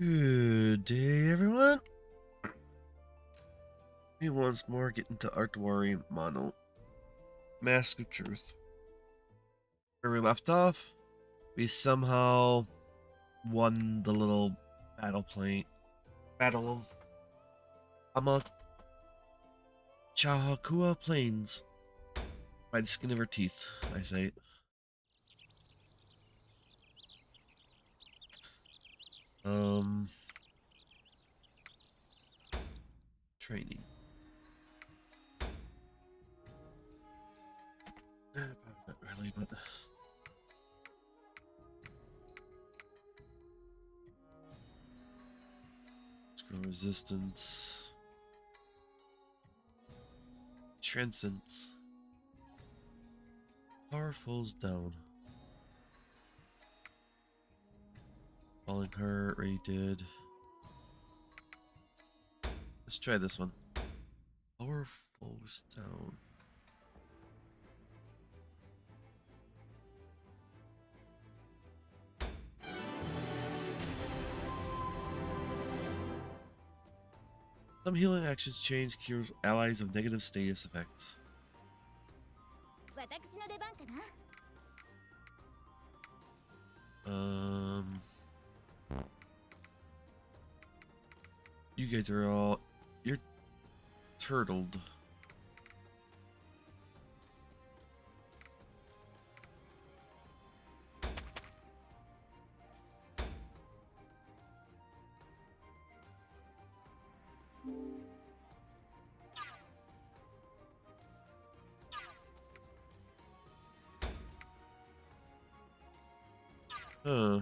Good day, everyone. We once more get into Utawarerumono, Mask of Truth. Where we left off, we somehow won the little battle of Amachahakua Plains by the skin of our teeth, I say. Training. Not really, but scroll resistance. Transcends. Power falls down. Falling hurt, already did. Let's try this one. Power falls down. Some healing actions change cures allies of negative status effects. You guys are all... You're turtled. Huh.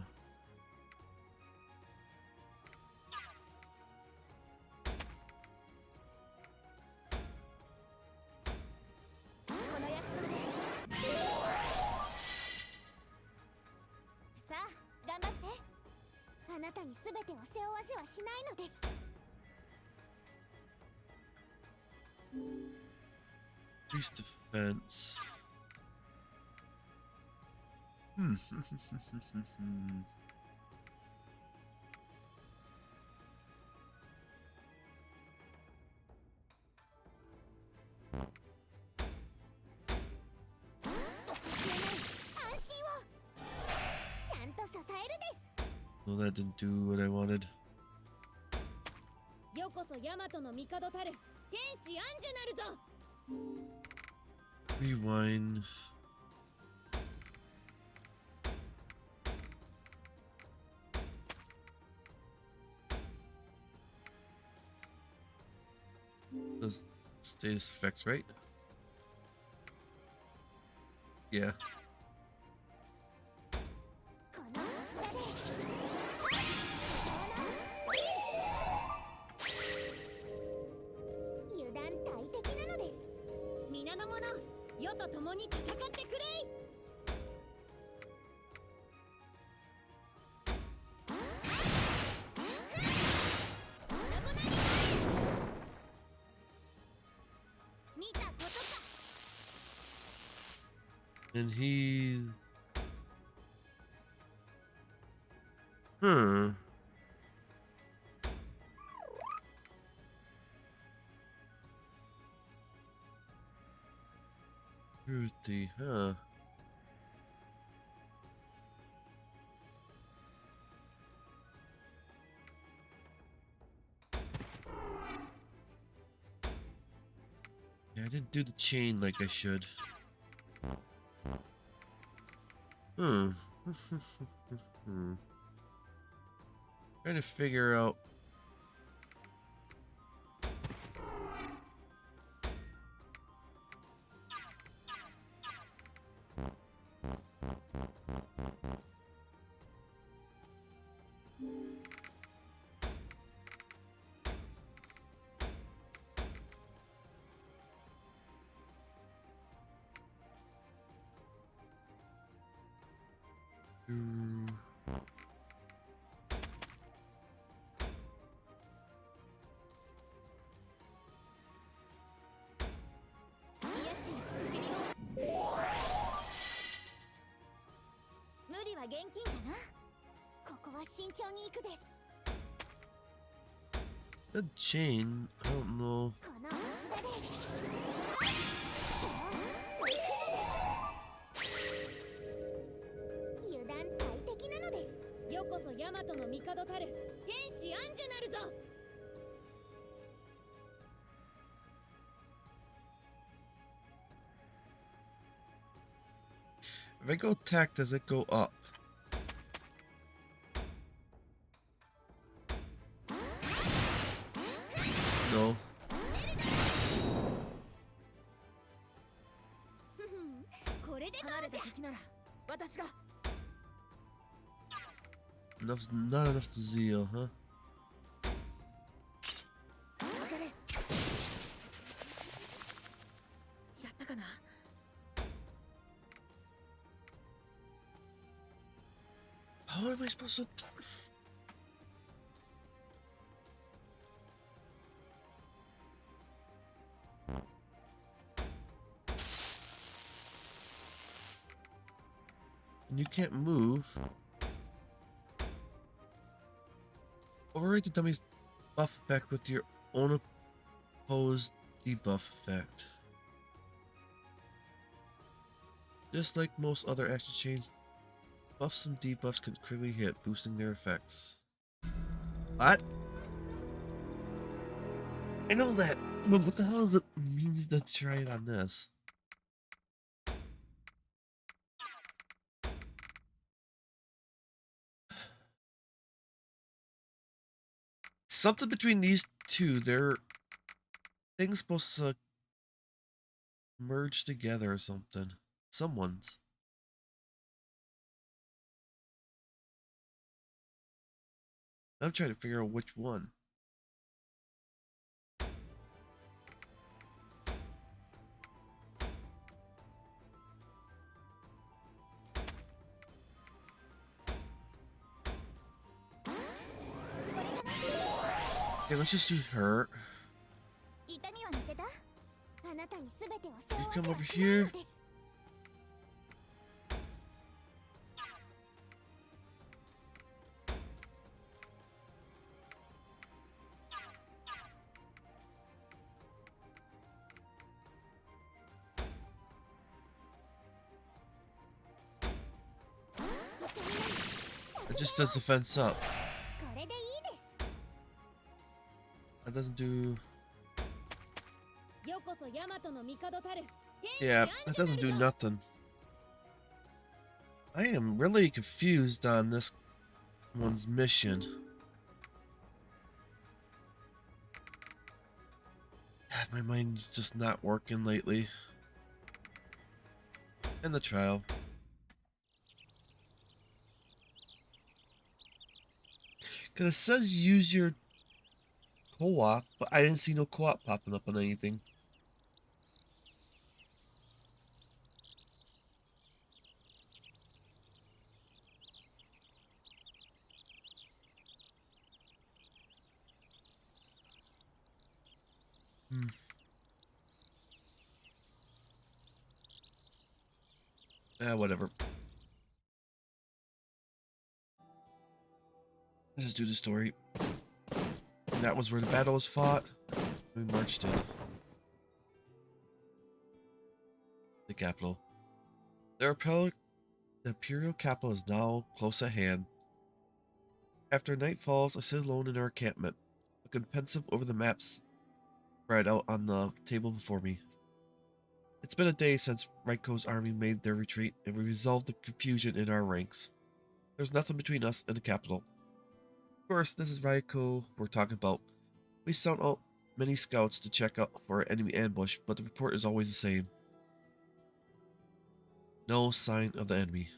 Increase defense. Well, that didn't do what I wanted. Rewind. Those status effects, right? Yeah. And he... Ruthie, huh? Yeah, I didn't do the chain like I should. Trying to figure out. Good chain. I don't know. If I go attack, does it go up? No. Not enough to zeal, huh? How am I supposed to... And you can't move. Override the dummy's buff effect with your own opposed debuff effect. Just like most other action chains, buffs and debuffs can quickly hit, boosting their effects. What? I know that, but what the hell does it mean to try it on this? Something between these two, they're things supposed to merge together or something. Someone's. I'm trying to figure out which one. Okay, let's just do her. You come over here. It just does the fence up. That doesn't do... Yeah, that doesn't do nothing. I am really confused on this one's mission. God, my mind's just not working lately. And the trial. Because it says use your co-op, but I didn't see no co-op popping up on anything. Whatever. Let's just do the story. And that was where the battle was fought. We marched in. The capital. The Imperial capital is now close at hand. After night falls, I sit alone in our encampment, looking pensive over the maps spread out on the table before me. It's been a day since Raiko's army made their retreat, and we resolved the confusion in our ranks. There's nothing between us and the capital. Of course, this is Raiko we're talking about. We sent out many scouts to check out for an enemy ambush, but the report is always the same. No sign of the enemy.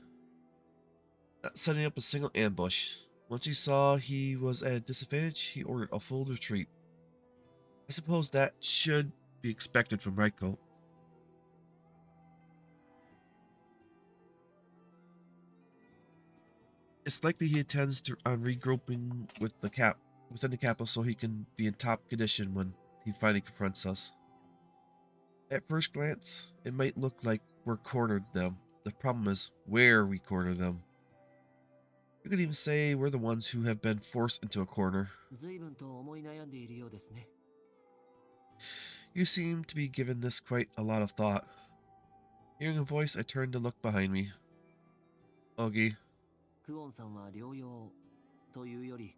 Not setting up a single ambush. Once he saw he was at a disadvantage, he ordered a full retreat. I suppose that should be expected from Raiko. It's likely he intends on regrouping with within the capital so he can be in top condition when he finally confronts us. At first glance, it might look like we're cornered them. The problem is where we corner them. You could even say we're the ones who have been forced into a corner. 随分と思い悩んでいるようですね。You seem to be giving this quite a lot of thought. Hearing a voice, I turned to look behind me. Ogie. クオンさんは療養というより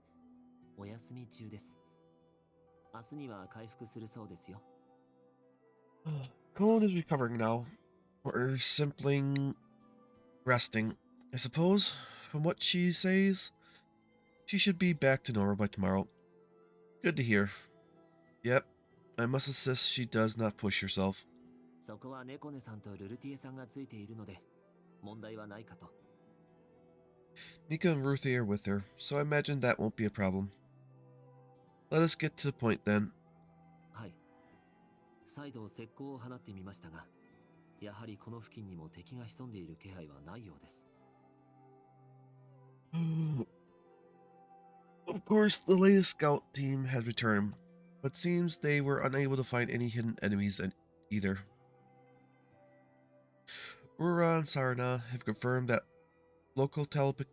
お休み中です。明日には回復するそうですよ。Cohen is recovering now. Or simply resting. I suppose, from what she says, she should be back to normal by tomorrow. Good to hear. Yep, I must insist she does not push herself. そこは猫根さんとルルティエさんがついているので問題はないかと。Nika and Ruthie are with her, so I imagine that won't be a problem. Let us get to the point then. はい。再度石膏を放ってみましたが、やはりこの付近にも敵が潜んでいる気配はないようです。Of course, the latest scout team had returned, but seems they were unable to find any hidden enemies either. Rura and Sarna have confirmed that local telepathic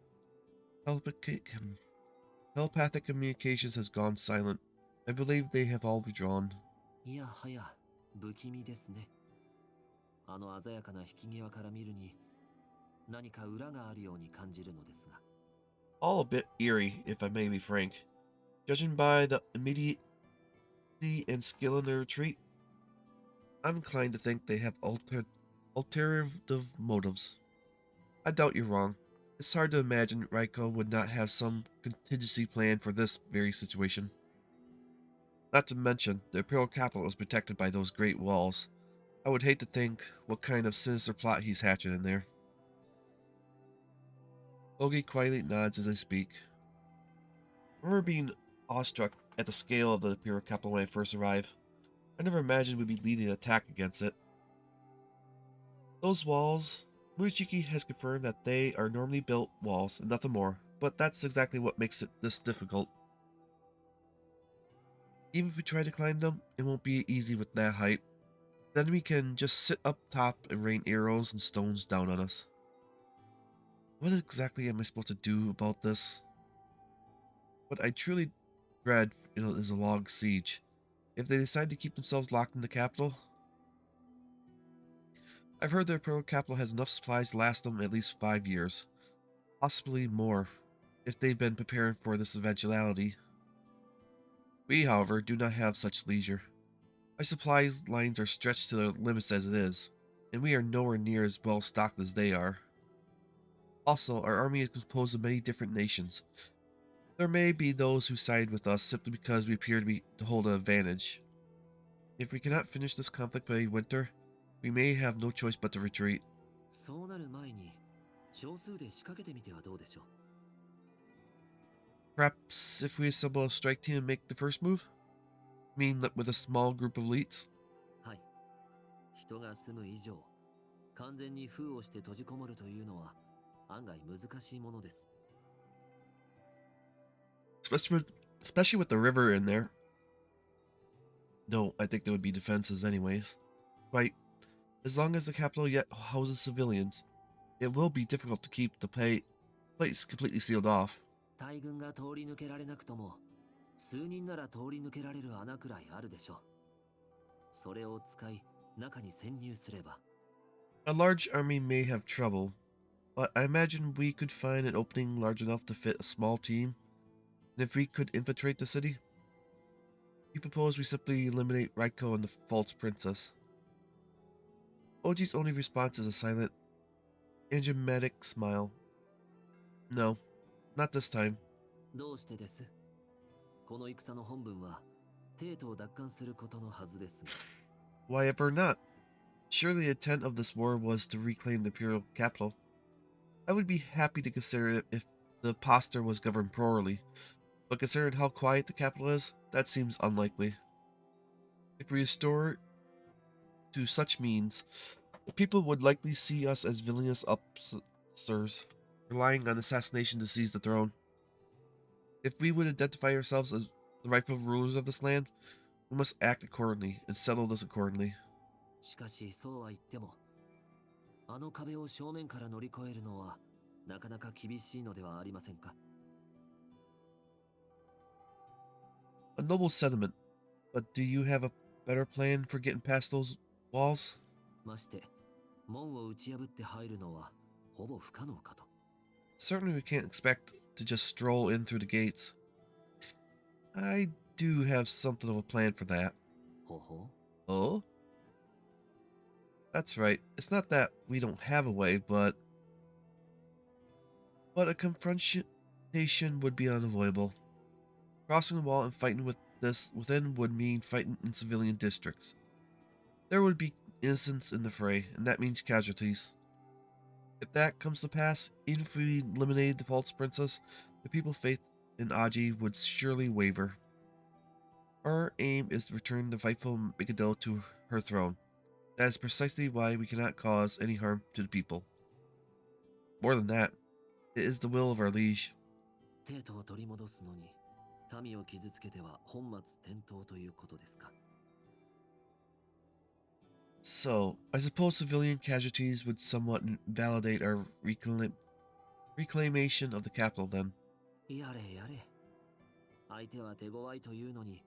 communications has gone silent. I believe they have all withdrawn. いやはや、不気味ですね。あの鮮やかな引き際から見るに、何か裏があるように感じるのですが。All a bit eerie, if I may be frank. Judging by the immediacy and skill in their retreat, I'm inclined to think they have alternative motives. I doubt you're wrong. It's hard to imagine Raiko would not have some contingency plan for this very situation. Not to mention, the Imperial capital is protected by those great walls. I would hate to think what kind of sinister plot he's hatching in there. Ogi quietly nods as I speak. I remember being awestruck at the scale of the Imperial capital when I first arrived. I never imagined we'd be leading an attack against it. Those walls, Murichiki has confirmed that they are normally built walls and nothing more, but that's exactly what makes it this difficult. Even if we try to climb them, it won't be easy with that height. The enemy can just sit up top and rain arrows and stones down on us. What exactly am I supposed to do about this? What I truly dread is a long siege. If they decide to keep themselves locked in the capital, I've heard the Imperial capital has enough supplies to last them at least 5 years. Possibly more, if they've been preparing for this eventuality. We, however, do not have such leisure. Our supply lines are stretched to their limits as it is, and we are nowhere near as well stocked as they are. Also, our army is composed of many different nations. There may be those who side with us simply because we appear to hold an advantage. If we cannot finish this conflict by winter, we may have no choice but to retreat. そうなる前に、少数で仕掛けてみてはどうでしょう。Perhaps if we assemble a strike team and make the first move? I mean, with a small group of elites? はい。人が住む以上、完全に封をして閉じこもるというのは案外難しいものです。Especially with the river in there. No, I think there would be defenses anyways. Right. As long as the capital yet houses civilians, it will be difficult to keep the place completely sealed off. 大軍が通り抜けられなくとも、数人なら通り抜けられる穴くらいあるでしょう。それを使い、中に潜入すれば。A large army may have trouble, but I imagine we could find an opening large enough to fit a small team. And if we could infiltrate the city, you propose we simply eliminate Raiko and the false princess. Oji's only response is a silent, enigmatic smile. No, not this time. どうしてです？この戦の本文は、帝都を奪還することのはずですが。Why ever not? Surely the intent of this war was to reclaim the imperial capital. I would be happy to consider it if the impostor was governed properly, but considering how quiet the capital is, that seems unlikely. If we restore it to such means, the people would likely see us as villainous upstarts, relying on assassination to seize the throne. If we would identify ourselves as the rightful rulers of this land, we must act accordingly and settle this accordingly. しかしそうは言っても、あの壁を正面から乗り越えるのはなかなか厳しいのではありませんか。 A noble sentiment, but do you have a better plan for getting past those walls? まして、門を打ち破って入るのはほぼ不可能かと。 Certainly we can't expect to just stroll in through the gates. I do have something of a plan for that. ほほ Oh? That's right. It's not that we don't have a way, but a confrontation would be unavoidable. Crossing the wall and fighting with this within would mean fighting in civilian districts. There would be innocents in the fray, and that means casualties. If that comes to pass, even if we eliminated the false princess, the people's faith in Aji would surely waver. Our aim is to return the rightful Mikado to her throne. That is precisely why we cannot cause any harm to the people. More than that, it is the will of our liege. 帝都を取り戻すのに民を傷つけては本末転倒ということですか。 So, I suppose civilian casualties would somewhat validate our reclamation of the capital then. やれやれ。相手は手強いというのに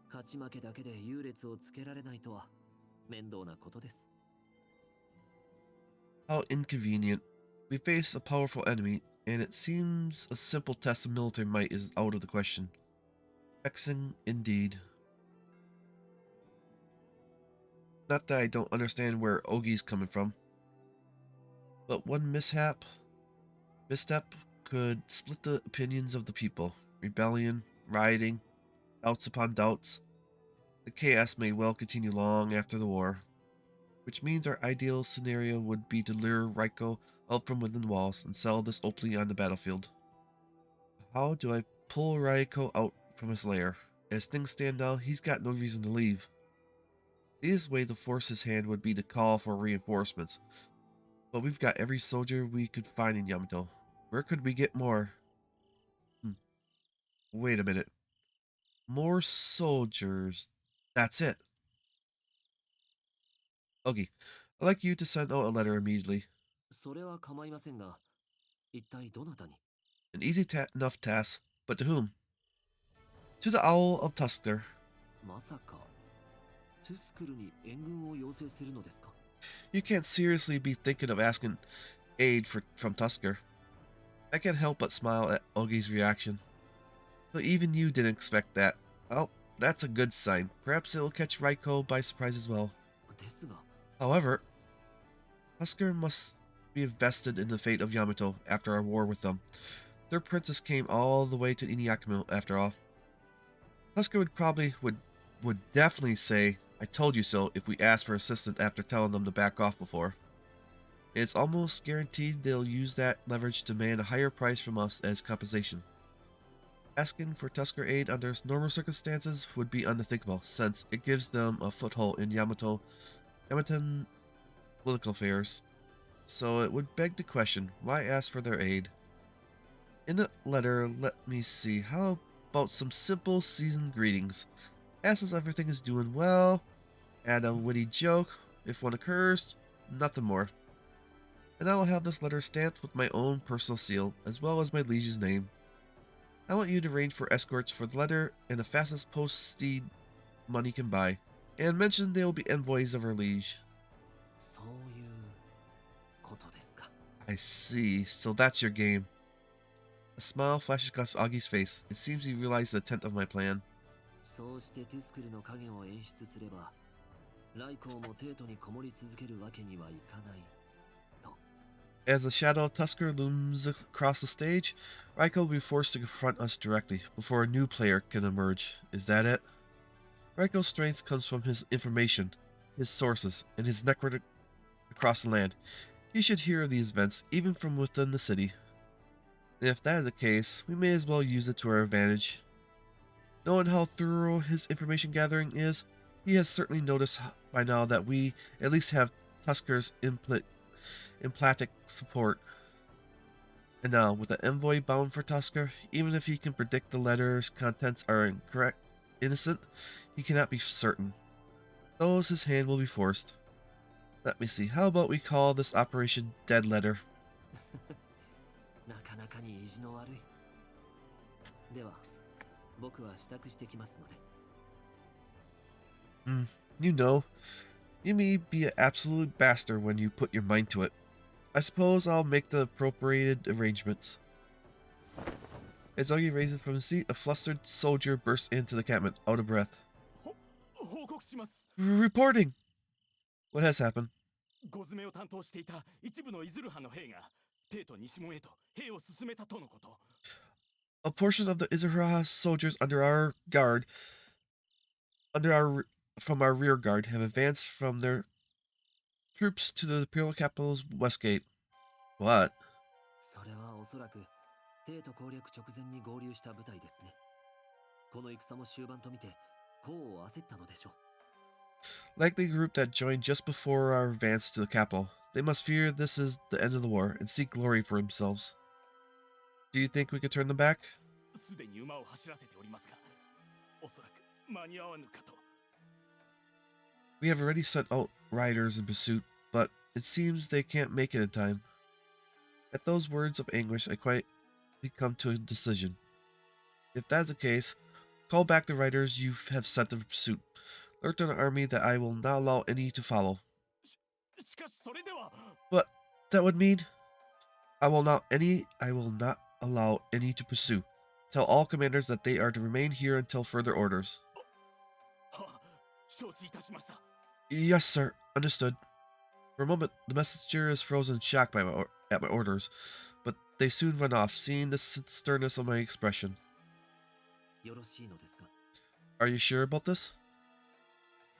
勝ち負けだけで優劣をつけられないとは面倒なことです。 How inconvenient. We face a powerful enemy, and it seems a simple test of military might is out of the question. Vexing indeed. Not that I don't understand where Ogi's coming from, but one misstep could split the opinions of the people. Rebellion, rioting, doubts upon doubts. The chaos may well continue long after the war, which means our ideal scenario would be to lure Raiko out from within the walls and sell this openly on the battlefield. How do I pull Raiko out from his lair? As things stand now, he's got no reason to leave. The easiest way to force his hand would be to call for reinforcements, but we've got every soldier we could find in Yamato. Where could we get more? Wait a minute. More soldiers. That's it. Ogi, I'd like you to send out a letter immediately. それは構いませんが、一体どなたに。 An easy enough task, but to whom? To the Owl of Tusker. まさかトゥスクルに援軍を要請するのですか。 You can't seriously be thinking of asking aid from Tusker. I can't help but smile at Ogi's reaction. So even you didn't expect that. Well, that's a good sign. Perhaps it will catch Raiko by surprise as well. ですが、 However, Tusker must be invested in the fate of Yamato after our war with them. Their princess came all the way to Inuyakuma after all. Tusker would definitely say, "I told you so," if we asked for assistance after telling them to back off before. And it's almost guaranteed they'll use that leverage to demand a higher price from us as compensation. Asking for Tusker aid under normal circumstances would be unthinkable, since it gives them a foothold in Yamatan political affairs. So it would beg the question, why ask for their aid? In the letter, let me see, how about some simple seasoned greetings? Ask us if everything is doing well, add a witty joke, if one occurs, nothing more. And I will have this letter stamped with my own personal seal, as well as my liege's name. I want you to arrange for escorts for the letter and the fastest post steed money can buy, and mention they will be envoys of our liege. そういうことですか。 I see, so that's your game. A smile flashes across Agi's face. It seems he realized the intent of my plan. そうしてトゥスクルの影を演出すれば、ライコーも帝都にこもり続けるわけにはいかないと。 As the shadow of Tusker looms across the stage, Raiko will be forced to confront us directly before a new player can emerge. Is that it? Raiko's strength comes from his information, his sources, and his network across the land. He should hear of these events even from within the city. And if that is the case, we may as well use it to our advantage. Knowing how thorough his information gathering is, he has certainly noticed by now that we at least have Tusker's implicit support. And now, with the envoy bound for Tusker, even if he can predict the letter's contents are innocent, he cannot be certain. Thus his hand will be forced. Let me see, how about we call this operation Dead Letter? かに意地の悪い。では、僕は支度してきますので。You know, you may be an absolute bastard when you put your mind to it. I suppose I'll make the appropriated arrangements. As Augie raises from his seat, a flustered soldier bursts into the encampment, out of breath. Reporting! What has happened? ゴズメを担当していた一部のイズル派の兵が帝都西門へと兵を進めたとのこと。A portion of the Iziraha soldiers from our rear guard have advanced from their troops to the imperial capital's west gate. What? それはおそらく帝都攻略直前に合流した部隊ですね。この戦も終盤と見て功を焦ったのでしょう。Likely a group that joined just before our advance to the capital. They must fear this is the end of the war and seek glory for themselves. Do you think we could turn them back? すでに馬を走らせておりますが、おそらく間に合わぬかと。We have already sent out riders in pursuit, but it seems they can't make it in time. At those words of anguish, I quietly come to a decision. If that's the case, call back the riders you have sent in pursuit. Alert an army that I will not allow any to follow. しかしそれでは。 But that would mean I will not allow any to pursue. Tell all commanders that they are to remain here until further orders. は、承知いたしました。 Yes, sir. Understood. For a moment, the messenger is frozen in shock at my orders, but they soon run off, seeing the sternness of my expression. よろしいのですか? Are you sure about this?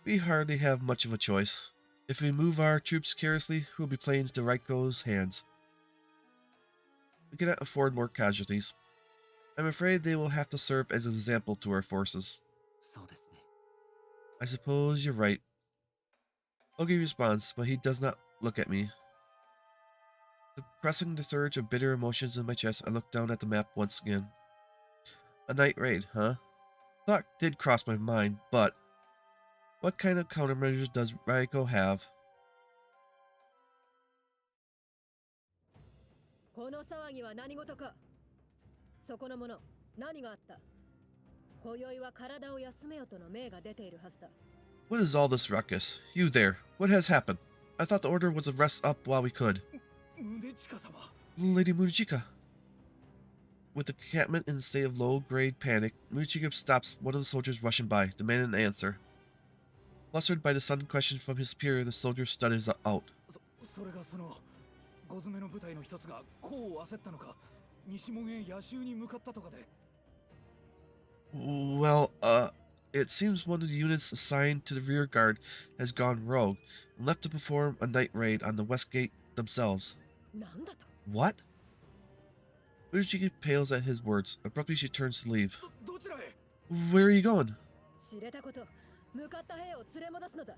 We hardly have much of a choice. If we move our troops carelessly, we'll be playing into Raiko's hands. We cannot afford more casualties. I'm afraid they will have to serve as an example to our forces. そうですね。 I suppose you're right. Ogi responds, but he does not look at me. Suppressing the surge of bitter emotions in my chest, I look down at the map once again. A night raid, huh? Thought did cross my mind, but what kind of countermeasures does Raiko have? この騒ぎは何事か。そこの者、何があった。今宵は体を休めよとの命が出ているはずだ。 What is all this ruckus? You there, what has happened? I thought the order was to rest up while we could. 宗近様。 Lady Mujichika. With the encampment in a state of low-grade panic, Mujichika stops one of the soldiers rushing by, demanding an answer. Flustered by the sudden question from his superior, the soldier stutters out. それがそのゴズメの部隊の一つが功を焦ったのか、西門へ野襲に向かったとかで。 Well, it seems one of the units assigned to the rear guard has gone rogue and left to perform a night raid on the west gate themselves. なんだと。 What? Mujichika pales at his words. Abruptly, she turns to leave. どちらへ。 Where are you going? 知れたこと、向かった兵を連れ戻すのだ。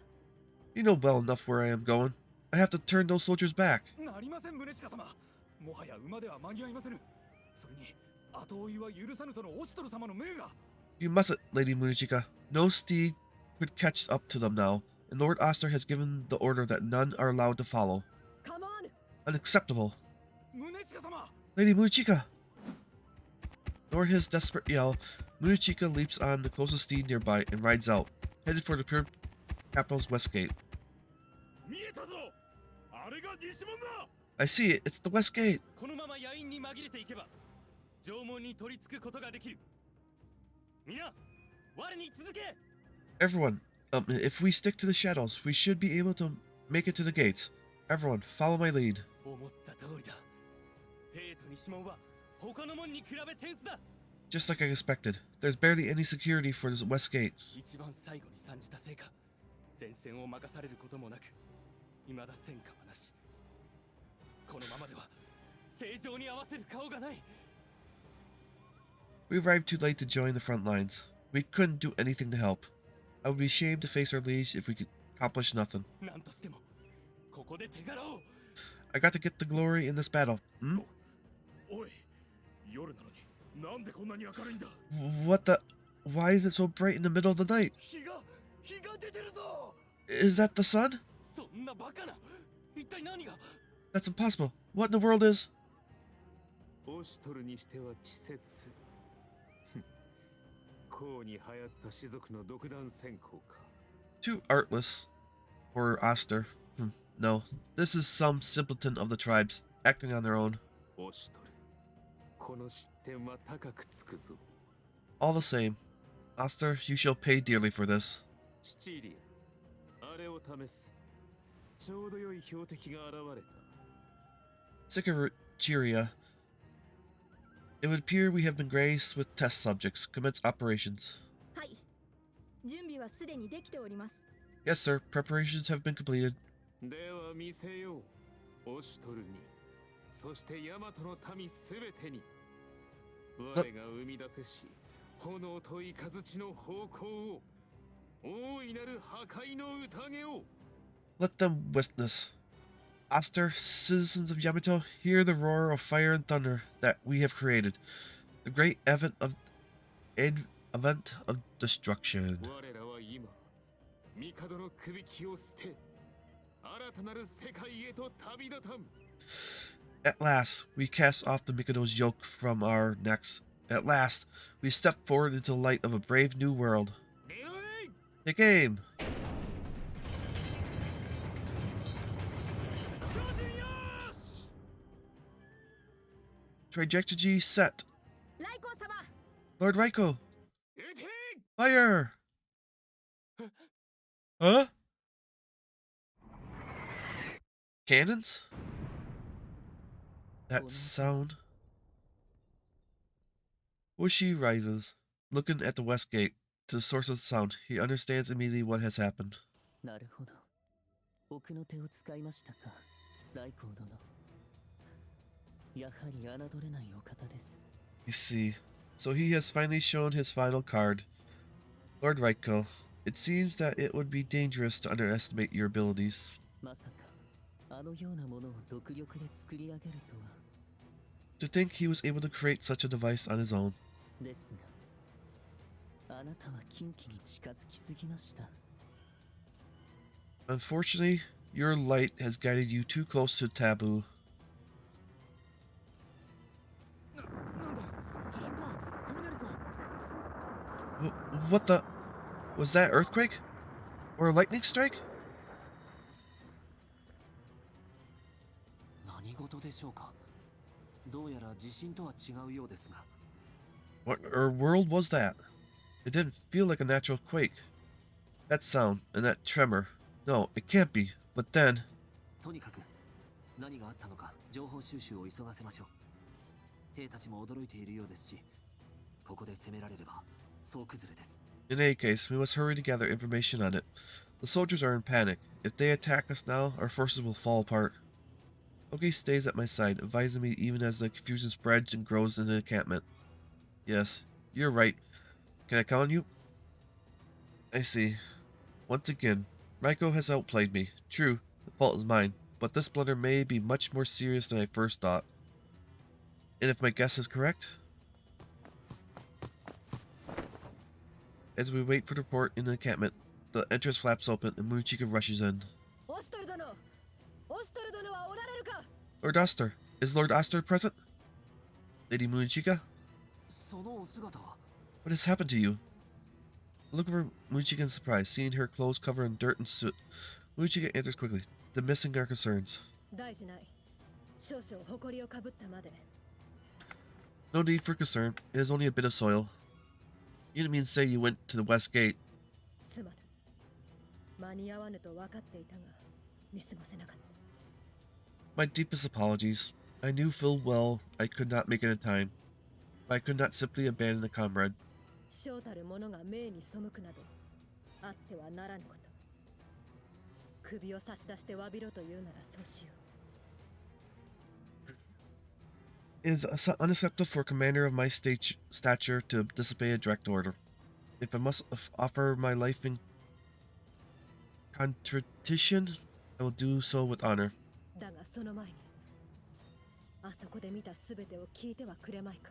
You know well enough where I am going. I have to turn those soldiers back. なりません、宗近様。もはや馬では間に合いませぬ。それに後追いは許さぬとのオシトル様の命が。 You mustn't, Lady Mujichika. No steed could catch up to them now, and Lord Oster has given the order that none are allowed to follow. Come on! Unacceptable. 宗近様。 Lady Mujichika! Nor his desperate yell, Mujichika leaps on the closest steed nearby and rides out, headed for the pure capital's west gate. 見えたぞ。あれが西門だ。 I see it. It's the west gate. このまま野因に紛れていけば、城門に取り付くことができる。皆、我に続け。 Everyone, if we stick to the shadows, we should be able to make it to the gates. Everyone, follow my lead. 思った通りだ。帝都西門は他の門に比べ手薄だ。 Just like I expected, there's barely any security for this west gate. 一番最後に参じたせいか、前線を任されることもなく、未だ戦果はなし。このままでは正常に合わせる顔がない。 We arrived too late to join the front lines. We couldn't do anything to help. I would be ashamed to face our liege if we could accomplish nothing. なんとしてもここで手柄を。 I got to get the glory in this battle. Hmm? おい、夜なのになんでこんなに明るいんだ。 What the? Why is it so bright in the middle of the night? 日が出てるぞ。 Is that the sun? そんなバカな。一体何が。 That's impossible. What in the world is? オシトルにしては稚拙。孔に流行った士族の独断専行か。Too artless for Oster. No, this is some simpleton of the tribes, acting on their own. オシトル、この失点は高くつくぞ。All the same, Oster, you shall pay dearly for this. シチリア、あれを試す。ちょうど良い標的が現れた。Sikachiria, it would appear we have been graced with test subjects. Commence operations. はい。準備はすでにできております。Yes, sir. Preparations have been completed. では見せよう。オシトルに、そしてヤマトの民すべてに。我が生み出せし、炎と雷の方向を、大いなる破壊の宴を。Let them witness. Oster, citizens of Yamato, hear the roar of fire and thunder that we have created. The great event of destruction. 我らは今、帝のくびきを捨て、新たなる世界へと旅立たん。At last, we cast off the Mikado's yoke from our necks. At last, we step forward into the light of a brave new world. Take aim! Trajectory set. ライコン様。 Lord Raiko! Fire! Huh? Cannons? That sound. Wushi rises, looking at the west gate. To the source of the sound, he understands immediately what has happened. なるほど。奥の手を使いましたか、大光殿。やはり侮れないお方です。 You see, so he has finally shown his final card. Lord Raiko, it seems that it would be dangerous to underestimate your abilities. まさか、あのようなものを独力で作り上げるとは。 To think he was able to create such a device on his own. ですが、あなたは禁忌に近づきすぎました。 Unfortunately, your light has guided you too close to taboo. What the? Was that earthquake? Or a lightning strike? 何事でしょうか。どうやら地震とは違うようですが。What world was that? It didn't feel like a natural quake. That sound and that tremor. No, it can't be. But then... とにかく何があったのか情報収集を急がせましょう。兵たちも驚いているようですし、ここで攻められれば総崩れです。 In any case, we must hurry to gather information on it. The soldiers are in panic. If they attack us now, our forces will fall apart. Oki stays at my side, advising me even as the confusion spreads and grows in the encampment. Yes, you're right. Can I count on you? I see. Once again, Raiko has outplayed me. True, the fault is mine, but this blunder may be much more serious than I first thought. And if my guess is correct? As we wait for the report in the encampment, the entrance flaps open and Moonchika rushes in. Lord Oster, is Lord Oster present? Lady Moonchika? そのお姿は。 What has happened to you? I look over Moonchika in surprise, seeing her clothes covered in dirt and soot. Moonchika answers quickly, dismissing our concerns. 大事ない。少々誇りをかぶったまで。 No need for concern, it is only a bit of soil. You didn't mean to say you went to the west gate. すまぬ。間に合わぬと分かっていたが、見過ごせなかった。 My deepest apologies. I knew full well I could not make it in time, but I could not simply abandon a comrade. 将たる者が命に背くなど、あってはならぬこと。首を差し出して詫びろと言うならそうしよう。 It is unacceptable for a commander of my stature to disobey a direct order. If I must offer my life in contrition, I will do so with honor. だがその前に、あそこで見たすべてを聞いてはくれまいか。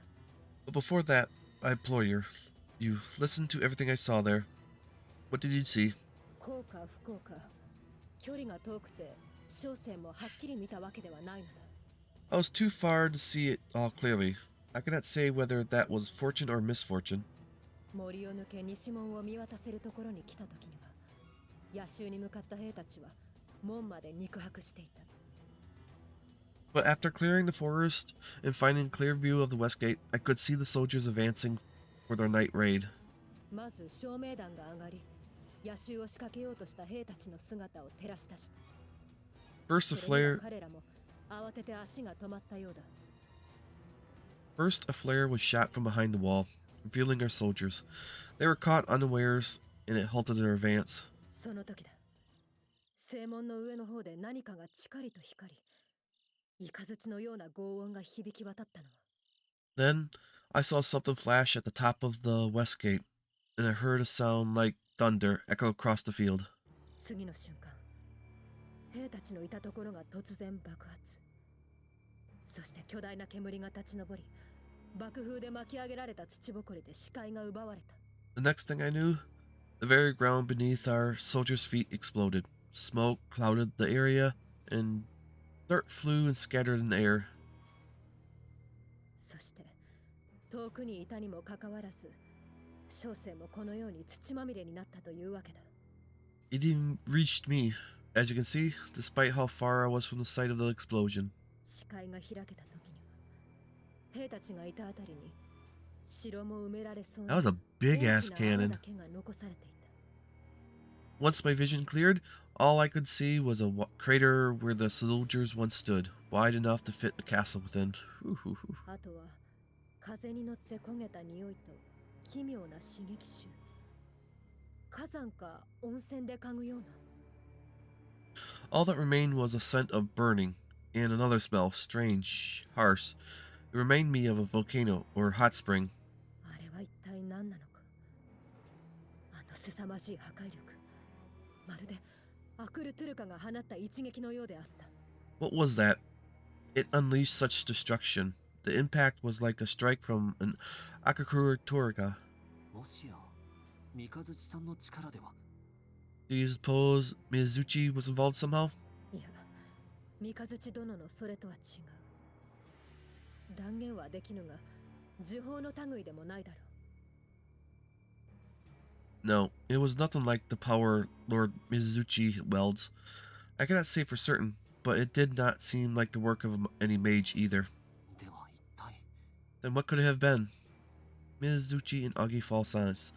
But before that, I implore you, listen to everything I saw there. What did you see? 幸か不幸か、距離が遠くて小生もはっきり見たわけではないのだ。I was too far to see it all clearly. I cannot say whether that was fortune or misfortune. 森を抜け西門を見渡せるところに来た時には野襲に向かった兵たちは門まで肉薄していた。 But after clearing the forest and finding a clear view of the west gate, I could see the soldiers advancing for their night raid. まず照明弾が上がり野襲を仕掛けようとした兵たちの姿を照らし出した。 First, それには a 彼らも慌てて足が止まったようだ。 flare was shot from behind the wall, revealing our soldiers. They were caught unawares, and it halted their advance. その時だ。正門の上の方で何かがチカリと光り、雷のような轟音が響き渡ったのは。 Then I saw something flash at the top of the west gate, and I heard a sound like thunder echo across the field. 次の瞬間、兵たちのいたところが突然爆発。そして巨大な煙が立ち上り、爆風で巻き上げられた土ぼこりで視界が奪われた。 The next thing I knew, the very ground beneath our soldiers' feet exploded. Smoke clouded the area, and dirt flew and scattered in the air. そして遠くにいたにもかかわらず、小生もこのように土まみれになったというわけだ。 It even reached me, as you can see, despite how far I was from the site of the explosion. 視界が開けた時には、兵たちがいたあたりに城も埋められそう That was a big 大 ass きな穴 cannon. だけが残されていた。 Once my vision cleared, all I could see was a crater where the soldiers once stood, wide enough to fit a castle within. あとは風に乗って焦げた匂いと奇妙な刺激臭。火山か温泉で嗅ぐような。 All that remained was a scent of burning, and another smell, strange, harsh. It reminded me of a volcano or hot spring. あれは一体何なのか。あの凄まじい破壊力。まるでアクルトゥルカが放った一撃のようであった。 What was that? It unleashed such destruction. The impact was like a strike from an Akakura もしや三日月さんの力では。 Do you suppose Miyazuchi was involved somehow? いや、三日月殿のそれとは違う。断言はできぬが、呪法の類でもないだろう。 No, it was nothing like the power Lord Miyazuchi wields. I cannot say for certain, but it did not seem like the work of any mage either. では一体。 Then what could it have been? Miyazuchi and Agi fall silent,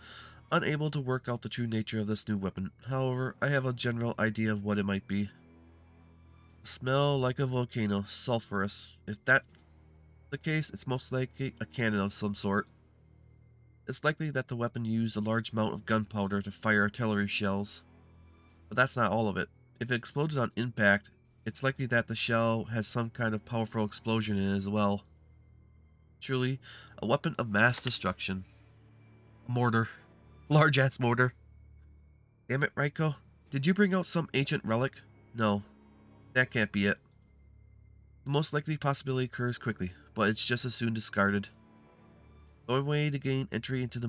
unable to work out the true nature of this new weapon. However, I have a general idea of what it might be. A smell like a volcano, sulfurous. If that's the case, it's most likely a cannon of some sort. It's likely that the weapon used a large amount of gunpowder to fire artillery shells. But that's not all of it. If it explodes on impact, it's likely that the shell has some kind of powerful explosion in it as well. Truly, a weapon of mass destruction. A mortar. Large-ass mortar. Damn it, Raiko. Did you bring out some ancient relic? No. That can't be it. The most likely possibility occurs quickly, but it's just as soon discarded. The only way to gain entry into the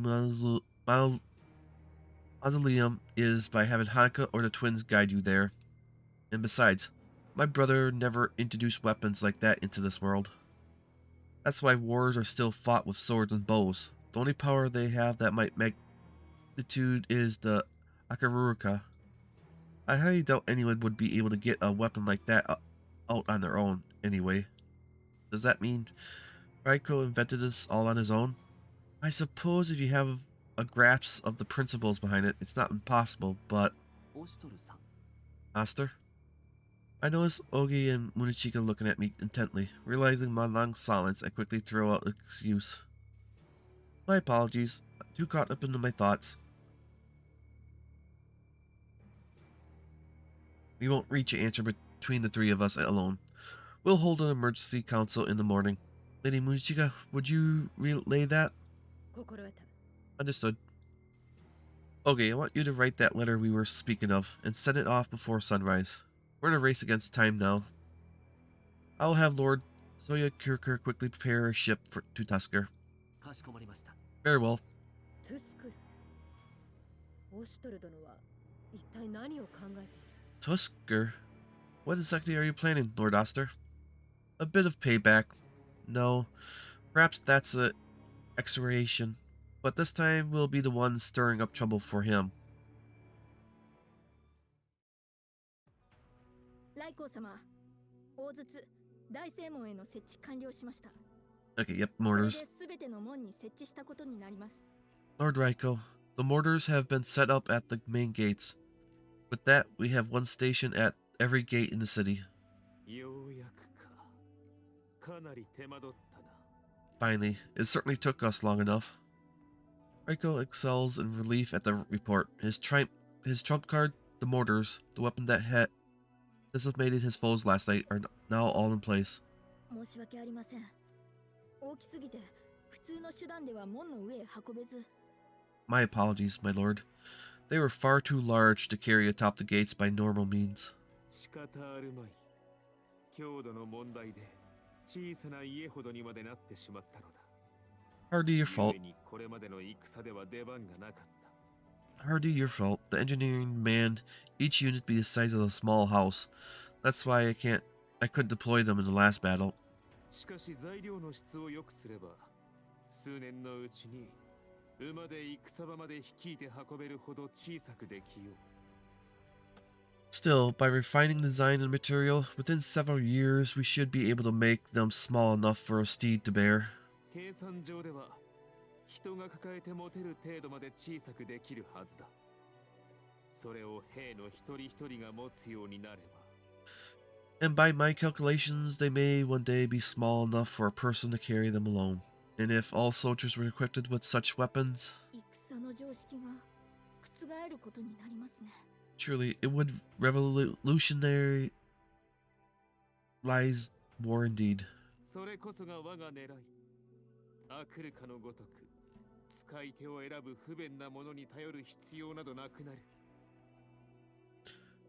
mausoleum is by having Hanukkah or the twins guide you there. And besides, my brother never introduced weapons like that into this world. That's why wars are still fought with swords and bows. The only power they have that might magnitude is the Akaruruka. I highly doubt anyone would be able to get a weapon like that out on their own, anyway. Does that mean Raiko invented this all on his own? I suppose if you have a grasp of the principles behind it, it's not impossible, but... オシトルさん。 Master? I notice Ogi and Munichika looking at me intently. Realizing my long silence, I quickly throw out an excuse. My apologies. I'm too caught up into my thoughts. We won't reach an answer between the three of us alone. We'll hold an emergency council in the morning. Lady Munichika, would you relay that? 心得た。 Understood. Okay, I want you to write that letter we were speaking of and send it off before sunrise. We're in a race against time now. I'll have Lord Soya Kirker quickly prepare a ship to Tusker. かしこまりました。 Very well. トゥスクル。オシトル殿は一体何を考えている？ Tusker? What exactly are you planning, Lord Oster? A bit of payback. No, perhaps that's a exaggeration, but this time we'll be the ones stirring up trouble for him. ライコー様、大筒大正門への設置完了しました。 Okay, yep, これ mortars. で全ての門に設置したことになります。 Lord Raiko, the mortars have been set up at the main gates. With that, we have one station at every gate in the city. ようやくか。かなり手間取ったな。 Finally, it certainly took us long enough. Raiko excels in relief at the report. His trump card, the mortars, the weapon that had decimated his foes last night, are now all in place. 申し訳ありません。大きすぎて普通の手段では門の上へ運べず。 My apologies, my lord. They were far too large to carry atop the gates by normal means. 仕方あるまい。強度の問題で小さな家ほどにまでなってしまったのだ。 Hardly your fault. 故にこれまでの戦では出番がなかった。 Hardly your fault. The engineering demanded each unit be the size of a small house. That's why I couldn't deploy them in the last battle. しかし材料の質を良くすれば、数年のうちに馬で戦場まで率いて運べるほど小さくできよう。 Still, by refining design and material, within several years we should be able to make them small enough for a steed to bear. 計算上では人が抱えて持てる程度まで小さくできるはずだ。それを兵の一人一人が持つようになれば。 And by my calculations, they may one day be small enough for a person to carry them alone. And if all soldiers were equipped with such weapons, 戦の常識が覆ることになりますね。 truly it would revolutionize war indeed. それこそが我が狙い。あくるかのごとく、使い手を選ぶ不便なものに頼る必要などなくなる。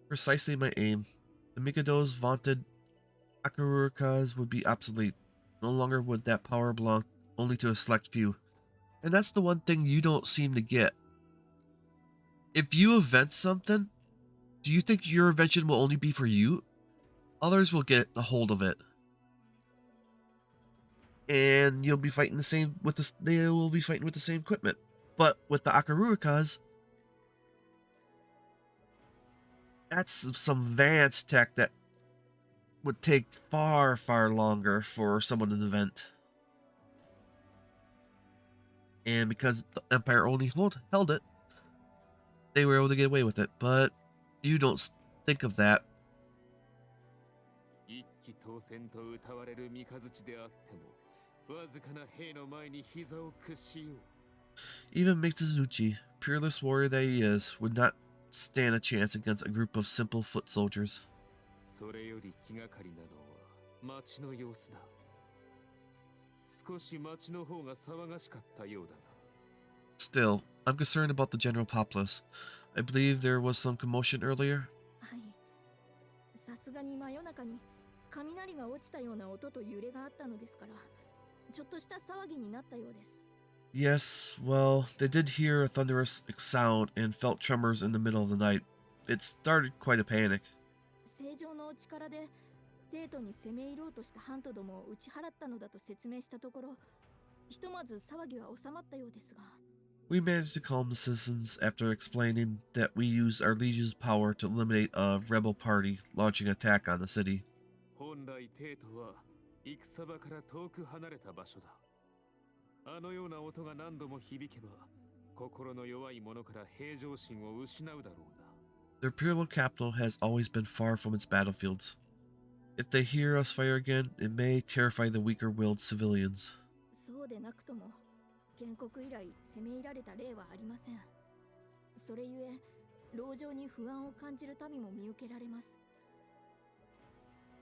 Precisely my aim. The Mikado's vaunted Akarurukas would be obsolete. No longer would that power belong only to a select few. And that's the one thing you don't seem to get. If you invent something, do you think your invention will only be for you? Others will get a hold of it. And you'll be fighting they will be fighting with the same equipment. But with the Akarurukas, that's some advanced tech that would take far, far longer for someone to invent. And because the Empire only held it, they were able to get away with it. But you don't think of that. 一騎当選と謳われる三日月であっても、わずかな兵の前に膝を屈しよう。 Even Mikazuchi, peerless warrior that he is, would not stand a chance against a group of simple foot soldiers. それより気がかりなのは町の様子だ。少し町の方が騒がしかったようだな。 Still, I'm concerned about the general populace. I believe there was some commotion earlier. はい。さすがに真夜中に雷が落ちたような音と揺れがあったのですから、ちょっとした騒ぎになったようです。 Yes, well, they did hear a thunderous sound and felt tremors in the middle of the night. It started quite a panic. 正常のお力でデートに攻め入ろうとしたハントどもを打ち払ったのだと説明したところ、ひとまず騒ぎは収まったようですが。 We managed to calm the citizens after explaining that we used our liege's power to eliminate a rebel party launching an attack on the city. 本来テートは戦場から遠く離れた場所だ。あのような音が何度も響けば、心の弱い者から平常心を失うだろうな。 The imperial capital has always been far from its battlefields. If they hear us fire again, it may terrify the weaker-willed civilians. そうでなくとも、建国以来攻め入られた例はありません。それゆえ、籠城に不安を感じる民も見受けられます。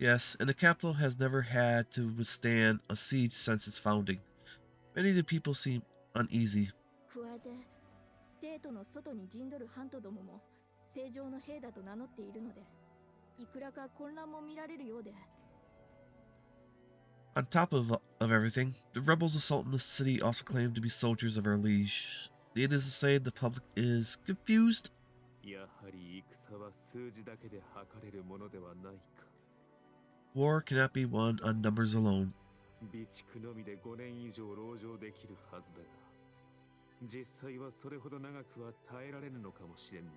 Yes, and the capital has never had to withstand a siege since its founding. Many of the people seem uneasy. 加えて、デートの外に陣取るハントどもも正常の兵だと名乗っているので、いくらか混乱も見られるようで。 On top of everything, the rebels assaulting the city also claim to be soldiers of our liege. Needless to say, the public is confused. やはり戦は数字だけで測れるものではないか。War cannot be won on numbers alone. 備蓄のみで5年以上籠城できるはずだが、実際はそれほど長くは耐えられぬのかもしれんな。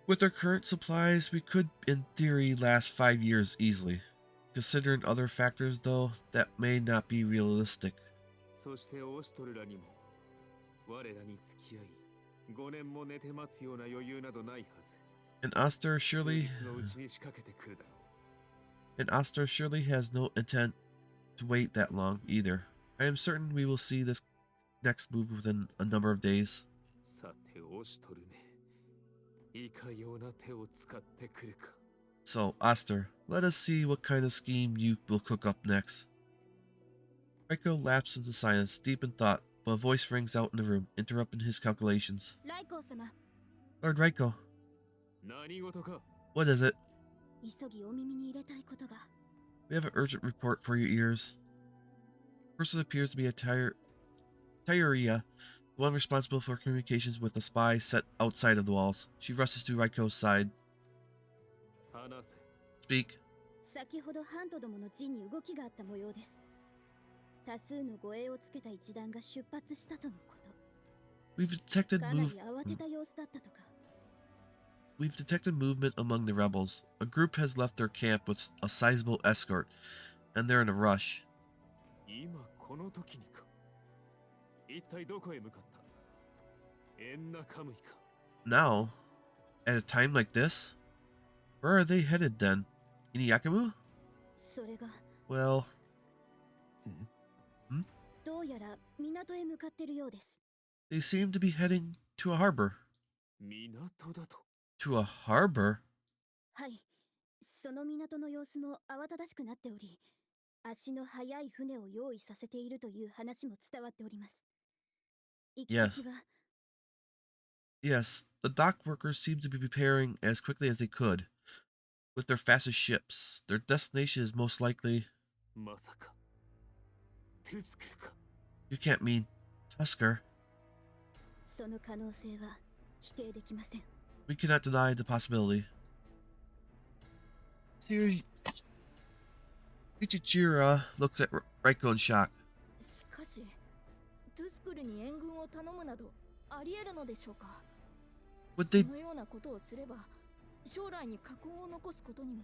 With our current supplies, we could, in theory, last 5 years easily. Considering other factors, though, that may not be realistic. そしてオシトルらにも、我らに付き合い、5年も寝て待つような余裕などないはず。And Oster 数 surely, 日のうちに仕掛けてくるだろう。 and Oster surely has no intent to wait that long either. I am certain we will see this next move within a number of days. さてオシトルめ、いかような手を使ってくるか。 So, Oster, let us see what kind of scheme you will cook up next. Raiko lapsed into silence, deep in thought, but a voice rings out in the room, interrupting his calculations. ライコー様、 Lord Raiko, 何事か。 what is it? 急ぎお耳に入れたいことが。 We have an urgent report for your ears. Person appears to be a Tyria, the one responsible for communications with the spy set outside of the walls. She rushes to Raiko's side. 話せ。 Speak. 先ほどハントどもの陣に動きがあった模様です。多数の護衛をつけた一団が出発したとのこと。 We've detected かなり move. 慌てた様子だったとか。 We've detected movement among the rebels. A group has left their camp with a sizable escort, and they're in a rush. 今この時にか。一体どこへ向かった。エンナカムイか。 Now, at a time like this, where are they headed then? Inuyakamu? それが Well, どうやら港へ向かってるようです。 they seem to be heading to a harbor. 港だと。 To a harbor? はい。その港の様子も慌ただしくなっており、足の速い船を用意させているという話も伝わっております。行き先は Yes, the dock workers seem to be preparing as quickly as they could. With their fastest ships, their destination is most likely... まさか。トゥスクルか。 You can't mean Tusker. その可能性は否定できません。 We cannot deny the possibility. Ichichira looks at Raiko in shock. しかし、トゥスクルに援軍を頼むなどあり得るのでしょうか。 Would they そのようなことをすれば、将来に禍根を残すことにも。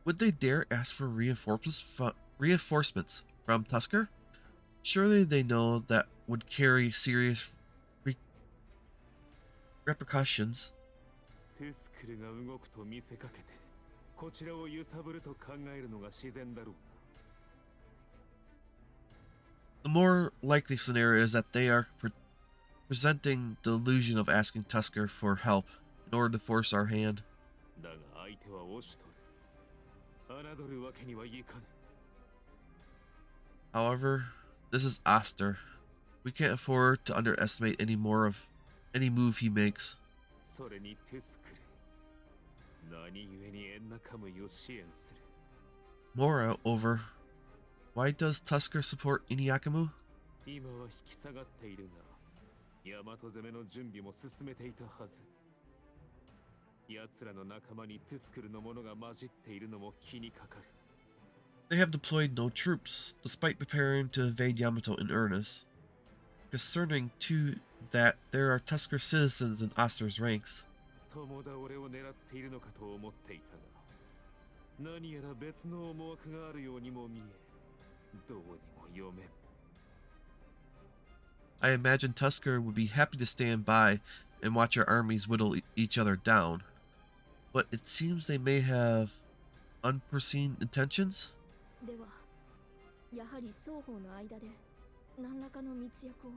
would they dare ask for reinforcements from Tusker? Surely they know that would carry serious repercussions. トゥスクルが動くと見せかけて、こちらを揺さぶると考えるのが自然だろうな。 The more likely scenario is that they are presenting the illusion of asking Tusker for help in order to force our hand. だが相手はオシトル。侮るわけにはいかぬ。 However, this is Oster. We can't afford to underestimate any more of any move he makes. それにトゥスクル。何故にエンナカムイを支援する。 Moreover, why does Tusker support Inuyakamu? 今は引き下がっているが、大和攻めの準備も進めていたはず。奴らの仲間にトゥスクルの者が混じっているのも気にかかる。 They have deployed no troops, despite preparing to invade Yamato in earnest. Concerning, too, that there are Tusker citizens in Oster's ranks. 友倒れを狙っているのかと思っていたが、何やら別の思惑があるようにも見え、どうにも読めん。 I imagine Tusker would be happy to stand by and watch our armies whittle each other down. But it seems they may have unforeseen intentions? では、やはり双方の間で何らかの密約を。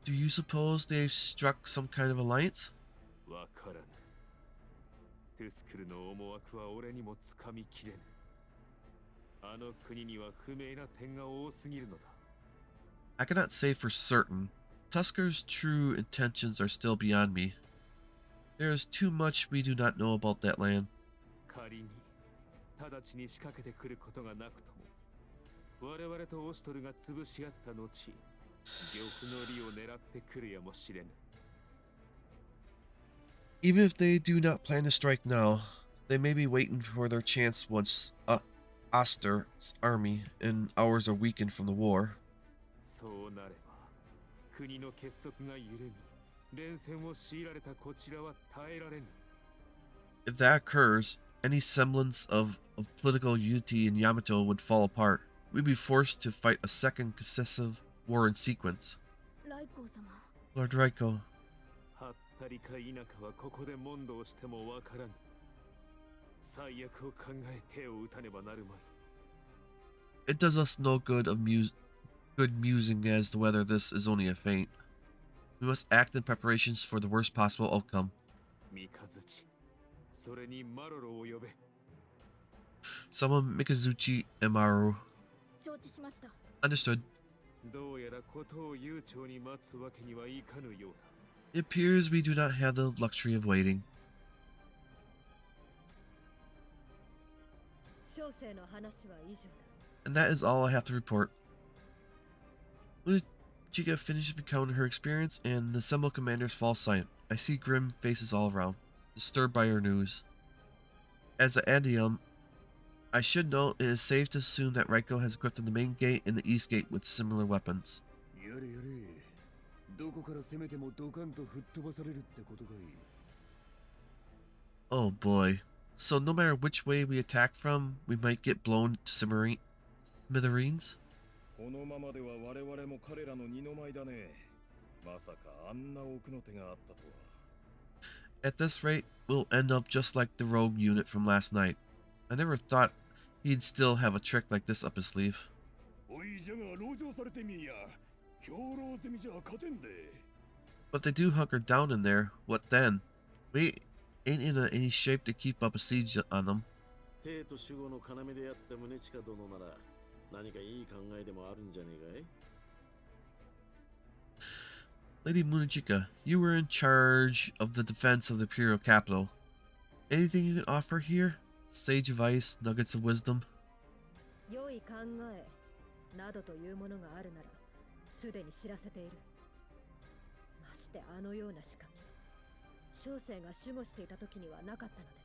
Do you suppose they've struck some kind of alliance? わからぬ。トゥスクルの思惑は俺にもつかみきれぬ。あの国には不明な点が多すぎるのだ。 I cannot say for certain. Tusker's true intentions are still beyond me. There is too much we do not know about that land. 仮に直ちに仕掛けてくることがなくとも、我々とオシトルが潰し合った後、玉の利を狙ってくるやもしれぬ。 Even if they do not plan to strike now, They may be waiting for their chance once Oster's army and ours are weakened from the war. そうなれば国の結束が揺れに連戦を強いられたこちらは耐えられぬ。 If that occurs, any semblance of political unity in Yamato would fall apart. We'd be forced to fight a second successive war in sequence. ライコー様 Lord Raiko, はったりか否かはここで問答してもわからぬ。最悪を考え手を打たねばなるまい。 it does us no good of good musing as to whether this is only a feint. We must act in preparations for the worst possible outcome. 三日月、それにマロロを呼べ。 Summon Mikazuchi and Maru. 承知しました。 Understood. どうやらことを悠長に待つわけにはいかぬようだ。 It appears we do not have the luxury of waiting. 小生の話は以上だ。 And that is all I have to report. Chica finishes recounting her experience, and the assembled commanders fall silent. I see grim faces all around, disturbed by her news. As an addendum, I should note it is safe to assume that Raiko has equipped the main gate and the east gate with similar weapons. やれやれ。どこから攻めてもドカンと吹っ飛ばされるってことかい。 Oh boy. So no matter which way we attack from, we might get blown to smithereens? このままでは我々も彼らの二の舞だね。まさかあんな奥の手があったとは。 At this rate, we'll end up just like the rogue unit from last night. I never thought he'd still have a trick like this up his sleeve. おいじゃが籠城されてみや。兵糧攻めじゃ勝てんで。 But if they do hunker down in there, what then? We ain't in any shape to keep up a siege on them. 帝都守護の要であった宗近殿なら何かいい考えでもあるんじゃねえかい？ Lady Munachika, you were in charge of the defense of the imperial capital. Anything you can offer here? Sage advice, nuggets of wisdom? 良い考えなどというものがあるならすでに知らせている。ましてあのような仕掛け小生が守護していた時にはなかったのでな。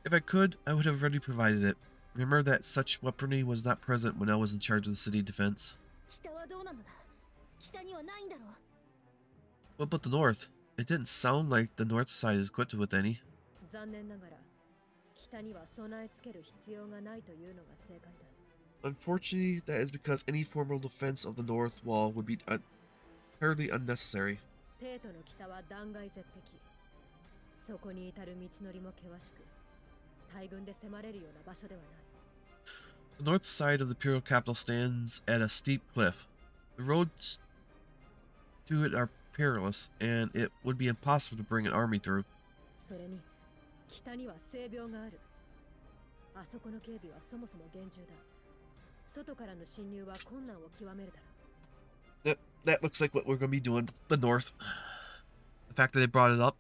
If I could, I would have already provided it. Remember that such weaponry was not present when I was in charge of the city defense. 北はどうなのだ。北にはないんだろう。 What about the north? It didn't sound like the north side is equipped with any. 残念ながら北には備え付ける必要がないというのが正解だ。 Unfortunately, that is because any formal defense of the north wall would be entirely unnecessary. 帝都の北は断崖絶壁。そこに至る道のりも険しく、大軍で迫れるような場所ではない。 The north side of the imperial capital stands at a steep cliff. The roads to it are perilous, and it would be impossible to bring an army through. それに北には聖病がある。あそこの警備はそもそも厳重だ。外からの侵入は困難を極めるだろう。 That looks like what we're going to be doing. The north. The fact that they brought it up.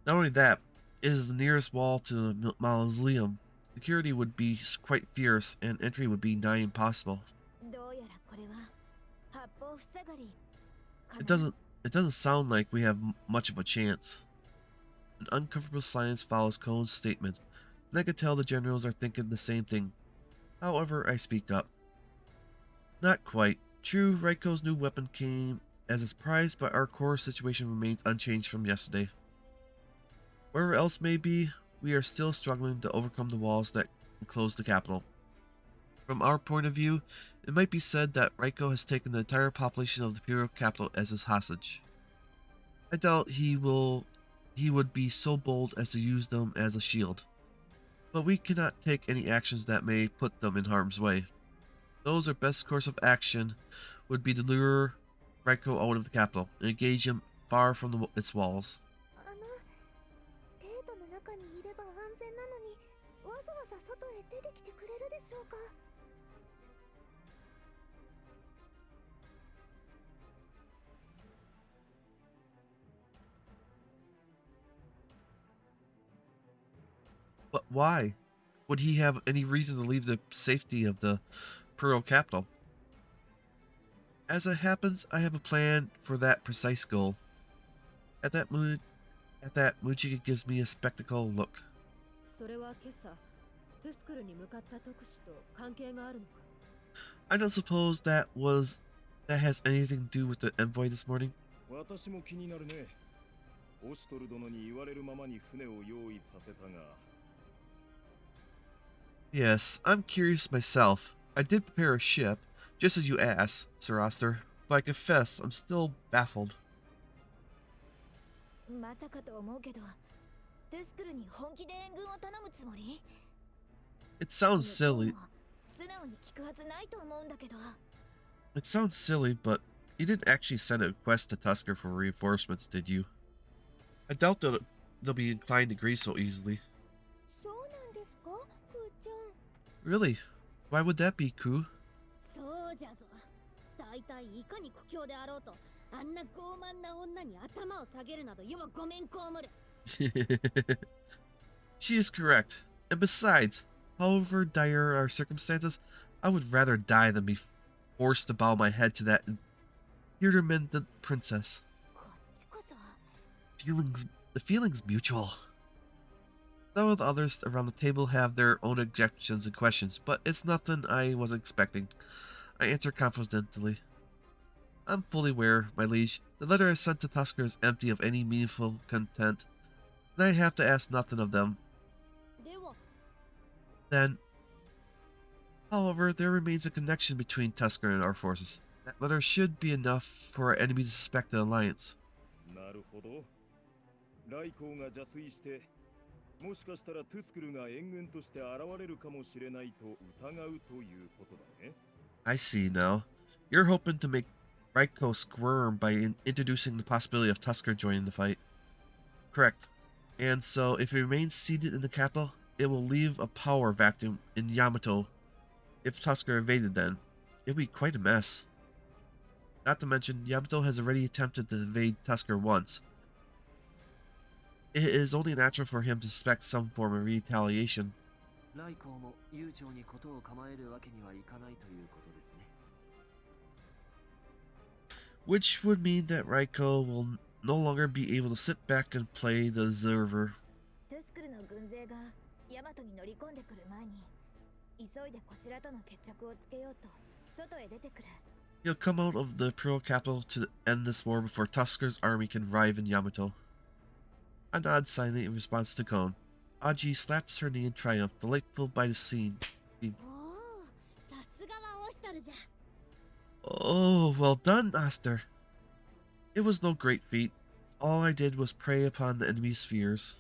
Not only that, it is the nearest wall to the mausoleum. Security would be quite fierce, and entry would be nigh impossible. どうやらこれは八方塞がりかな。 It doesn't sound like we have much of a chance. An uncomfortable silence follows Kone's statement, and I could tell the generals are thinking the same thing. However, I speak up. Not quite. True, Raiko's new weapon came as a surprise, but our core situation remains unchanged from yesterday. Wherever else may be, we are still struggling to overcome the walls that enclose the capital. From our point of view, it might be said that Raiko has taken the entire population of the imperial capital as his hostage. I doubt he would be so bold as to use them as a shield. But we cannot take any actions that may put them in harm's way. Those our best course of action would be to lure Raiko out of the capital and engage him far from its walls. 帝都の中にいれば安全なのにわざわざ外へ出てきてくれるでしょうか。 But why? Would he have any reason to leave the safety of the imperial capital? As it happens, I have a plan for that precise goal. At that Mujiga gives me a spectacle look. それは今朝トゥスクルに向かった特使と関係があるのか？ I don't suppose that has anything to do with the envoy this morning. 私も気になるね。オシトル殿に言われるままに船を用意させたが。Yes, I'm curious myself. I did prepare a ship, just as you asked, Sir Oster, but I confess I'm still baffled. まさかと思うけど、トゥスクルに本気で援軍を頼むつもり？ It sounds silly. 素直に聞くはずないと思うんだけど。It sounds silly, but you didn't actually send a request to Tusker for reinforcements, did you? I doubt that they'll be inclined to agree so easily. そうなんですか、ふーちゃん。 Really? Why would that be, Ku? そうじゃぞ。大体いかに苦境であろうと、あんな傲慢な女に頭を下げるなど世はごめんこむる。She is correct. And besides, however dire our circumstances, I would rather die than be forced to bow my head to that intermittent princess. こっちこそ。The feeling's mutual. Some of the others around the table have their own objections and questions, but it's nothing I wasn't expecting. I answer confidently. I'm fully aware, my liege, the letter I sent to Tusker is empty of any meaningful content, and I have to ask nothing of them. では、 Then, however, there remains a connection between Tusker and our forces. That letter should be enough for our enemy to suspect an alliance. なるほど。来光が邪推して、もしかしたらトゥスクルが援軍として現れるかもしれないと疑うということだね。I see now. You're hoping to make Raiko squirm by introducing the possibility of Tusker joining the fight. Correct. And so, if it remains seated in the capital, it will leave a power vacuum in Yamato. If Tusker invaded then, it would be quite a mess. Not to mention, Yamato has already attempted to invade Tusker once. It is only natural for him to suspect some form of retaliation. ライコーも悠長に事を構えるわけにはいかないということですね。 Which would mean that Raiko will no longer be able to sit back and play the observer. トゥスクルの軍勢がヤマトに乗り込んでくる前に、急いでこちらとの決着をつけようと外へ出てくる。 He'll come out of the imperial capital to end this war before Tusker's army can arrive in Yamato. I nod silently in response to Kon. Aji slaps her knee in triumph, delightful by the scene. おお、さすがはオシトルじゃ。 Oh, well done, Oster. It was no great feat. All I did was prey upon the enemy's fears.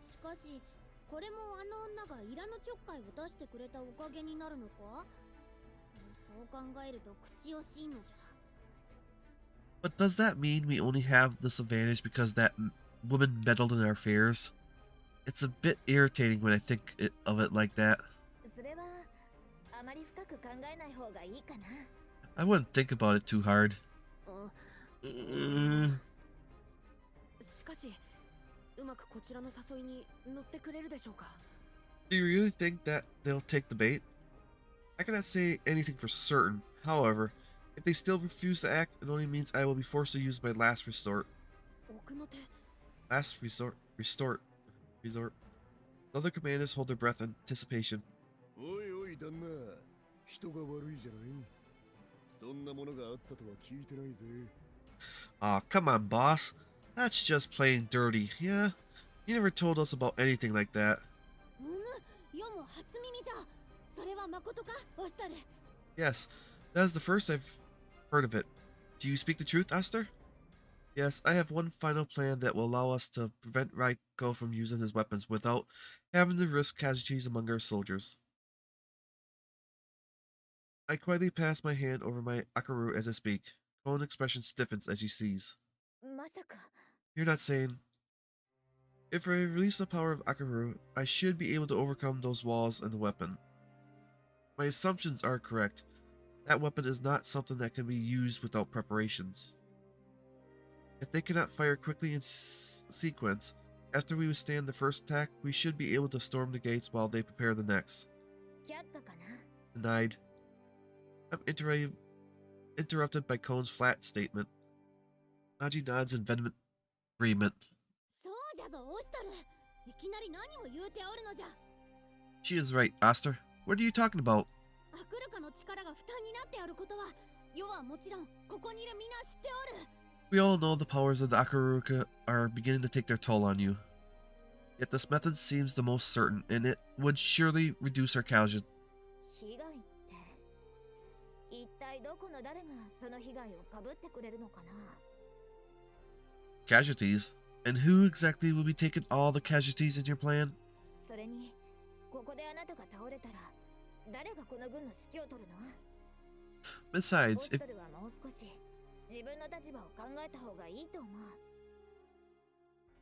しかし、これもあの女がイラのちょっかいを出してくれたおかげになるのか？そう考えると口惜しいのじゃ。 But does that mean we only have this advantage because that woman meddled in our affairs? It's a bit irritating when I think of it like that. それはあまり深く考えない方がいいかな。 I wouldn't think about it too hard. しかし、うまくこちらの誘いに乗ってくれるでしょうか？ Do you really think that they'll take the bait? I cannot say anything for certain. However, if they still refuse to act, it only means I will be forced to use my last resort. 奥の手。 Last resort. The other commanders hold their breath in anticipation. おいおい旦那、人が悪いじゃない。そんなものがあったとは聞いてないぜ。 Aw, come on, boss. That's just plain dirty, yeah? You never told us about anything like that. 世も初耳じゃ。それは誠か、オシトル。 Yes, that is the first I've heard of it. Do you speak the truth, Oster? Yes, I have one final plan that will allow us to prevent Raiko from using his weapons without having to risk casualties among our soldiers. I quietly pass my hand over my akaru as I speak. Kone's expression stiffens as he sees. まさか。 You're not saying... If I release the power of akaru, I should be able to overcome those walls and the weapon. My assumptions are correct. That weapon is not something that can be used without preparations. If they cannot fire quickly in sequence, after we withstand the first attack, we should be able to storm the gates while they prepare the next. 却下かな。 Denied. I'm interrupted by Kone's flat statement. Naji nods in agreement. そうじゃぞオシトル、いきなり何を言うておるのじゃ。 She is right, Oster. What are you talking about? アクルカの力が負担になっておることは世はもちろんここにいる皆知っておる。 We all know the powers of the Akaruka are beginning to take their toll on you. Yet this method seems the most certain, and it would surely reduce our casualties. 被害って一体どこの誰がその被害をかぶってくれるのかな。 Casualties? And who exactly will be taking all the casualties in your plan? それにここであなたが倒れたら誰がこの軍の指揮を取るの？ Besides, オシトルはもう少し自分の立場を考えた方がいいと思う。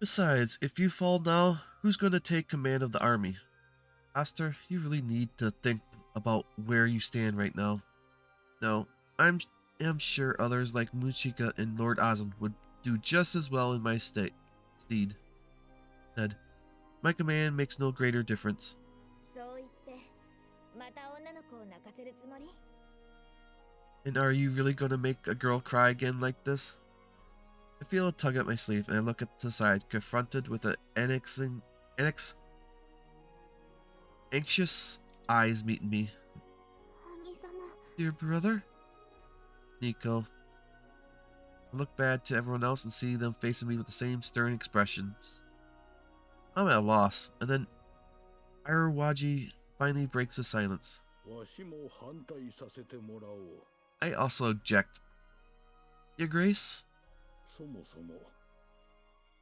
if you fall now, who's going to take command of the army? Oster, you really need to think about where you stand right now. No, I am sure others like Muchika and Lord Ozan would do just as well in my stead. Said, my command makes no greater difference. そう言ってまた女の子を泣かせるつもり？ And are you really going to make a girl cry again like this? I feel a tug at my sleeve and I look at the side, confronted with an anxious eyes meeting me. 兄様。 Dear brother? Nico. I look bad to everyone else and see them facing me with the same stern expressions. I'm at a loss, and then Irowaji finally breaks the silence. わしも反対させてもらおう。 I also object. Your Grace? そもそも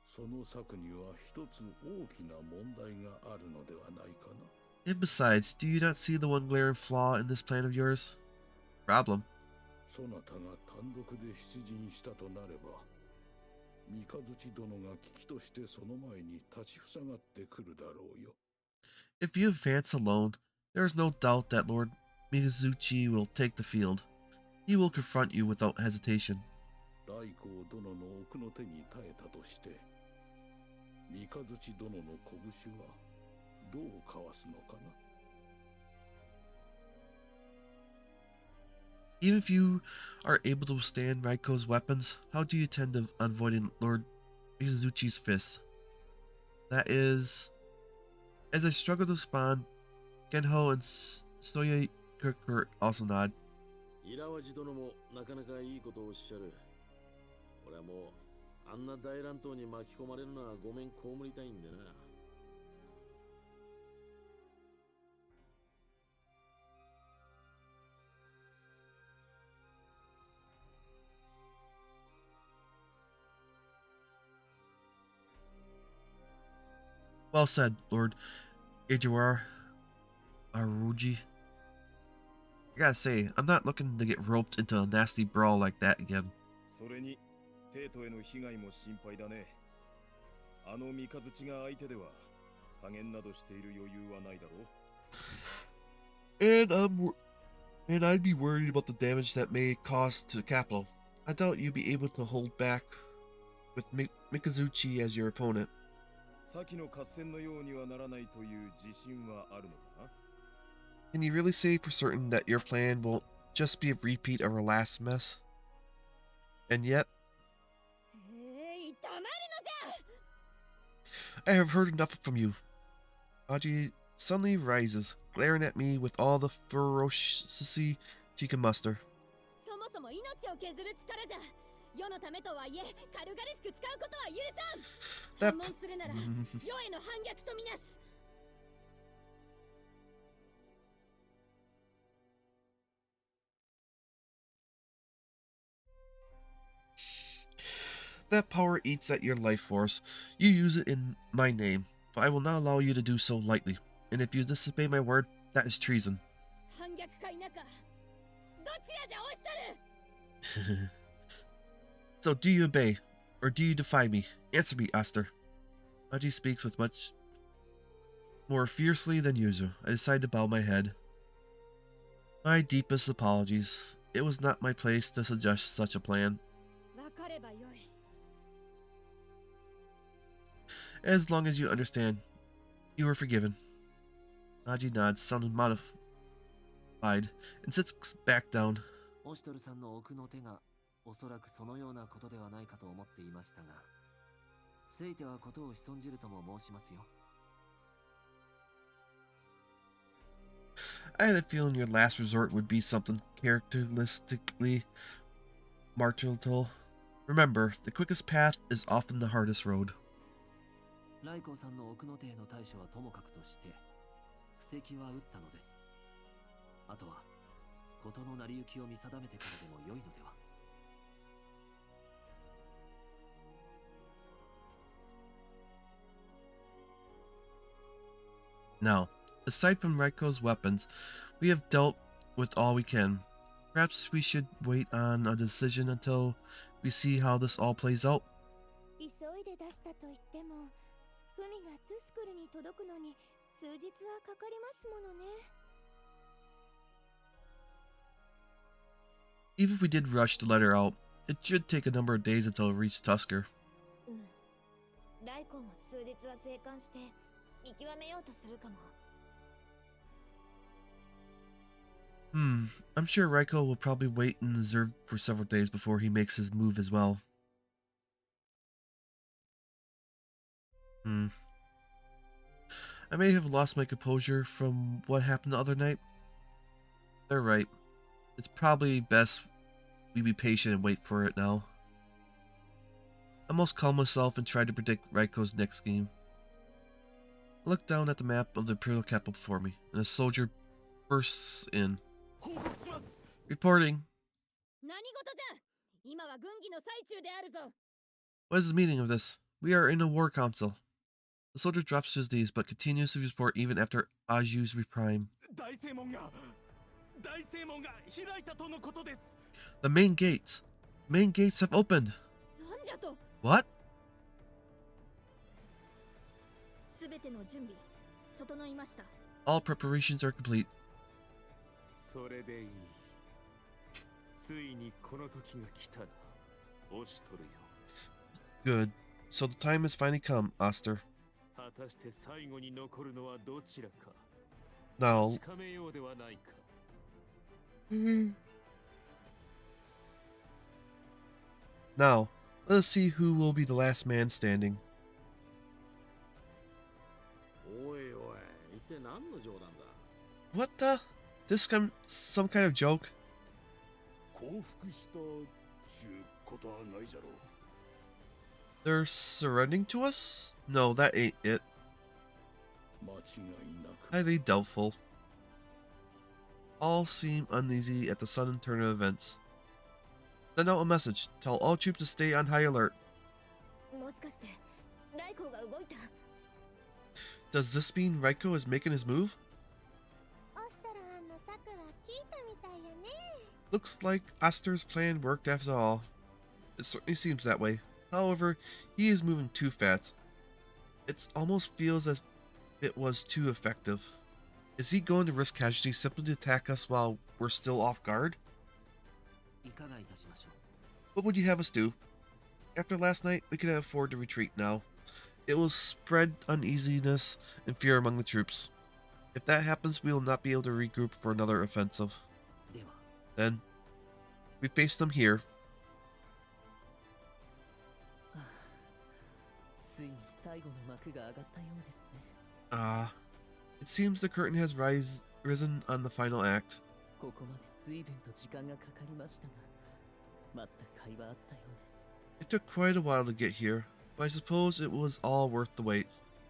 その策には一つ大きな問題があるのではないかな。 And besides, do you not see the one glaring flaw in this plan of yours? Problem. そなたが単独で出陣したとなれば、三日月殿が危機としてその前に立ちふさがってくるだろうよ。 If you advance alone, there is no doubt that Lord Mizuchi will take the field. He will confront you without hesitation. 大光殿の奥の手に耐えたとして、三日月殿の拳はどうかわすのかな。 Even if you are able to withstand Raiko's weapons, how do you intend on avoiding Lord Mizuchi's fists? That is... As I struggle to respond, Genho and Soya Kirkurt also nod. イラワジ殿もなかなかいいことをおっしゃる。俺はもうあんな大乱闘に巻き込まれるのはごめん被りたいんでな。 Well said, Lord Utawarerumono. I gotta say, I'm not looking to get roped into a nasty brawl like that again. それに帝都への被害も心配だね。あの三日月が相手では加減などしている余裕はないだろう。 And I'd be worried about the damage that may cause to the capital. I doubt you'd be able to hold back with Mikazuchi as your opponent. 先の合戦のようにはならないという自信はあるのかな。 Can you really say for certain that your plan won't just be a repeat of our last mess? And yet, 黙るのじゃ。 I have heard enough from you. Aji suddenly rises, glaring at me with all the ferocity she can muster. そもそも命を削る力じゃ。世のためとはいえ軽々しく使うことは許さん。 That 反問するなら世への反逆とみなす。 That power eats at your life force. You use it in my name, but I will not allow you to do so lightly. And if you disobey my word, that is treason. 反逆か否かどちらじゃオシトル。 So do you obey, or do you defy me? Answer me, Aster. Aji speaks with much more fiercely than usual. I decide to bow my head. My deepest apologies. It was not my place to suggest such a plan. わかればよい。 As long as you understand, you are forgiven. Aji nods, sounding modified, and sits back down. オシトルさんの奥の手がおそらくそのようなことではないかと思っていましたが、せいてはことを潜んじるとも申しますよ。 I had a feeling your last resort would be something characteristically martial. Remember, the quickest path is often the hardest road. ライコーさんの奥の手への対処はともかくとして、布石は打ったのです。あとは、事の成り行きを見定めてからでも良いのでは。Now, aside from Raiko's weapons, we have dealt with all we can. Perhaps we should wait on a decision until we see how this all plays out. 急いで出したと言っても、フミがトゥスクルに届くのに数日はかかりますものね。Even if we did rush the letter out, it should take a number of days until it reached Tusker. うん。ライコも数日は静観して見極めようとするかも。I'm sure Raiko will probably wait and observe for several days before he makes his move as well. I may have lost my composure from what happened the other night. They're right. It's probably best we be patient and wait for it now. I must calm myself and try to predict Raiko's next scheme. I look down at the map of the Imperial capital before me, and a soldier bursts in. Reporting. 何事じゃ。今は軍議の最中であるぞ。 What is the meaning of this? We are in a war council. The soldier drops to his knees, but continues to report even after Aju's reprime. The main gates. Main gates have opened. なんじゃと。 What? すべての準備整いました。 All preparations are complete. それでいい。ついにこの時が来たな。押しとるよ。 Good. So the time has finally come, Oster. 果たして最後に残るのはどちらか。 Now, 確かめようではないか。 now, let us see who will be the last man standing. おいおい、一体何の冗談だ。 What the? This some kind of joke? 降伏したちゅうことはないじゃろう。 They're surrendering to us? No, that ain't it. 間違いなく。 Highly doubtful. All seem uneasy at the sudden turn of events. Send out a message. Tell all troops to stay on high alert. もしかしてライコが動いた。 Does this mean Raiko is making his move? オストラーンの策は効いたみたいやね。 Looks like Aster's plan worked after all. It certainly seems that way. However, he is moving too fast. It almost feels as if it was too effective. Is he going to risk casualties simply to attack us while we're still off guard? いかがいたしましょう。 What would you have us do? After last night, we cannot afford to retreat now. It will spread uneasiness and fear among the troops. If that happens, we will not be able to regroup for another offensive. では、 Then, we face them here. ついに最後の幕が上がったようですね。 It seems the curtain has risen on the final act. ここまで随分と時間がかかりましたが、待った甲斐はあったようです。 It took quite a while to get here, but I suppose it was all worth the wait.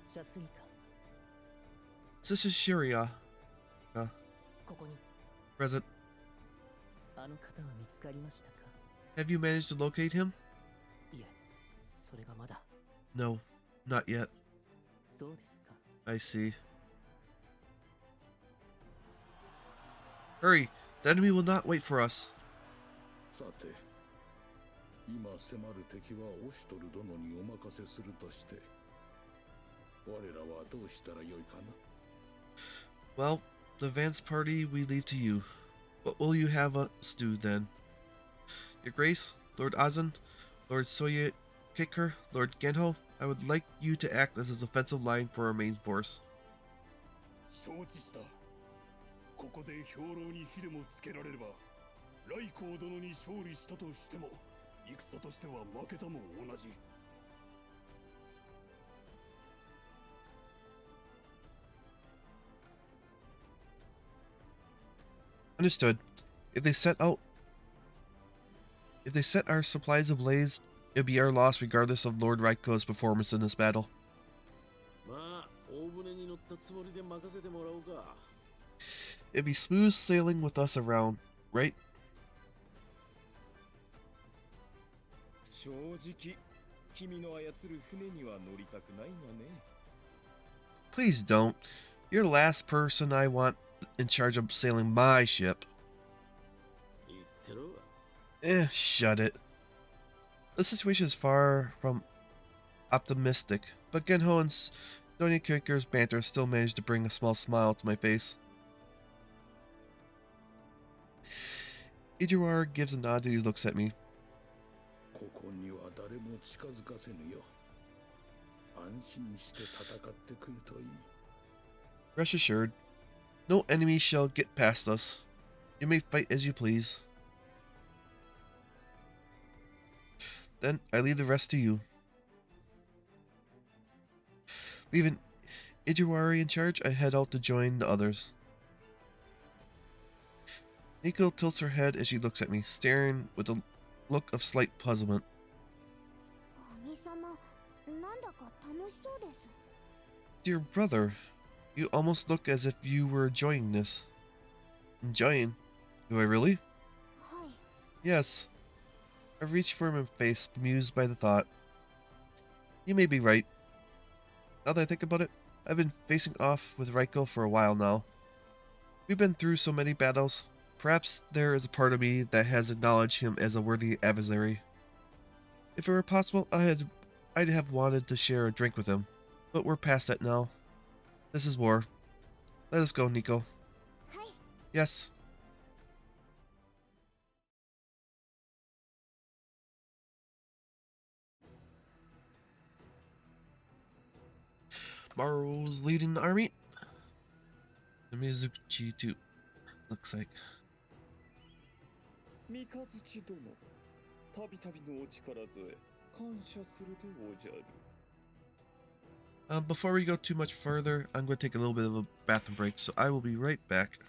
シャスリカ、 Sister Shiria, ここに present. あの方は見つかりましたか？ Have you managed to locate him? いえ、それがまだ。 No, not yet. そうですか。 I see. Hurry! The enemy will not wait for us. さて、今迫る敵はオシュトル殿にお任せするとして、我らはどうしたらよいかな。 Well, the advance party we leave to you. What will you have us do then? Your Grace, Lord Azan, Lord Soye Kicker, Lord Genho, I would like you to act as a defensive line for our main force. 承知した。ここで兵糧に火でもつけられれば、来光殿に勝利したとしても、戦としては負けたも同じ。Understood. If they set out If they set our supplies ablaze, it would be our loss regardless of Lord Raiko's performance in this battle. まあ大船に乗ったつもりで任せてもらおうか。 It'd be smooth sailing with us around, right? 正直君の操る船には乗りたくないがね。 Please don't. You're the last person I want in charge of sailing my ship. 言ってろ。 Shut it. The situation is far from optimistic, but Genho and Sonya Kirker's banter still managed to bring a small smile to my face. Ijiwara gives a nod as he looks at me. ここには誰も近づかせぬよ。安心して戦ってくるといい。 Rest assured, no enemy shall get past us. You may fight as you please. Then I leave the rest to you. Leaving Ijiwari in charge, I head out to join the others. Nico tilts her head as she looks at me, staring with a look of slight puzzlement. 兄様、なんだか楽しそうです。 Dear brother, you almost look as if you were enjoying this. Enjoying? Do I really? はい。 Yes. I reach for him in face, bemused by the thought. You may be right. Now that I think about it, I've been facing off with Raiko for a while now. We've been through so many battles. Perhaps there is a part of me that has acknowledged him as a worthy adversary. If it were possible, I'd have wanted to share a drink with him. But we're past that now. This is war. Let us go, Nico. はい。 Yes. Maru's leading the army. Mizuchi too. Looks like. 三日月殿、たびたびのお力添え感謝するでおじゃる。 Before we go too much further, I'm going to take a little bit of a bathroom break, so I will be right back.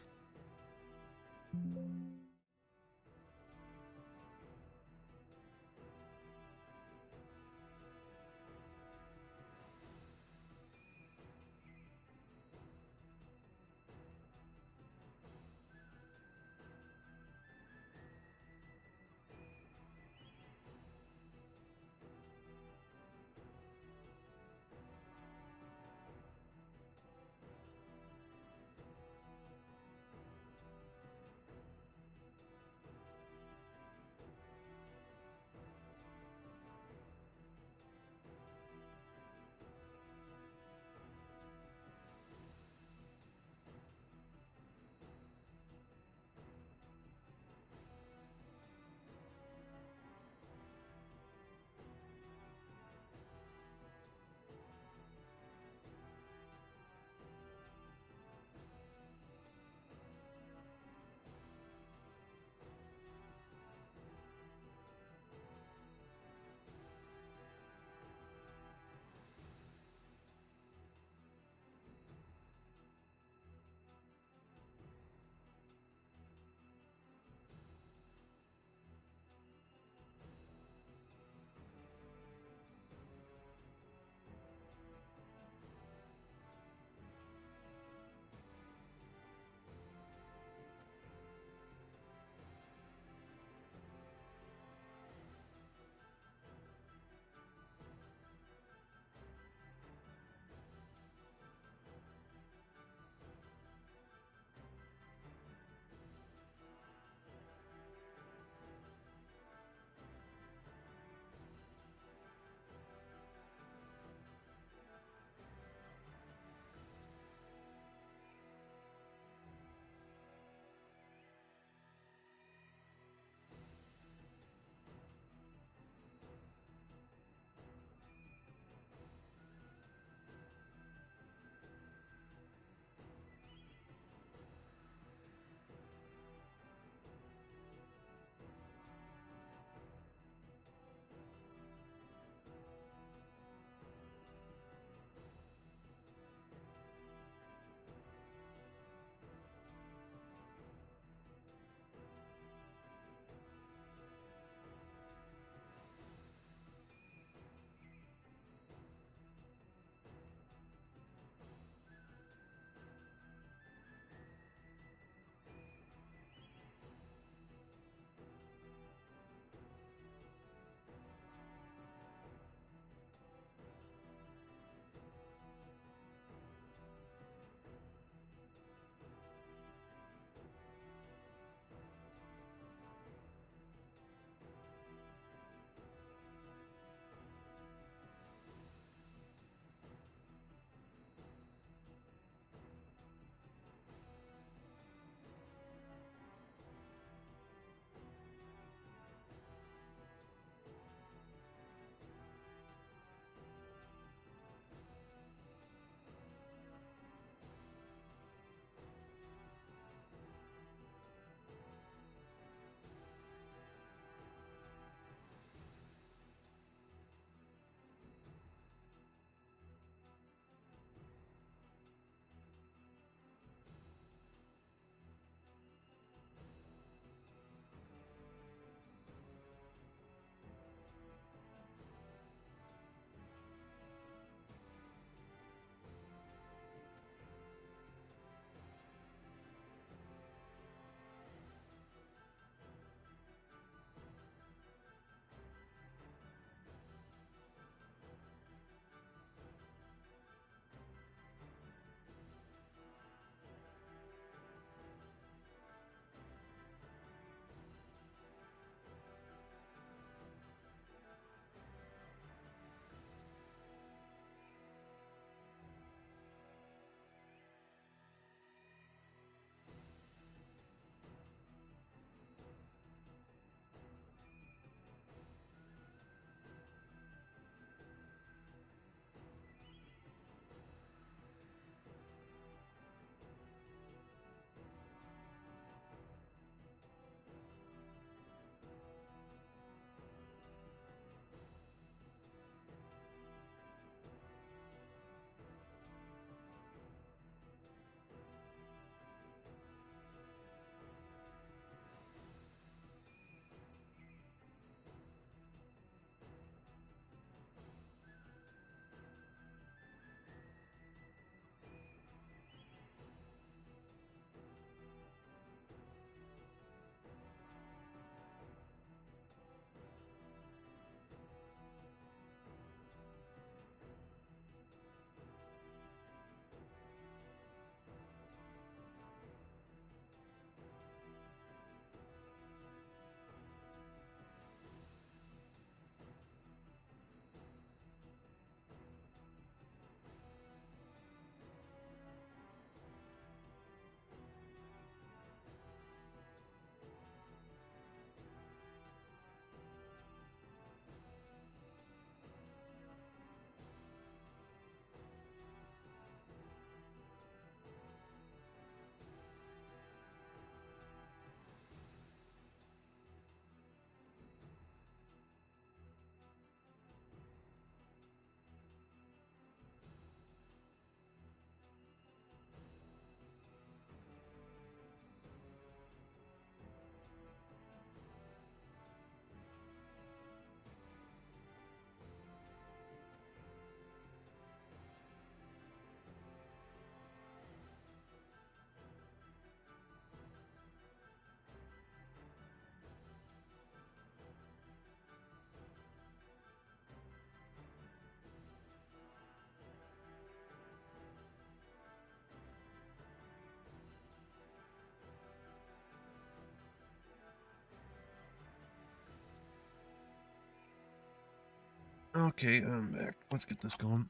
Okay, I'm back. Let's get this going.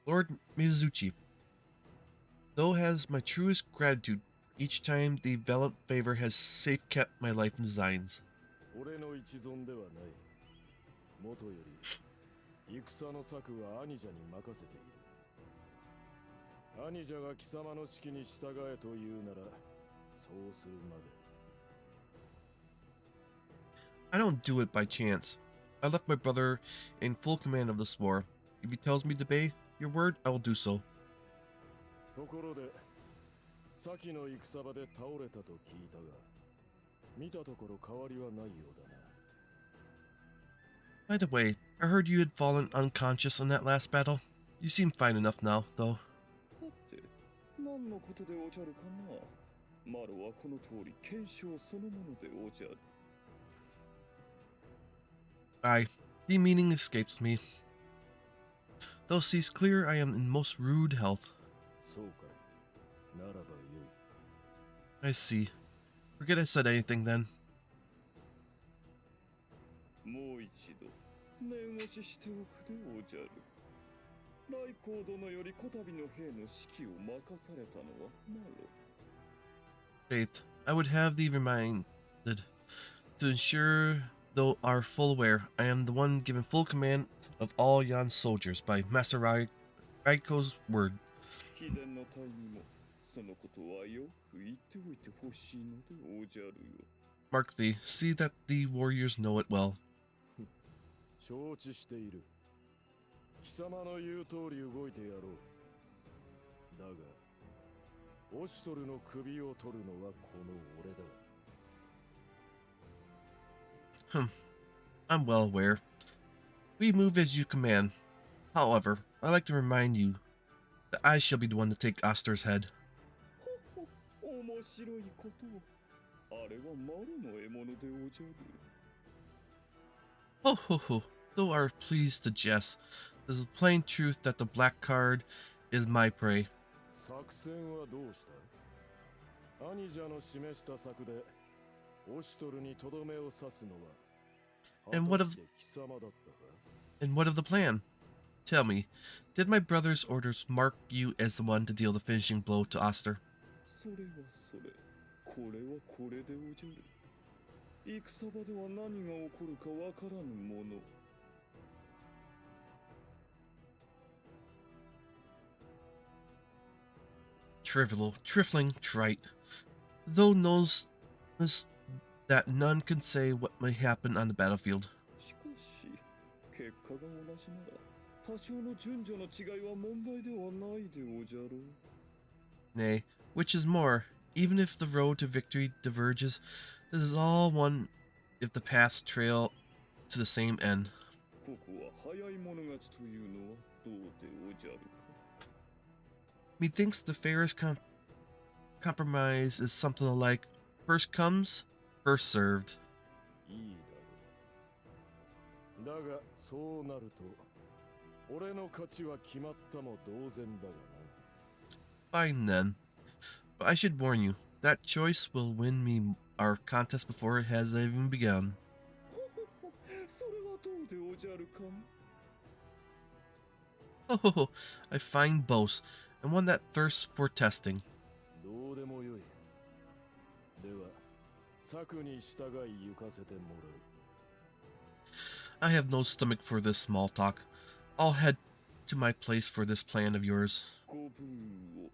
Lord Mizuchi, though has my truest gratitude for each time the valiant favor has safe kept my life and designs. 俺の一存ではない。もとより戦の策は兄者に任せている。兄者が貴様の指揮に従えと言うなら、そうするまで。I don't do it by chance. I left my brother in full command of this war. If he tells me to obey your word, I will do so. ところで、先の戦場で倒れたと聞いたが、見たところ変わりはないようだな。By the way, I heard you had fallen unconscious in that last battle. You seem fine enough now, though. はて、何のことでおじゃるかな。マロはこの通り検証そのものでおじゃる。Aye, the meaning escapes me. Though sees clear, I am in most rude health. そうか。ならばよい。I see. Forget I said anything then. もう一度念押ししておくでおじゃる。来光殿よりこたびの兵の指揮を任されたのはマロ。Faith, I would have thee reminded to ensure, though are full aware, I am the one given full command of all yon soldiers by Master Raiko's word. 秘伝の隊にもそのことはよく言っておいてほしいのでおじゃるよ。Mark thee, see that the warriors know it well. 承知している。貴様の言う通り動いてやろう。だが、オシュトルの首を取るのはこの俺だ。I'm well aware. We move as you command. However, I'd like to remind you that I shall be the one to take Oster's head. 面白いことを。あれはマロの獲物でおじゃる。Ho ho ho, though are pleased to jest, there's a plain truth that the black card is my prey. 作戦はどうした？兄者の示した策でオシュトルにとどめを刺すのは And what 果 of たして貴様だったか？ and what of the plan? Tell me, did my brother's orders mark you as the one to deal the finishing blow to Oster? それはそれ。これはこれでおじゃる。戦場では何が起こるかわからぬもの。Trifling trite. Though knows that none can say what may happen on the battlefield. しかし、結果が同じなら、多少の順序の違いは問題ではないでおじゃろう。 Nay, which is more, even if the road to victory diverges, this is all one if the paths trail to the same end. ここは早い者勝ちというのはどうでおじゃるか。 Methinks the fairest compromise is something like first comes, first served. いいだろう。だが、そうなると、俺の勝ちは決まったも同然だがな。 Fine then. But I should warn you, that choice will win me our contest before it has even begun. それはどうでおじゃるか。 Oh, I find boast, and one that thirsts for testing. どうでもよい。では、策に従い行かせてもらう。 I have no stomach for this small talk. I'll head to my place for this plan of yours. ご分を。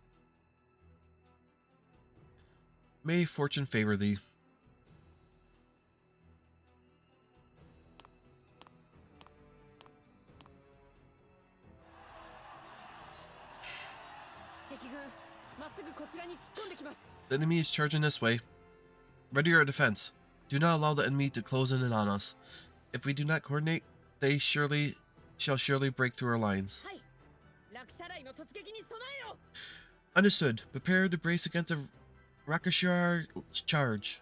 May fortune favor thee. 敵軍、まっすぐこちらに突っ込んできます。 The enemy is charging this way. Ready our defense. Do not allow the enemy to close in on us. If we do not coordinate, they shall surely break through our lines. はい。落車雷の突撃に備えよ。 Understood. Prepare to brace against a Rakashar charge. し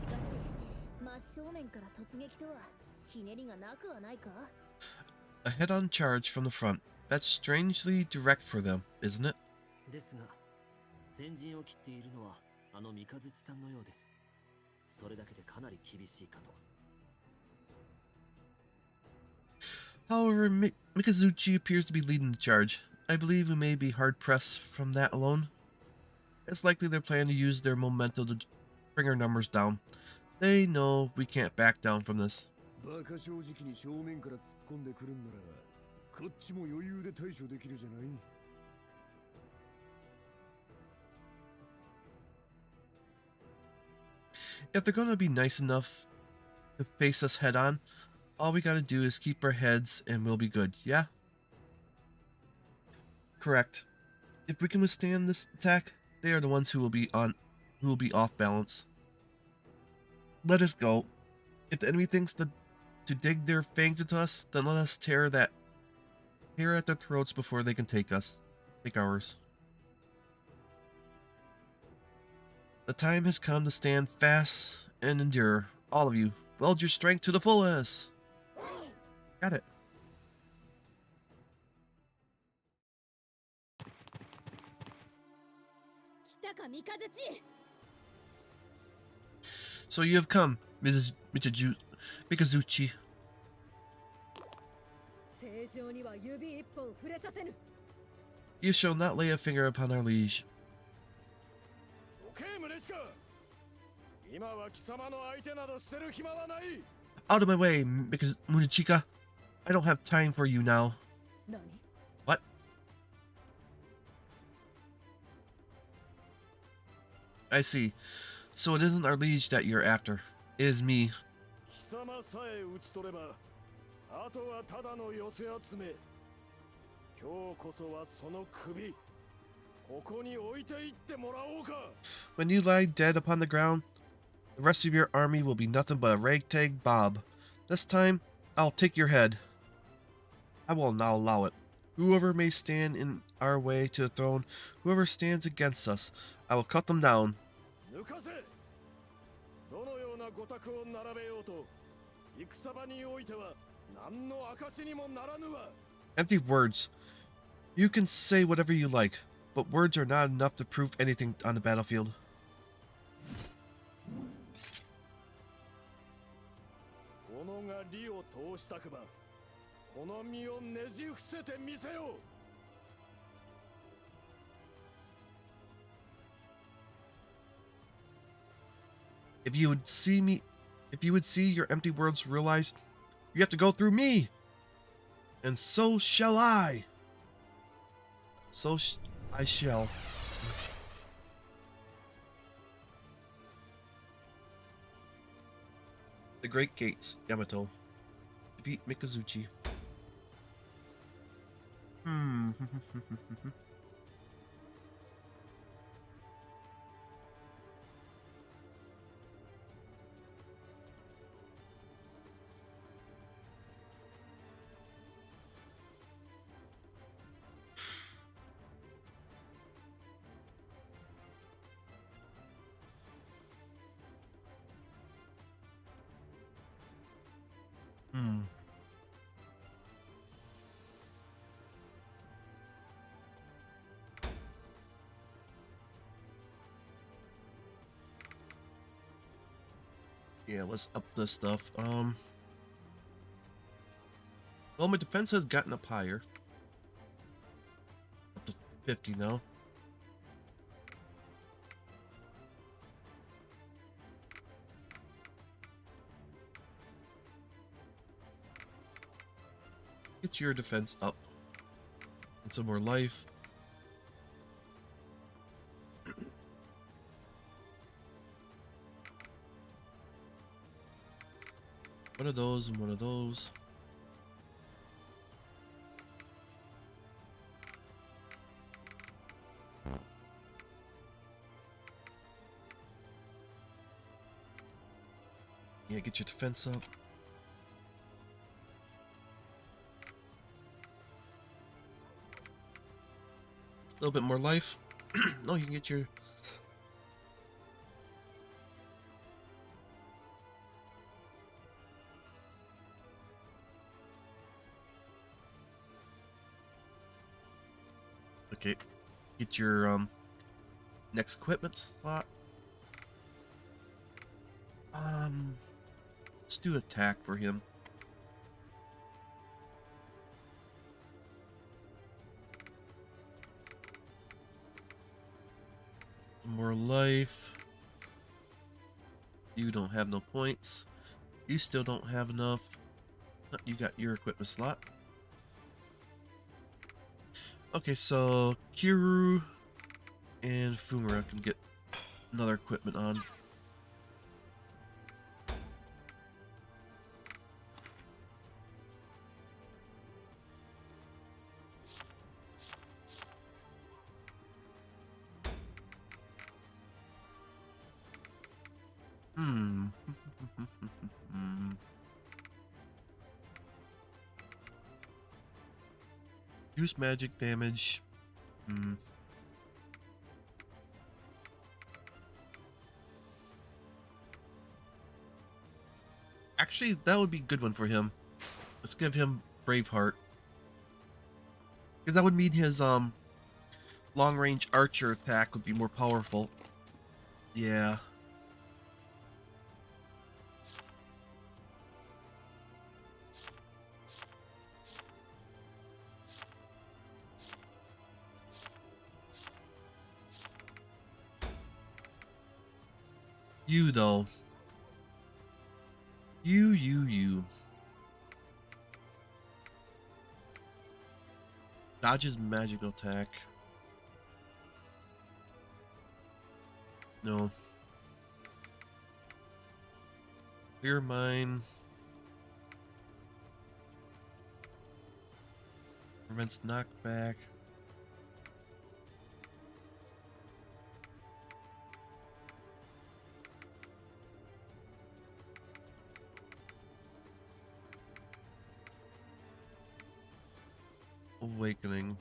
かし、真正面から突撃とはひねりがなくはないか。 A head-on charge from the front. That's strangely direct for them, isn't it? ですが、先陣を切っているのはあの三日月さんのようです。それだけでかなり厳しいかと。However, Mikazuchi appears to be leading the charge. I believe we may be hard-pressed from that alone. It's likely they're planning to use their momentum to bring our numbers down. They know we can't back down from this. バカ正直に正面から突っ込んでくるんならこっちも余裕で対処できるじゃない。 If they're going to be nice enough to face us head on, all we gotta do is keep our heads and we'll be good, yeah? Correct. If we can withstand this attack, they are the ones who will be off balance. Let us go. If the enemy thinks to dig their fangs into us, then let us tear at their throats before they can take ours. The time has come to stand fast and endure. All of you, weld your strength to the fullest. Got it. So you have come, Mrs. Mikazuchi. You shall not lay a finger upon our liege. Out of my way, Munichika. I don't have time for you now. What? I see. So it isn't our liege that you're after. It is me. When you lie dead upon the ground, the rest of your army will be nothing but a ragtag Bob. This time, I'll take your head. I will not allow it. Whoever may stand in our way to the throne, whoever stands against us, I will cut them down. Empty words. You can say whatever you like, but words are not enough to prove anything on the battlefield. If you would see your empty words realize, you have to go through me. And so shall I. I shall. The Great Gates, Yamato. Defeat Mikazuchi. Yeah, let's up this stuff. Well, my defense has gotten up higher. Up to 50 now. Get your defense up. And some more life. One of those and one of those. Yeah, get your defense up. A little bit more life. No, you can get your... Okay, get your next equipment slot. Let's do attack for him. More life. You don't have no points. You still don't have enough. You got your equipment slot. Okay, so Kiru and Fumura can get another equipment on. Use magic damage. Actually, that would be a good one for him. Let's give him Braveheart. Because that would mean his long-range archer attack would be more powerful. Yeah. You, though. You. Dodges magical attack. No. Clear mine. Prevents knockback. Awakening.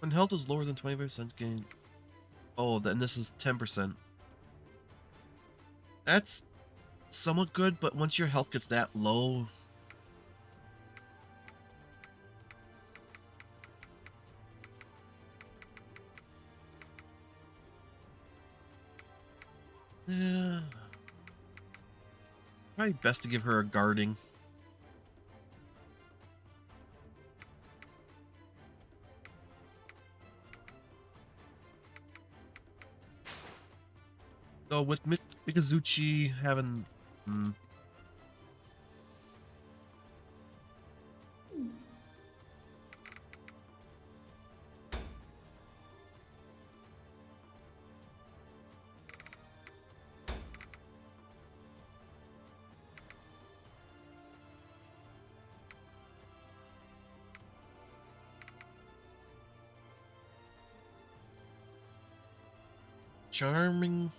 When health is lower than 20% gain. Oh, then this is 10%. That's somewhat good, but once your health gets that low. Yeah. Probably best to give her a guarding. So with Mikazuchi having charming.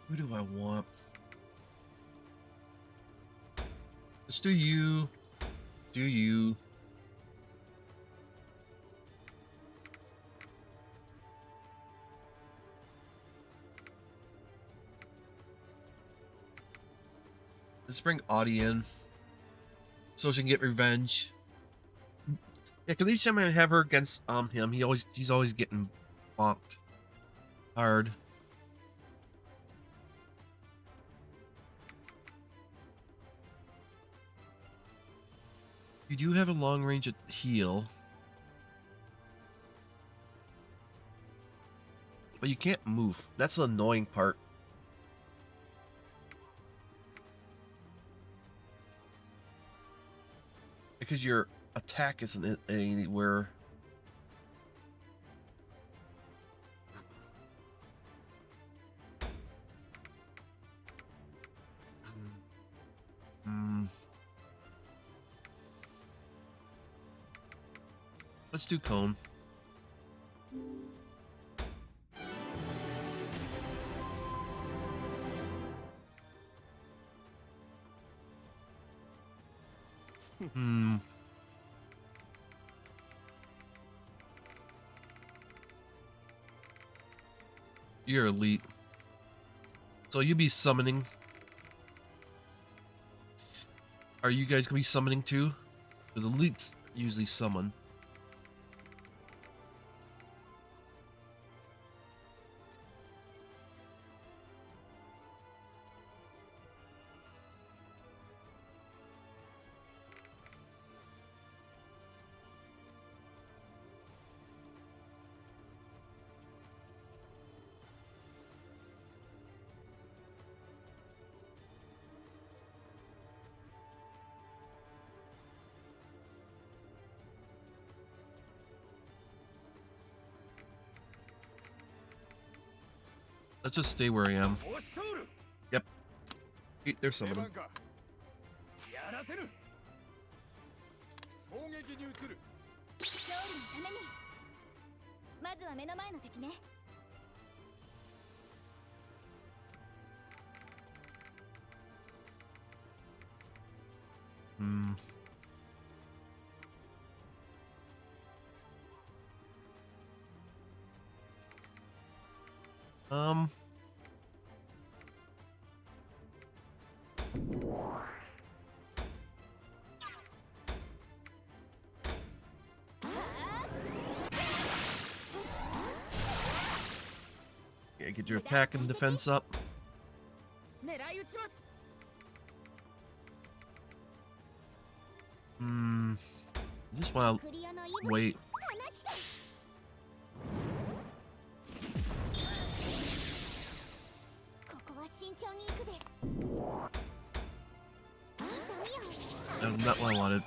Who do I want? Let's do you. Do you. Let's bring Audie in so she can get revenge. Yeah, cause each time I have her against him, he's always getting bonked hard. You do have a long range at heal, but you can't move. That's the annoying part. Because your attack isn't anywhere. Let's do Cone. You're elite. So you be summoning. Are you guys gonna be summoning too? Because elites usually summon. Let's just stay where I am. Yep. They're summoning. やらせる。攻撃に移る。勝利のためにまずは目の前の敵ね。Hmm. Yeah, get your attack and defense up. 狙い撃ちます。 I just wanna wait. ここは慎重に行くです。 That's not what I wanted.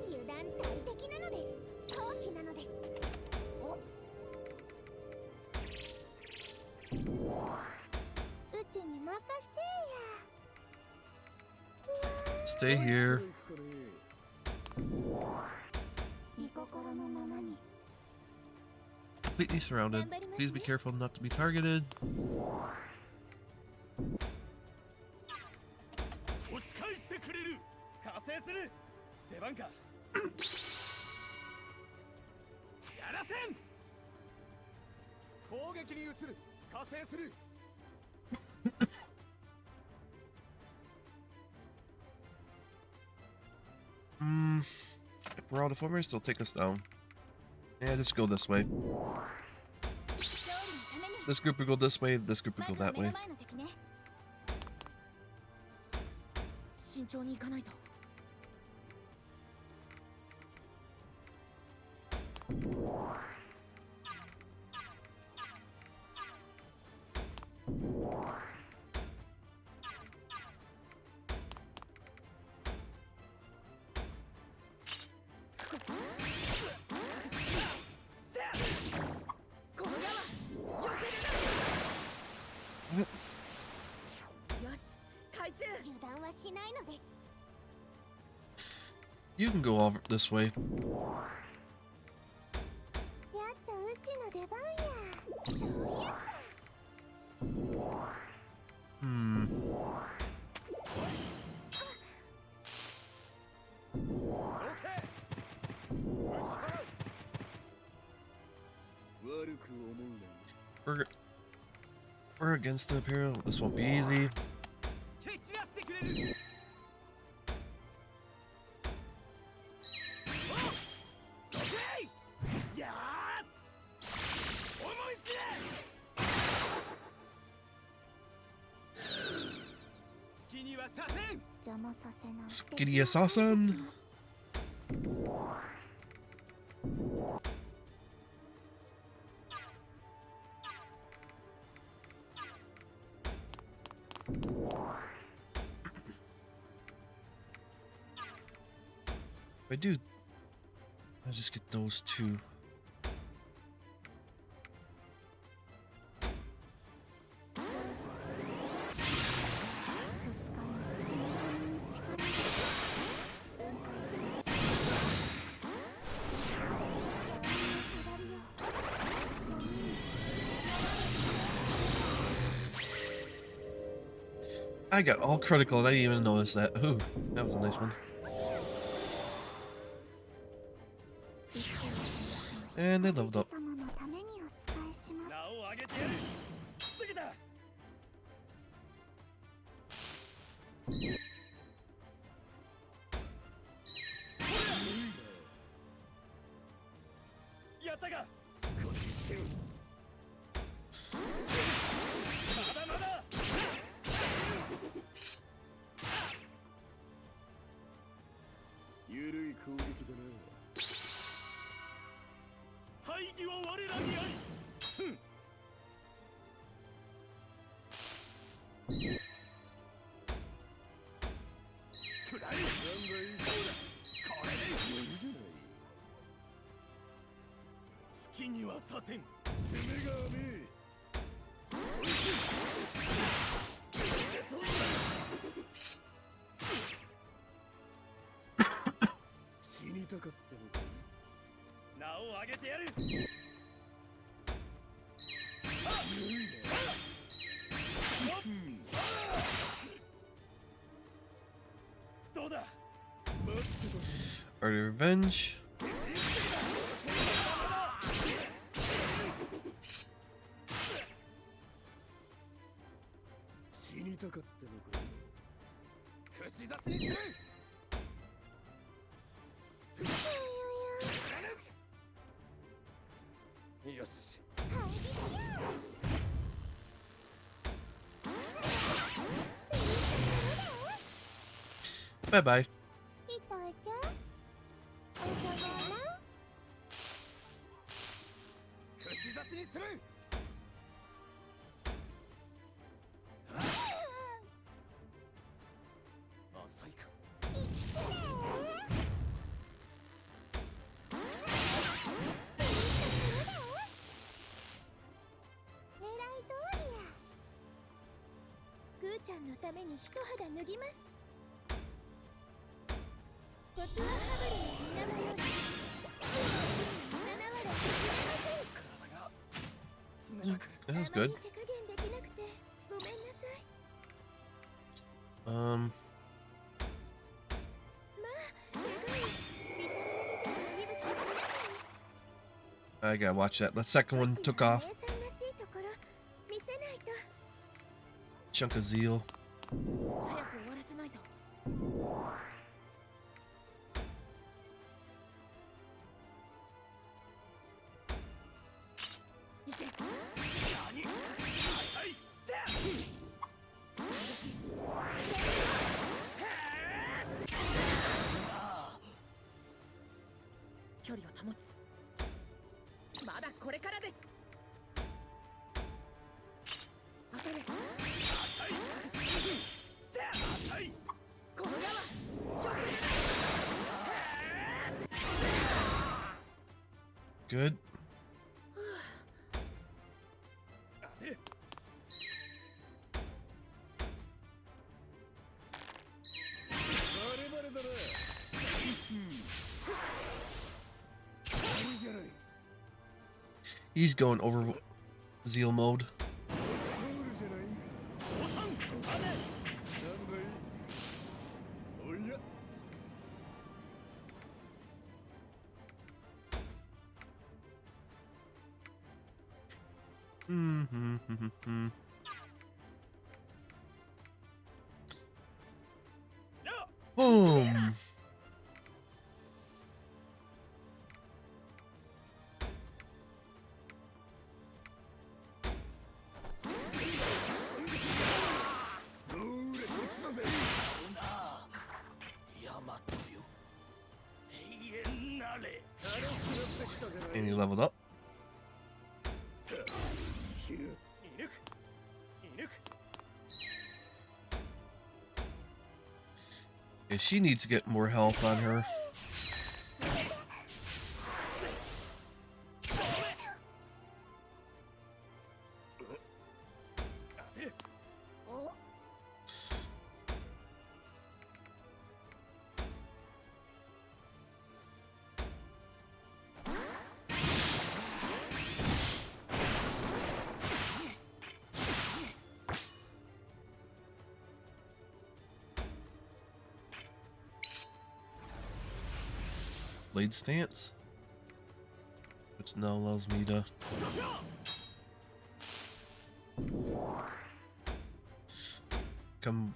油断大敵なのです。好機なのです。うちに任せてや。 Stay here. 見心のままに。 Completely surrounded. Please be careful not to be targeted. 押し返してくれる。加勢する。出番か。やらせん。攻撃に移る。加勢する。 If we're out of formers, they'll take us down. Yeah, just go this way. This group will go this way, this group will go that way. 慎重に行かないと。 You can go over this way. やっとうちの出番や。そうやさ。 We're against the Imperial. This won't be easy. Skitty assassin. I do. I'll just get those two. I got all critical and I didn't even notice that. Ooh, that was a nice one. And they leveled up. やったがこれ一瞬まだまだゆるい攻撃だな。大義は我らにあり。ふん。くらい。なんだい。これでいいんじゃない。好きにはさせん。攻めが甘え。死にたかったのか。名を上げてやる。どうだ。Early revenge. 死にたかったのか。串刺しにする。よし。Bye bye. 串刺しにする。浅いか。グーちゃんのために一肌脱ぎます。フォトアハブリの水面より7割体が冷たく。That was あまり good. 手加減できなくてごめんなさい。まあ、すごい見た目みたいな息吹が皆さんに I gotta watch that. That second one took off. 姉さんらしいところ見せないと。 Chunk of zeal. 早く終わらせないと。いけ。何。はい。せや。距離を保つ。まだこれからです。当たれ。はい。この矢はGood. 当てる。バレバレだな。いいじゃない。 He's going over zeal mode. ストールじゃないんか。なんだい。おいや。Boom. And he leveled up. Yeah, she needs to get more health on her. Blade stance, which now allows me to Come.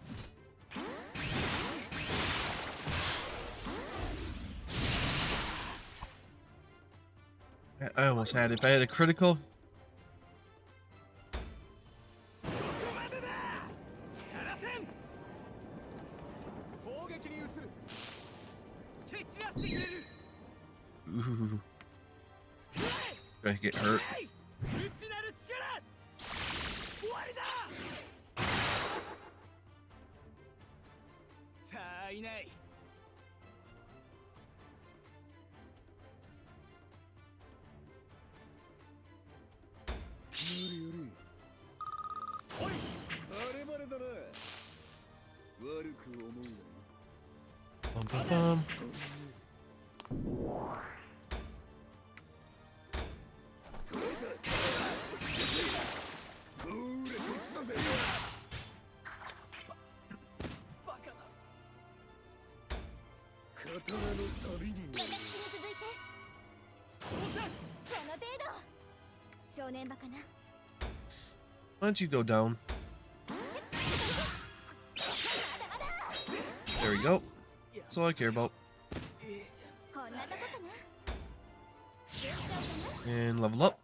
I almost had it. If I had a critical. ここまでだ。やらせん。攻撃に移る。蹴散らしてくれる。 Ooh. Gonna get hurt. 内なる力。終わりだ。さあいない。 おい、バレバレだな。悪く思うな。 Bum, bum, bum. バカだ。刀の錆に。 連絡に続いてこの程度少年バカな Why don't you go down? There we go. That's all I care about. こんなとこかな And level up.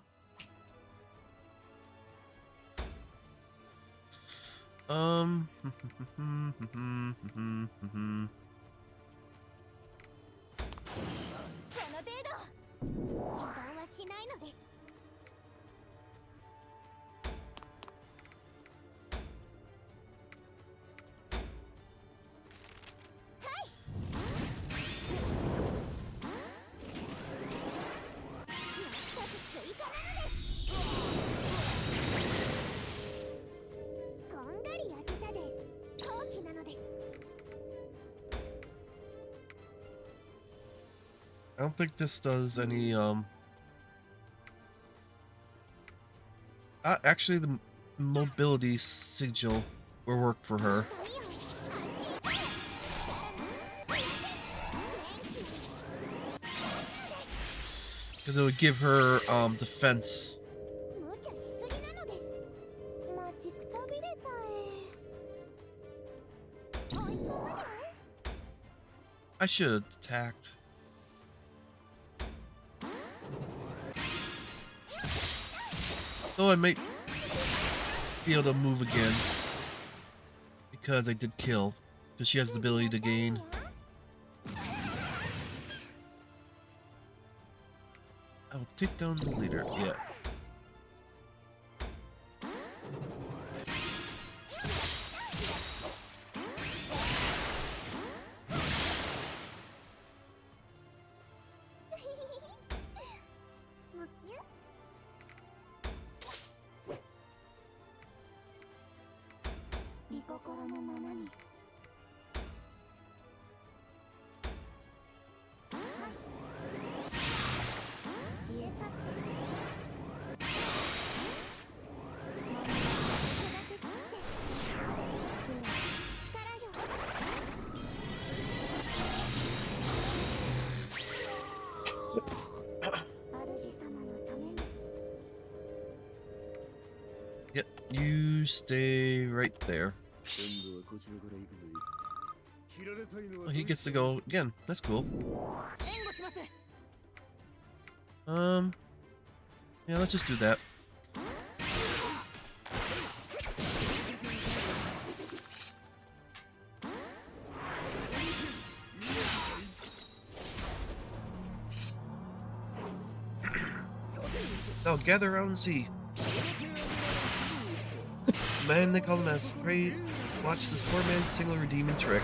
I don't think this does any, actually the mobility sigil will work for her. Because it would give her, defense. I should have attacked. Though I might be able to move again. Because I did kill. Because she has the ability to gain. I will take down the leader. Yeah. Yep, you stay right there. Oh, he gets to go again. That's cool. Yeah, let's just do that. Now gather around and see. Man, they call him as pray. Watch this poor man's single redeeming trick.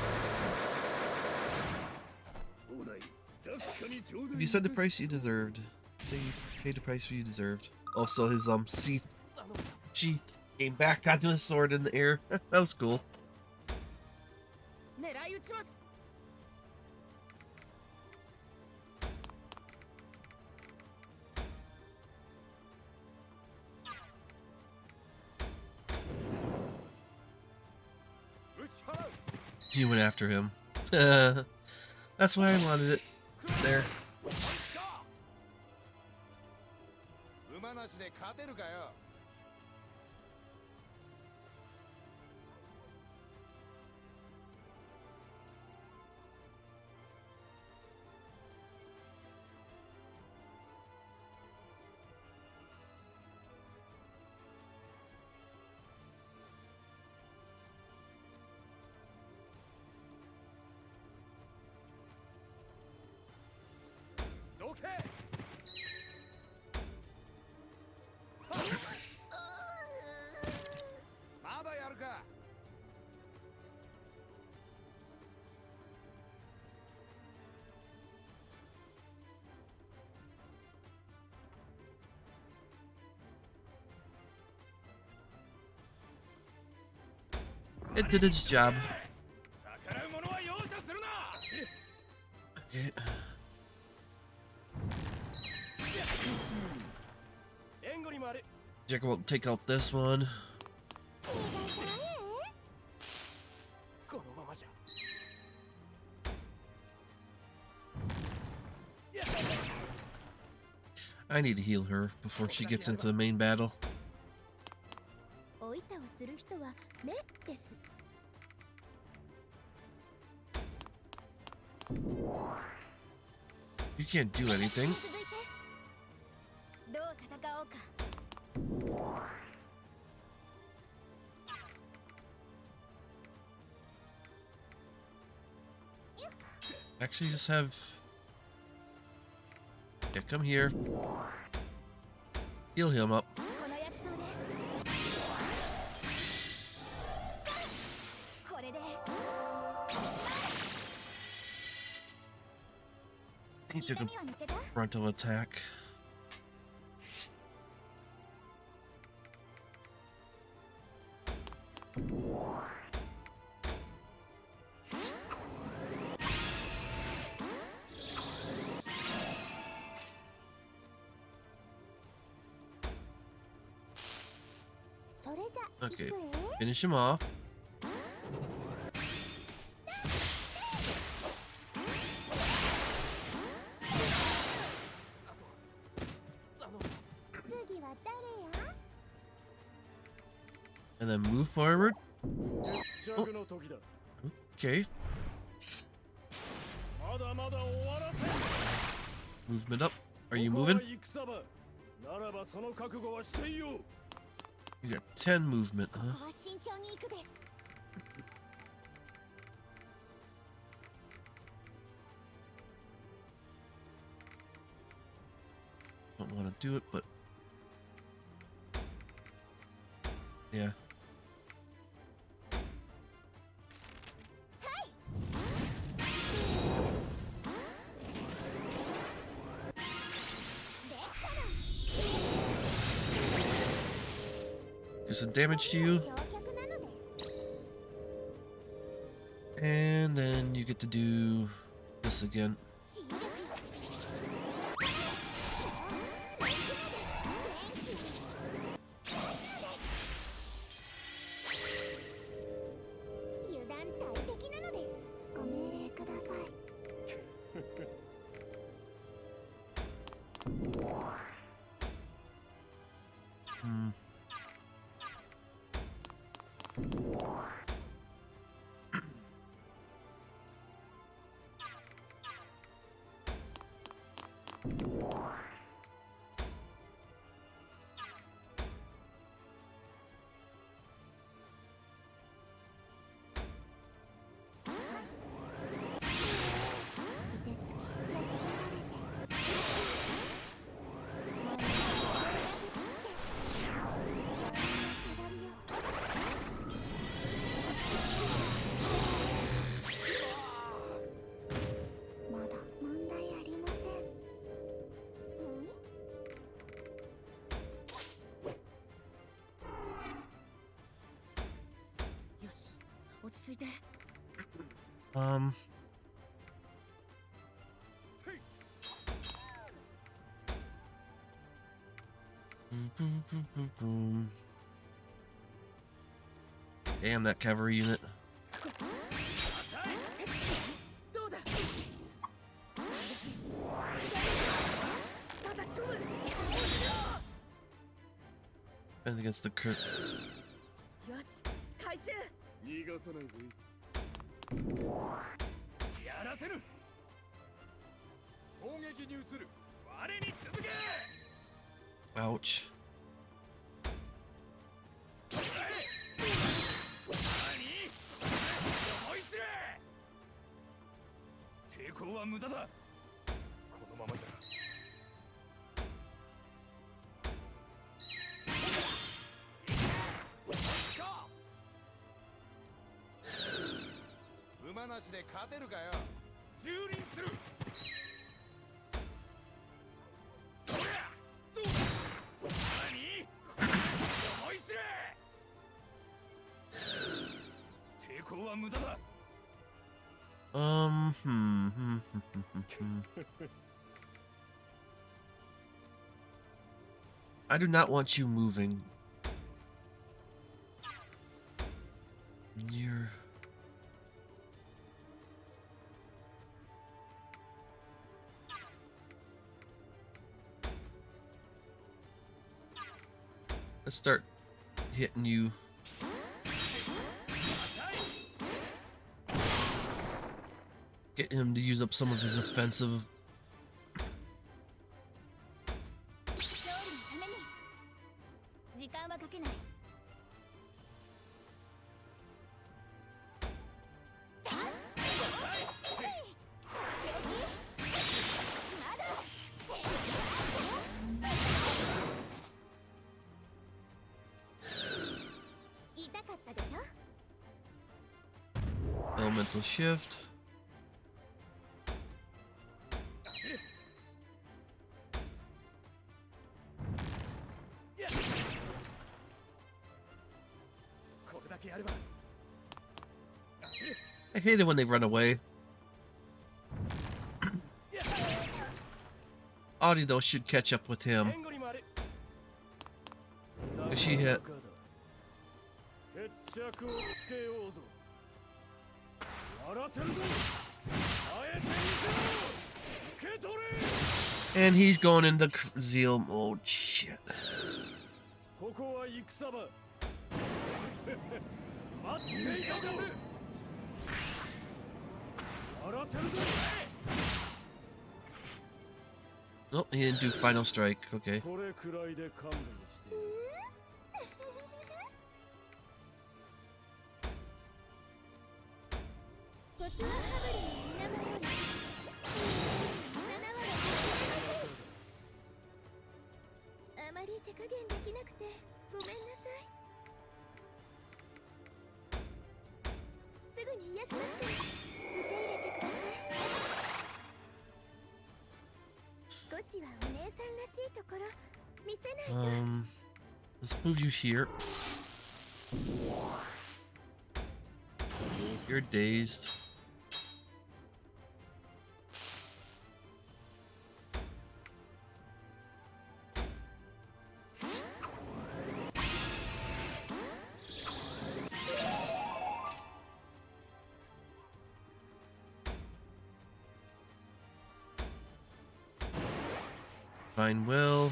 If you said the price you deserved, say you paid the price you deserved. Also, his sheath came back onto his sword in the air. That was cool. He went after him. That's why I wanted it. There. It did its job. 逆らう者は容赦するな。 Okay. 援護に回る。 Jack will take out this one. このままじゃ。 I need to heal her before she gets into the main battle. おいたをする人は目です。 You can't do anything. 続いてどう戦おうか。 Actually, just have... Yeah, come here. Heal him up. この薬草でこれで He took a 痛みは抜けた？ frontal attack. Okay, finish him off. And then move forward. 決着の時だ。 Okay, まだまだ終わらせ。 movement up. Are you ここは moving? 戦場。ならばその覚悟はしていよう。 You got 10 movement, こ huh? こは慎重に行くです。 Don't want to do it, but... Yeah. Do some damage to you. 焼却なのです。 And then you get to do this again. 治癒力よ。 油断大敵なのです。ご命令ください。 Hmm. Boom, boom, boom, boom, boom. Damn that cavalry unit. And against the Kurt. 逃がさないぜ。やらせる。攻撃に移る。我に続け。 Ouch. 何？思い知れ。抵抗は無駄だ。このままじゃ。 馬なしで勝てるかよ。蹂躙する。どりゃ、どうだ。何？思い知れ。は無駄だ。 I do not want you moving. You're... Let's start hitting you. Get him to use up some of his offensive. 勝利のために時間はかけない。痛かったでしょ。 Elemental shift. I hate it when they run away. Audie though should catch up with him. Cause she hit. And he's going into zeal mode. Shit. Nope, he didn't do final strike. Okay. あまり手加減できなくてごめんなさい。すぐに癒しますから受け入れてください。少しはお姉さんらしいところ見せないと。 Let's move you here. You're dazed. Fine will.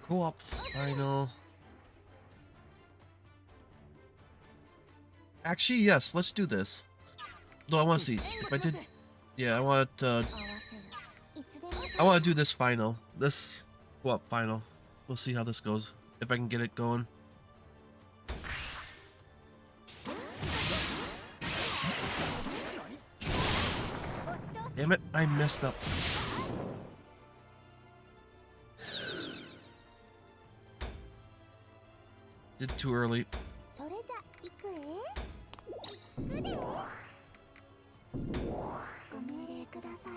Co-op final. Actually, yes, let's do this. Though I want to see if I did. Yeah, I want to do this final. This co-op final. We'll see how this goes. If I can get it going. Damn it, I messed up. Did too early. それじゃ行く行くでご命令ください。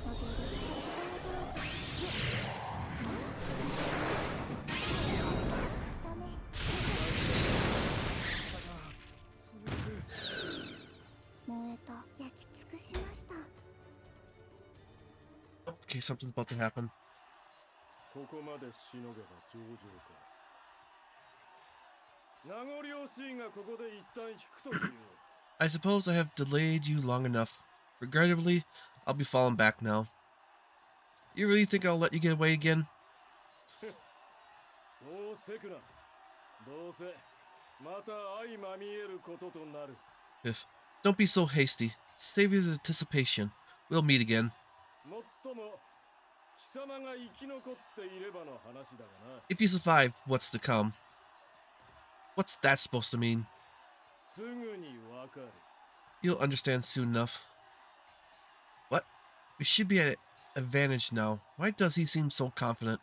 モデルこちらへどうぞ。燃えた焼き尽くしました。 Okay, something's about to happen. ここまでしのげば上々か。名残惜しいがここで一旦引くとしよう。 I suppose I have delayed you long enough. Regrettably, I'll be falling back now. You really think I'll let you get away again? そうせくな。どうせまた相まみえることとなる。 If don't be so hasty. Savor the anticipation. We'll meet again. もっとも貴様が生き残っていればの話だがな。 If you survive, what's to come? What's that supposed to mean? すぐにわかる。 You'll understand soon enough. What? We should be at an advantage now. Why does he seem so confident?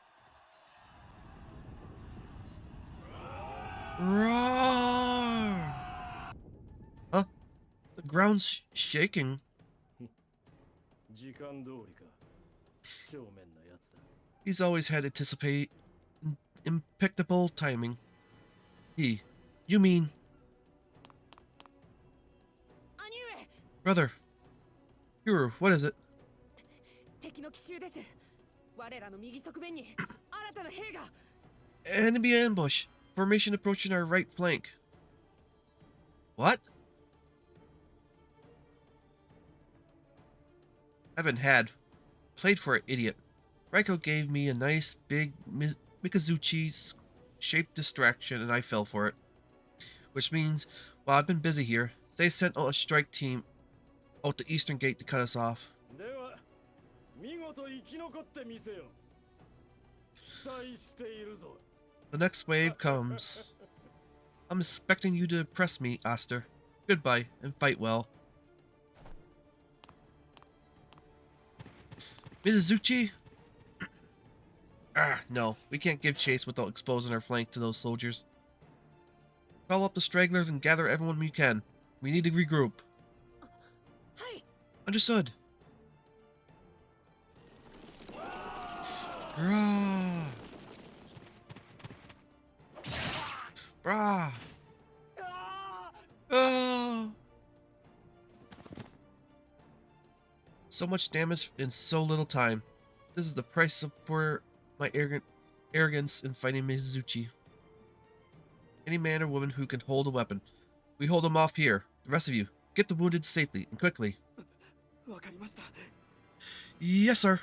Roar! Huh? The ground's shaking. 間通りか。几帳面なやつだ。 He's always had impeccable timing. You mean 兄上 brother? Hero, what is it? 敵の奇襲です。我らの右側面に新たな兵が。 Enemy ambush. Formation approaching our right flank. What? Haven't had. Played for it, idiot. Raiko gave me a nice big Mikazuchi shaped distraction and I fell for it. Which means, while I've been busy here, they sent out a strike team out the eastern gate to cut us off. では、見事生き残ってみせよ。期待しているぞ。 The next wave comes. I'm expecting you to impress me, Aster. Goodbye, and fight well. Mizuchi? No. We can't give chase without exposing our flank to those soldiers. Call up the stragglers and gather everyone we can. We need to regroup. Understood. Brah. Brah. Oh. So much damage in so little time. This is the price for my arrogance in fighting Mizuchi. Any man or woman who can hold a weapon. We hold them off here. The rest of you, get the wounded safely and quickly. わかりました。 Yes, sir.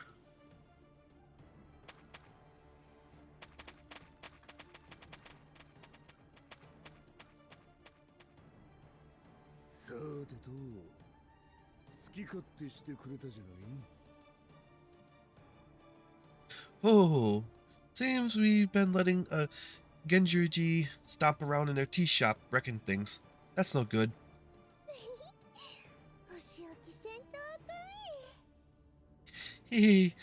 Oh, seems we've been letting Genjuji stop around in their tea shop wrecking things. That's no good. Hee,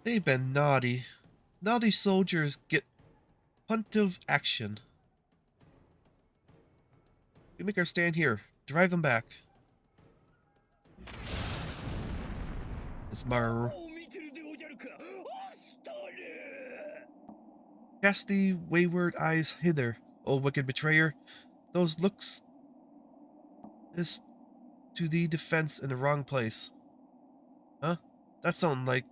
they've been naughty. Naughty soldiers get puntive action. We make our stand here. Drive them back. It's Maru. Cast the wayward eyes hither, O wicked betrayer. Those looks is to thee defense in the wrong place. Huh? That sounds like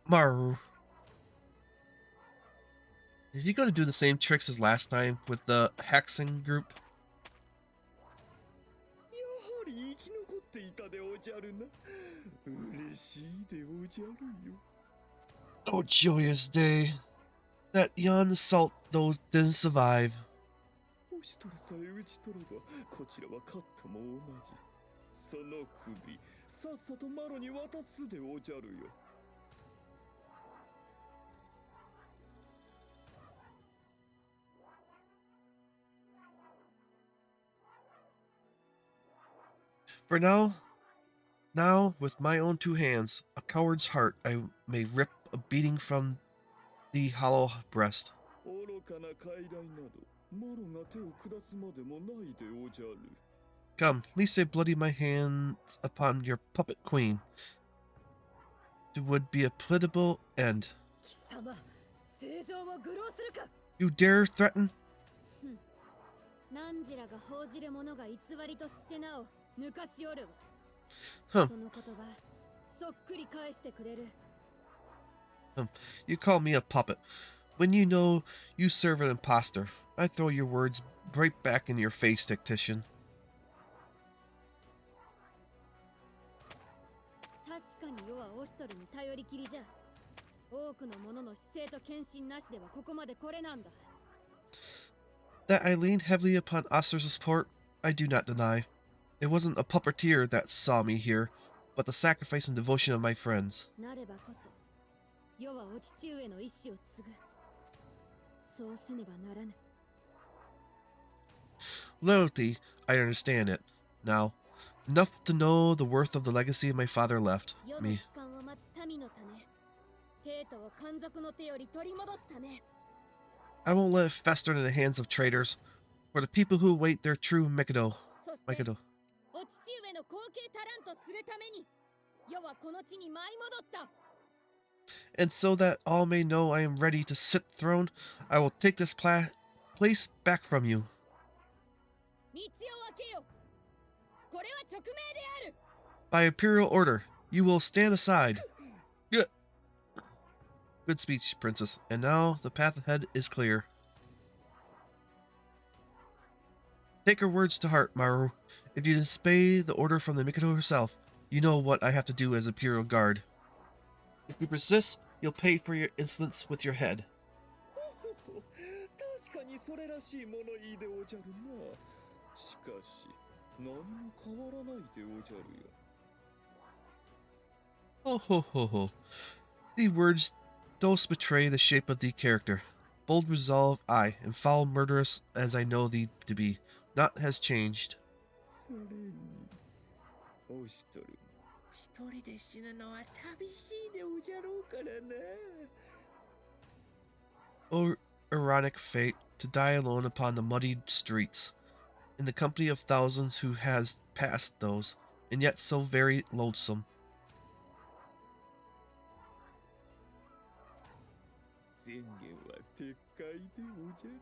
Maru. Is he going to do the same tricks as last time with the hexing group? Oh, joyous day. That yon assault, though, didn't survive. For now, with my own two hands, a coward's heart, I may rip a beating from the hollow breast. Come, least I bloody my hands upon your puppet queen. It would be a pitiable end. You dare threaten? Huh. You call me a puppet. When you know you serve an imposter, I throw your words right back in your face, tactician. That I lean heavily upon Oster's support, I do not deny. It wasn't a puppeteer that saw me here, but the sacrifice and devotion of my friends. Loyalty, I understand it. Now, enough to know the worth of the legacy my father left me. I won't let it fester in the hands of traitors, for the people who await their true Mikado. け足らんとするために世はこの地に舞い戻った。 And so that all may know I am ready to sit throne, I will take this place back from you. 道を開けよ。これは勅命である。 By imperial order, you will stand aside. Good. Good speech, princess. And now the path ahead is clear. Take her words to heart, Maru. If you disobey the order from the Mikado herself, you know what I have to do as imperial guard. If you persist, you'll pay for your insolence with your head. 確かにそれらしい物言いでおじゃるな。しかし何も変わらないでおじゃるよ。 Oh ho ho ho. The words don't betray the shape of the character. Bold resolve I, and foul murderous as I know thee to be, not has changed. それにおしとる一人で死ぬのは寂しいでおじゃろうからな。 O ironic fate, to die alone upon the muddied streets, in the company of thousands who has passed those, and yet so very lonesome. 宣言は撤回でおじゃる。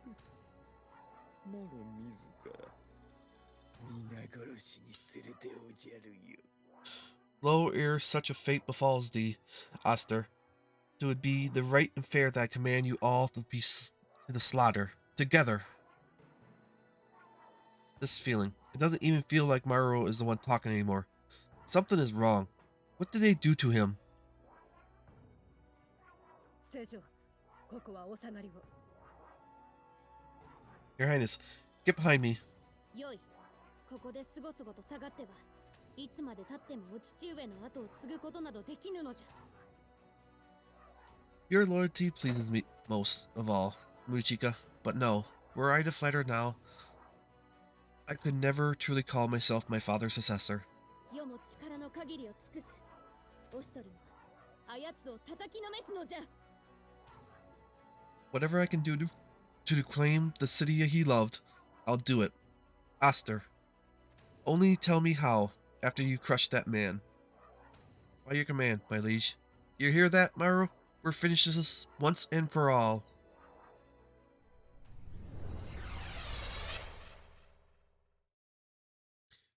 マロ自ら皆殺しにするでおじゃるよ。 Lo, ere such a fate befalls thee, Oster, it would be the right and fair that I command you all to be to the slaughter, together. This feeling, it doesn't even feel like Maru is the one talking anymore. Something is wrong. What did they do to him? 聖女、ここはお下がりを。 Your Highness, get behind me. よい、ここで過ごすごと下がってはいつまで経ってもお父上の後を継ぐことなどできぬのじゃ。 Your loyalty pleases me most of all, Muchika, but no, were I to flatter now, I could never truly call myself my father's successor. 世も力の限りを尽くす。オシトルもあやつを叩きのめすのじゃ。 Whatever I can do to reclaim the city he loved, I'll do it. Oster, only tell me how, after you crush that man. By your command, my liege. You hear that, Maru? We're finished this once and for all.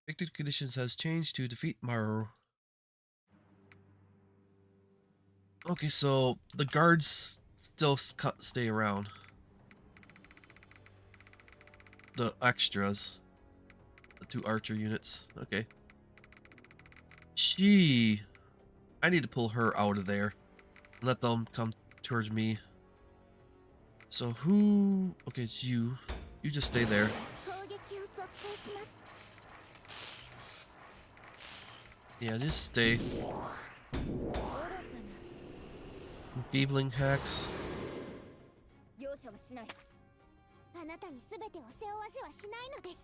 Victory conditions has changed to defeat Maru. Okay, so the guards still stay around. The extras. The 2 archer units. Okay. I need to pull her out of there. Let them come towards me. So who... Okay, it's you. You just stay there. Yeah, just stay. Enfeebling hacks. 容赦はしない。あなたに全てを背負わせはしないのです。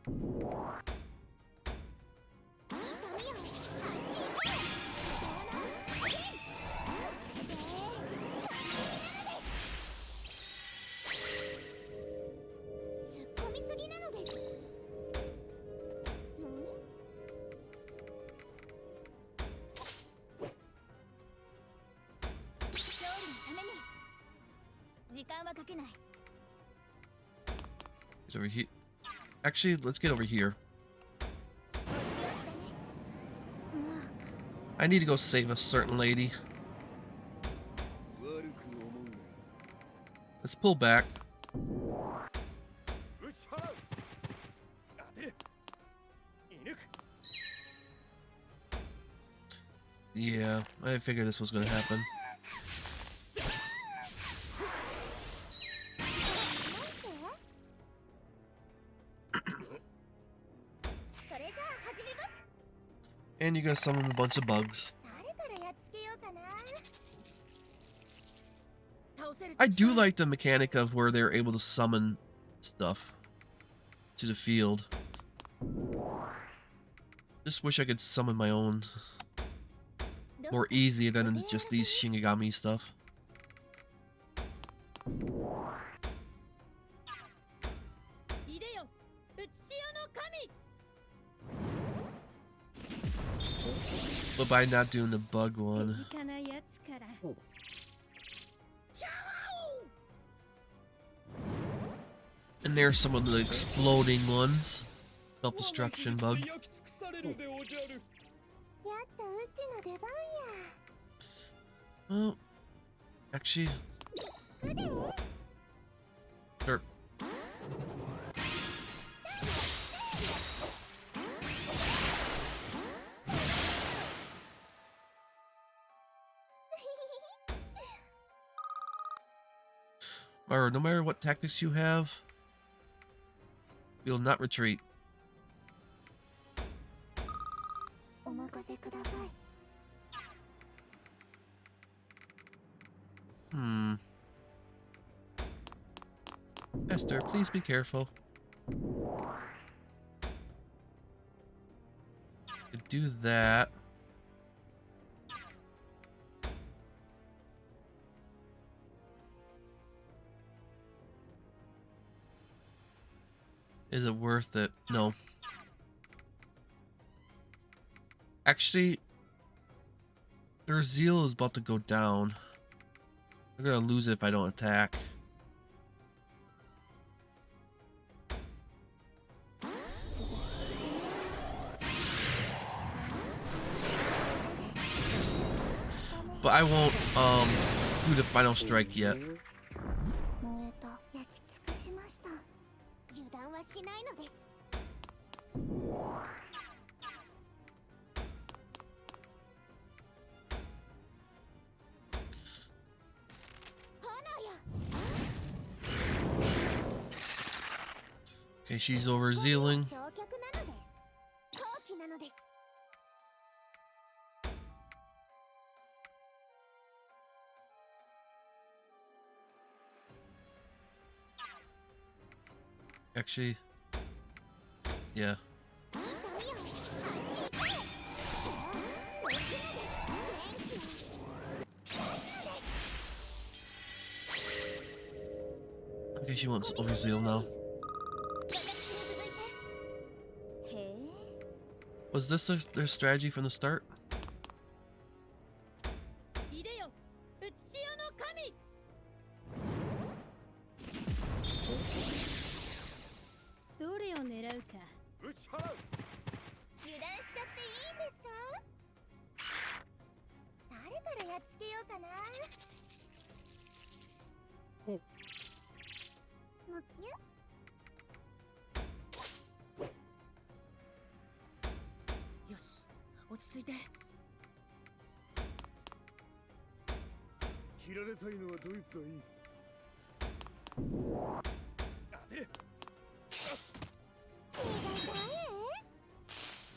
突っ込みすぎなのです。勝利のために時間はかけない。 Get over here. Actually, let's get over here. I need to go save a certain lady. Let's pull back. Yeah, I figured this was going to happen. And you gotta summon a bunch of bugs. I do like the mechanic of where they're able to summon stuff to the field. Just wish I could summon my own more easy than just these Shinigami stuff. But by not doing the bug one. And there's some of the exploding ones. Self-destruction bug. Well, actually... Sure. Or no matter what tactics you have, you'll not retreat. Esther, please be careful. Could do that. Is it worth it? No. Actually, their zeal is about to go down. They're gonna lose it if I don't attack. But I won't do the final strike yet. Okay, she's overzealing. Actually, yeah. Okay, she wants overzeal now. Was this their strategy from the start?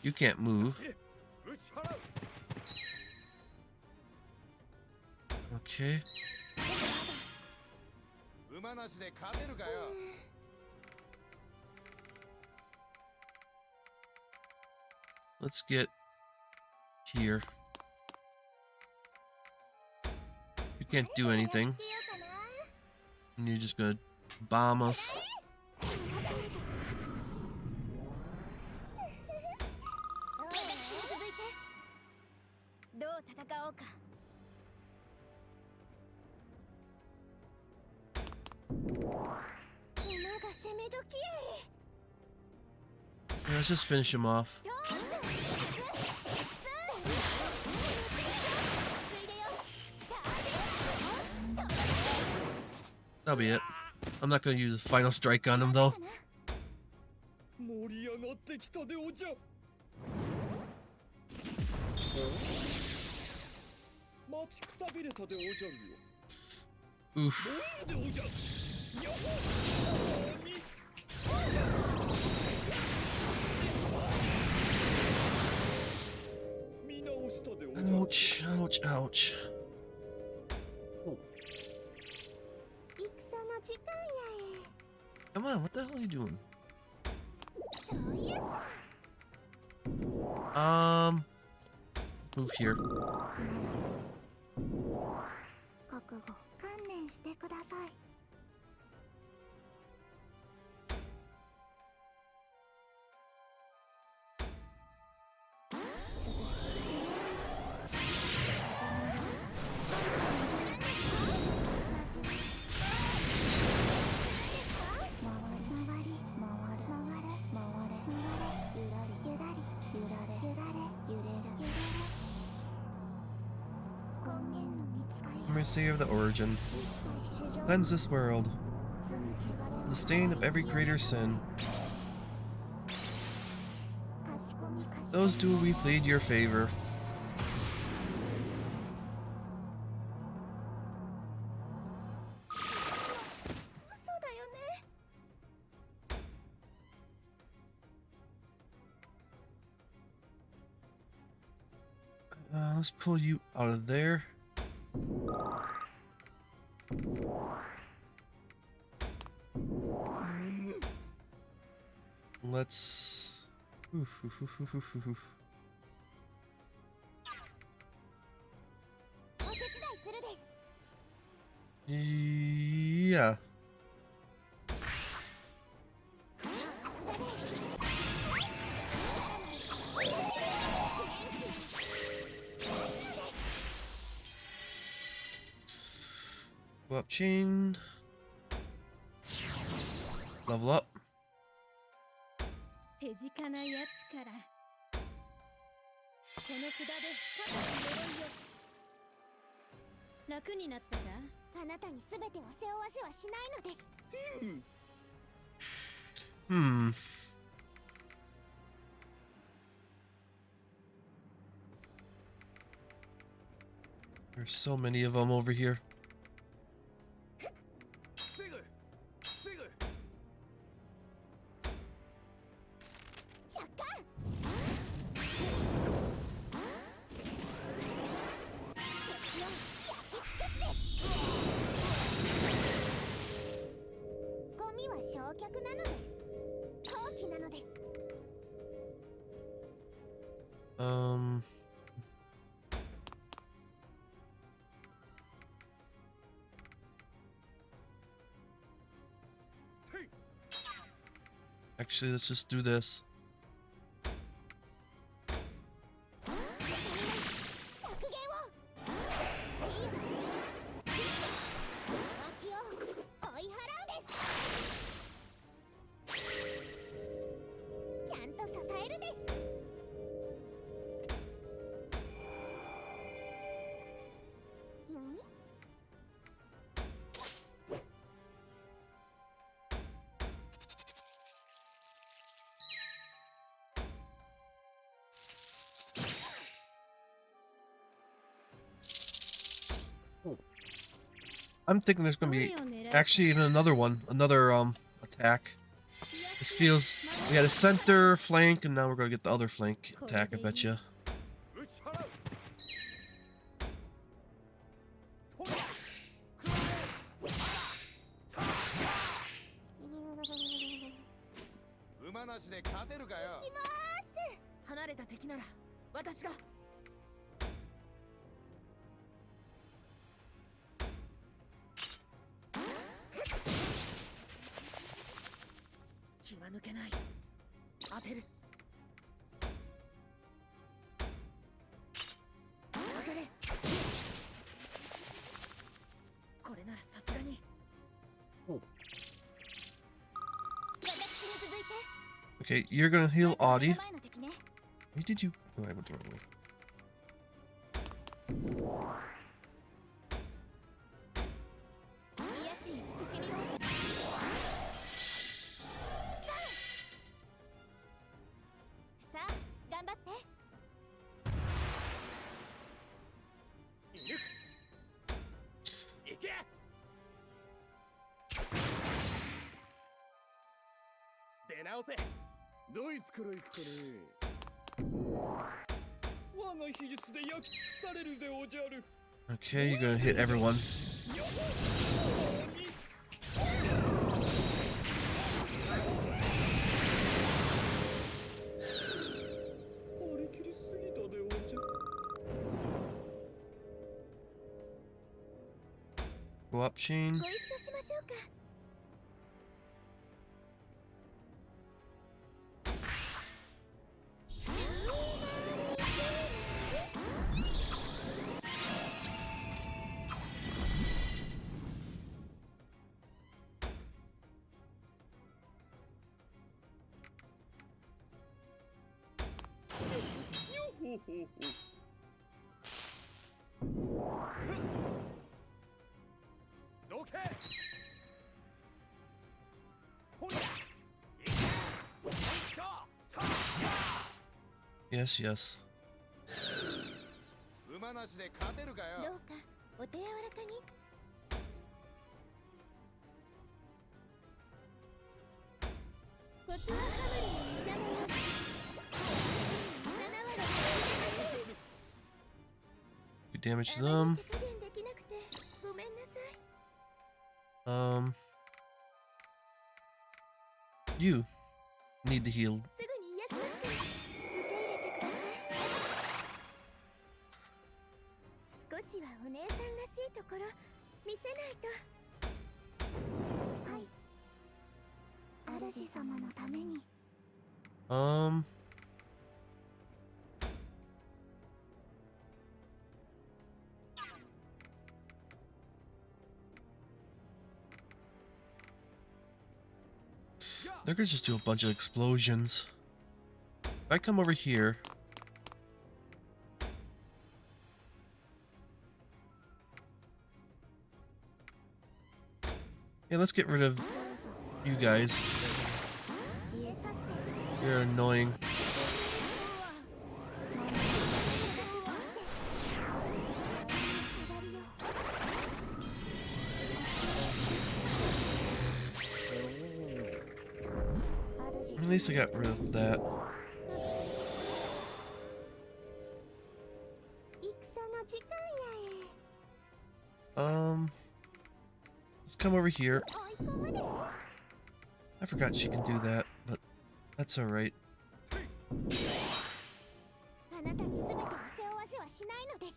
You can't move. Okay. Let's get here. You can't do anything. And you're just gonna bomb us. Yeah, let's just finish him off. That'll be it. I'm not gonna use a final strike on him though. Oof. Ouch, ouch, ouch. Come on, what the hell are you doing? Move here. Mercy of the origin. Cleanse this world. The stain of every greater sin. Those do we plead your favor. Let's pull you out of there. Let's... Yeah. Go up chain. Level up. 手近なやつからこの札で肩の鎧を楽になったかあなたに全てを背負わせはしないのですHmm. There's so many of them over here. Actually, let's just do this. I'm thinking there's gonna be actually another one, another attack. This feels we had a center flank, and now we're gonna get the other flank attack. I bet you. Okay, you're gonna heal Audie. Where did you? Oh, I went the wrong way. Okay, you're gonna hit everyone. Go up, chain. Yes, yes. 馬なしで勝てるかよ。どうかお手柔らかに。コツはハマリの皆のように。You damage 7割 them. 手加減できなくてごめんなさい。You need the heal. すぐに癒しますから。受け入れてください。少しはお姉さんらしいところ見せないと。はい。主様のために。They're gonna just do a bunch of explosions. If I come over here. Yeah, let's get rid of you guys. You're annoying. At least I got rid of that. 戦の時間やえ。 Let's come over here. 追い込まれ。 I forgot she can do that, but that's alright. あなたに全てを背負わせはしないのです。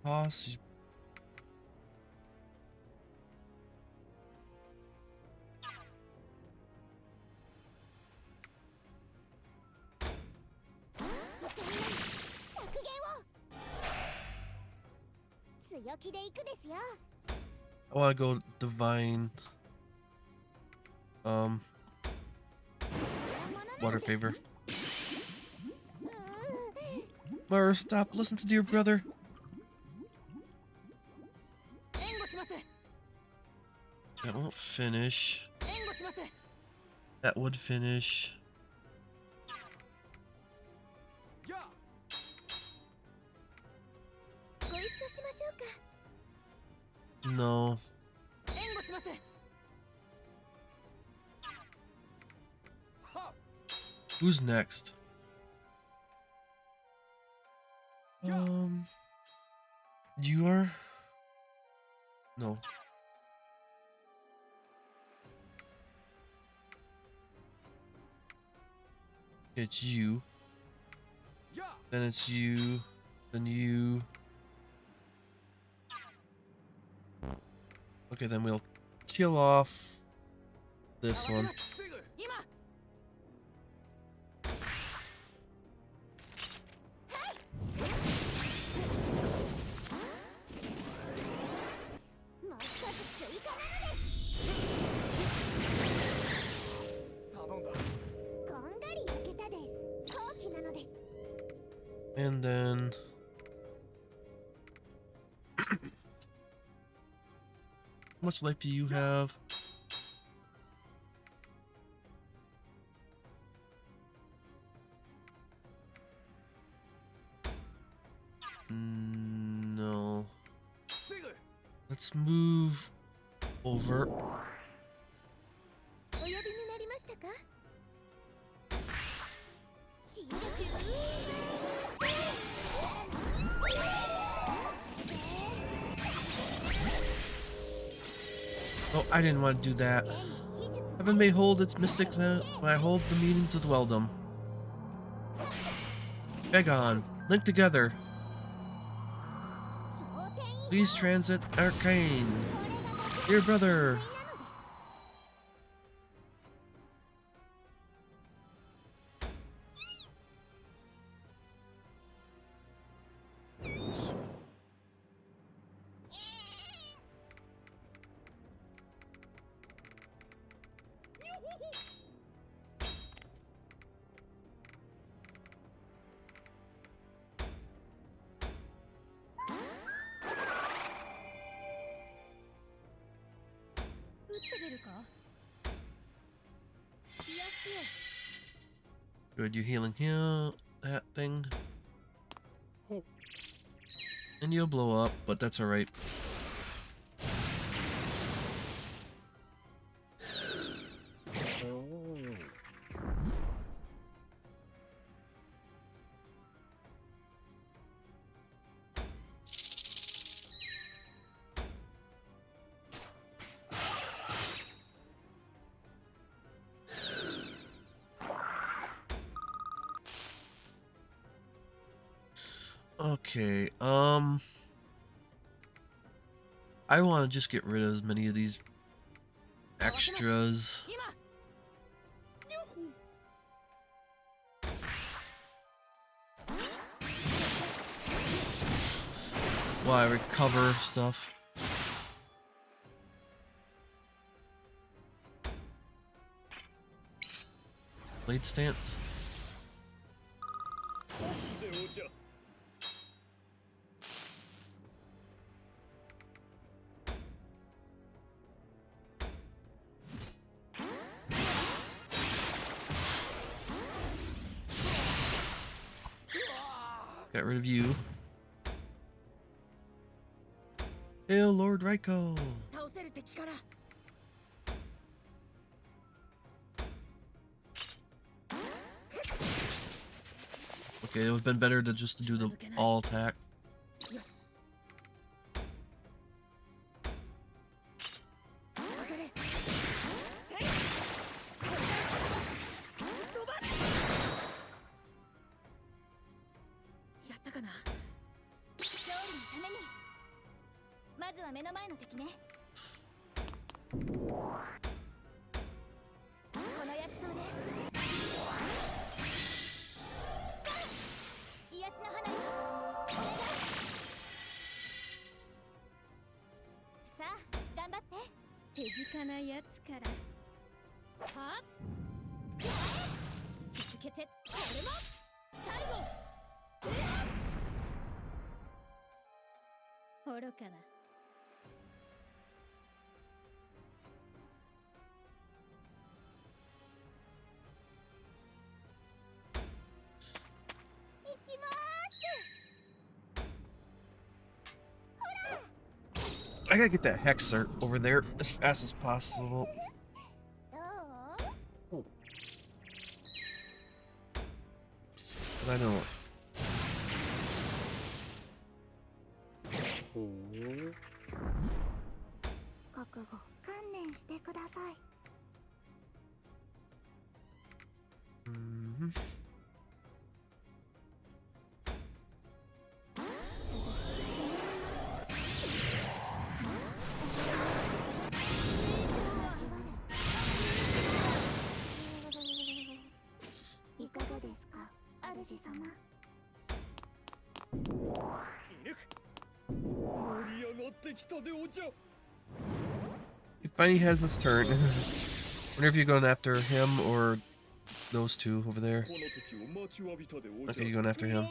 Toss. I want to go divine. Water favor. Mara, stop. Listen to dear brother. That won't finish. That would finish. No. Who's next? You are? No. It's you. Then it's you. Then you. Okay, then we'll kill off this one. And then how much life do you have? No. Let's move over. Oh, I didn't want to do that. Heaven may hold its mystics when I hold the meanings of dwelldom. Beg on, link together. Please transit Arcane. Dear brother. Good, you healing here, that thing. And you'll blow up, but that's alright. Okay, I want to just get rid of as many of these extras. While I recover stuff. Blade stance. Got rid of you. Hail Lord Raiko! Okay, it would have been better to just do the all attack. I gotta get that Hexer over there as fast as possible. But I know. He finally has his turn. Whenever you're going after him or those two over there. Okay, you're going after him.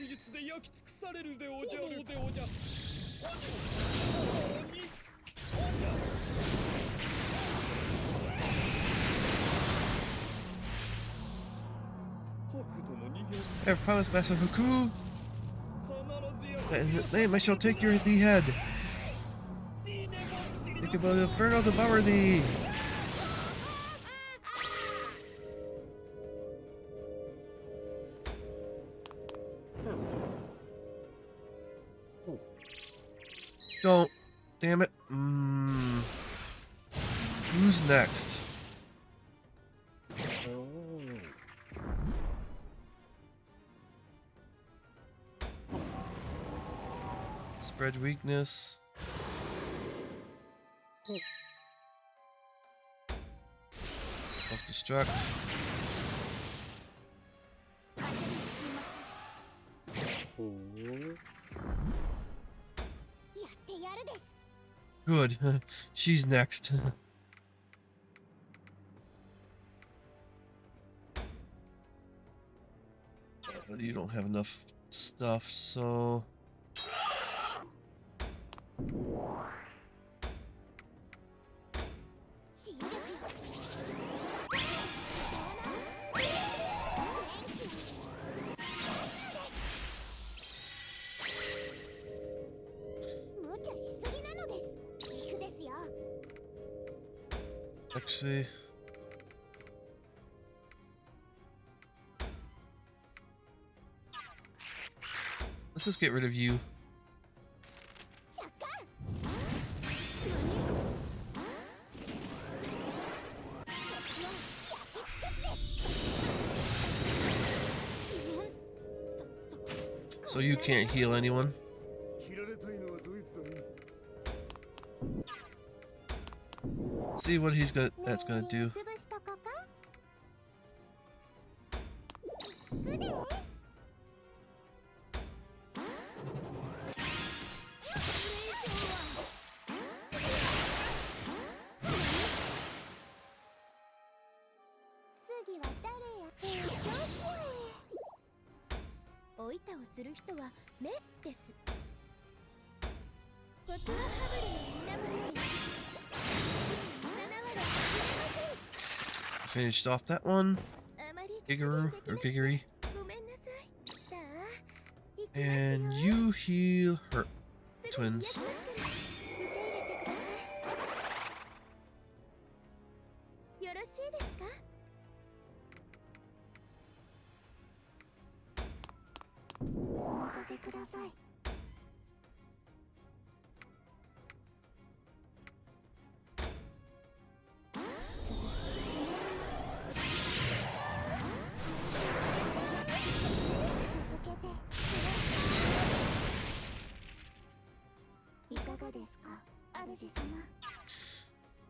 気術で焼き尽くされるでおじゃるでおじゃ。I have promised Master Haku that in the name I shall take your thee head. Think about it, burn out the devour thee. Don't. Damn it. Who's next? Spread weakness. Self-destruct. Good. She's next. You don't have enough stuff, so... Actually... let's just get rid of you. So you can't heal anyone? See what that's gonna do. Finished off that one. Gigaru or Giggery. And you heal her twins.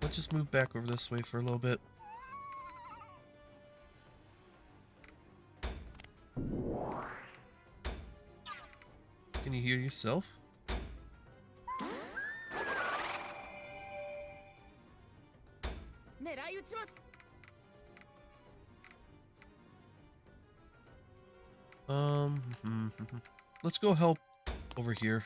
Let's just move back over this way for a little bit. Can you hear yourself? Let's go help over here.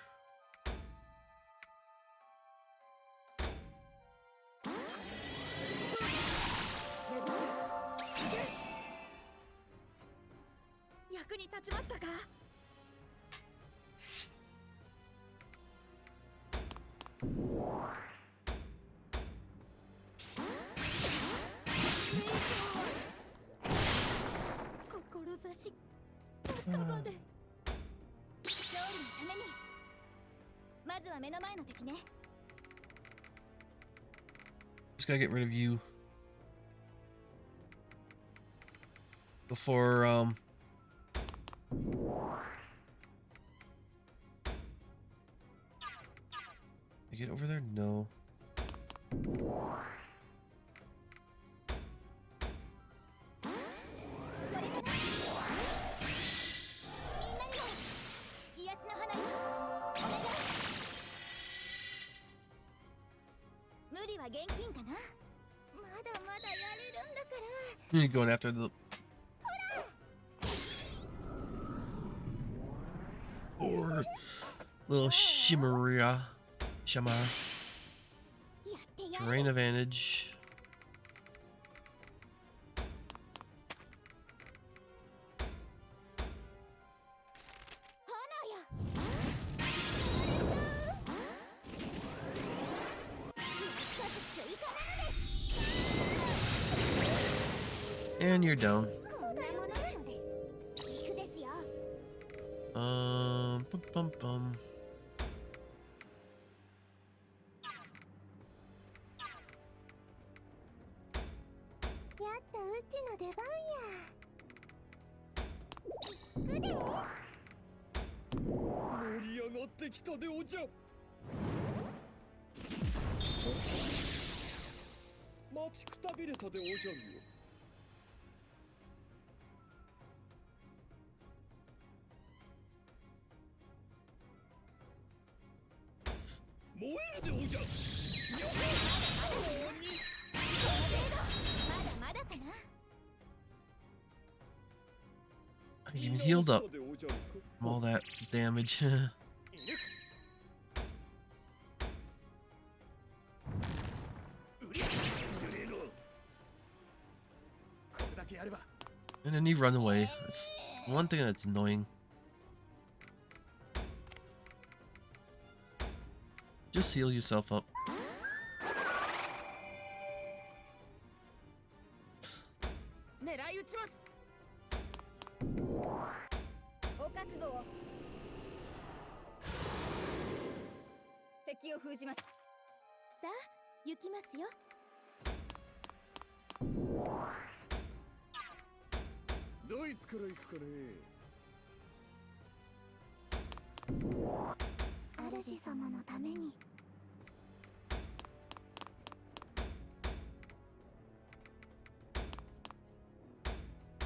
Just gotta get rid of you before I get over there? No. You're going after the... Or little Shimmeria. Shama. Terrain advantage. And you're down. Bum, bum, bum. I even healed up from all that damage. And then you run away. That's one thing that's annoying. Just heal yourself up. 敵を封じます。さあ、行きますよ。ドイツから行くかね。主様のために。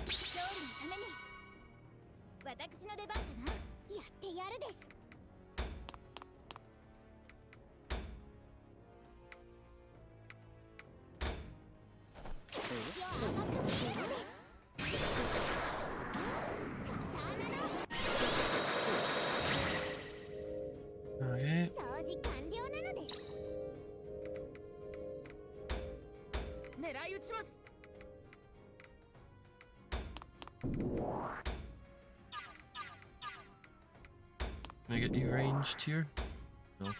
勝利のために。私の出番かな。やってやるです。 Okay. 掃除完了なのです。狙い撃ちます。 Can I get deranged here? No.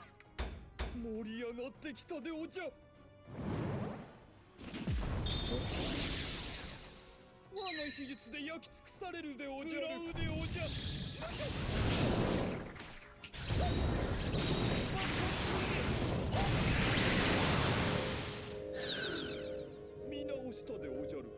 盛り上がってきたでおじゃ。我が秘術で焼き尽くされるでおじゃる。食らうでおじゃ。見直したでおじゃるか。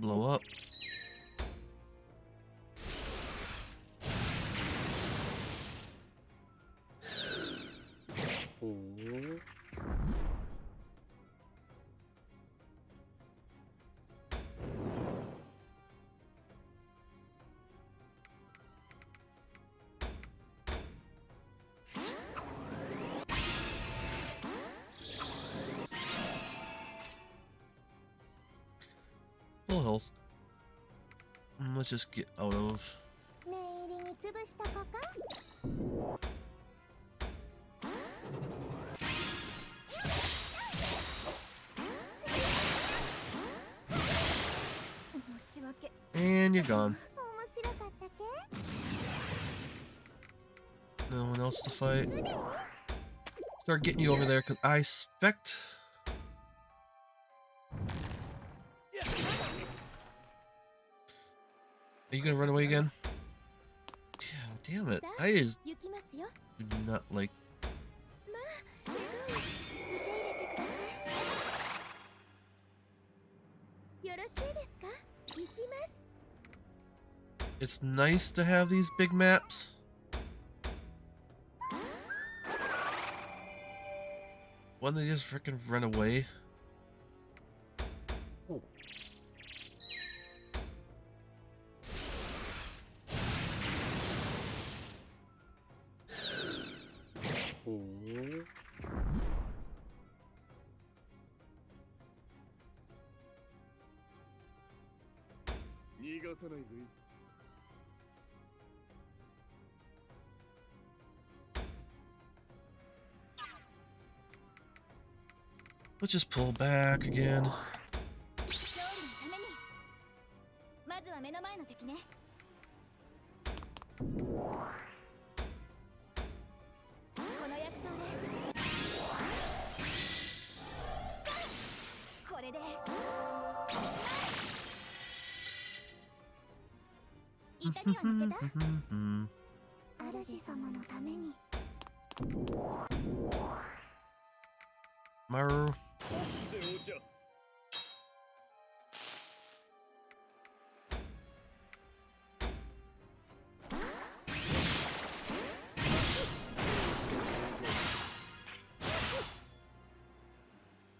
Blow up. Full health. Let's just get out of. 念入りに潰したかか。申し訳。And you're gone. 面白かったけ。 No one else to fight. Start getting you over there, cause I expect. Are you gonna run away again? Yeah, damn it. I just do not like. It's nice to have these big maps. Why don't they just freaking run away? Let's just pull back again. 勝利のためにまずは目の前の敵ね。この薬草でこれで痛みは抜けた？主様のために Maru.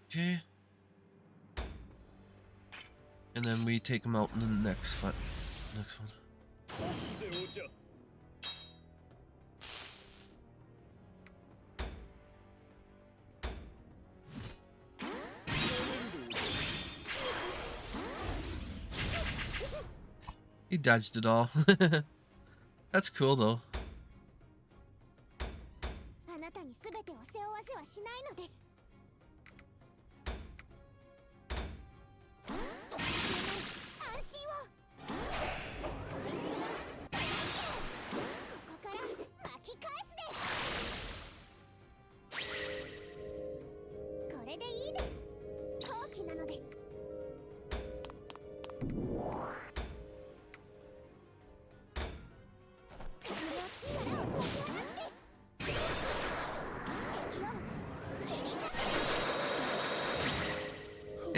Okay. And then we take him out in the next one. He dodged it all. That's cool though. あなたに全てを背負わせはしないのです。安心を。ここから巻き返すです。これでいいです。好機なのです。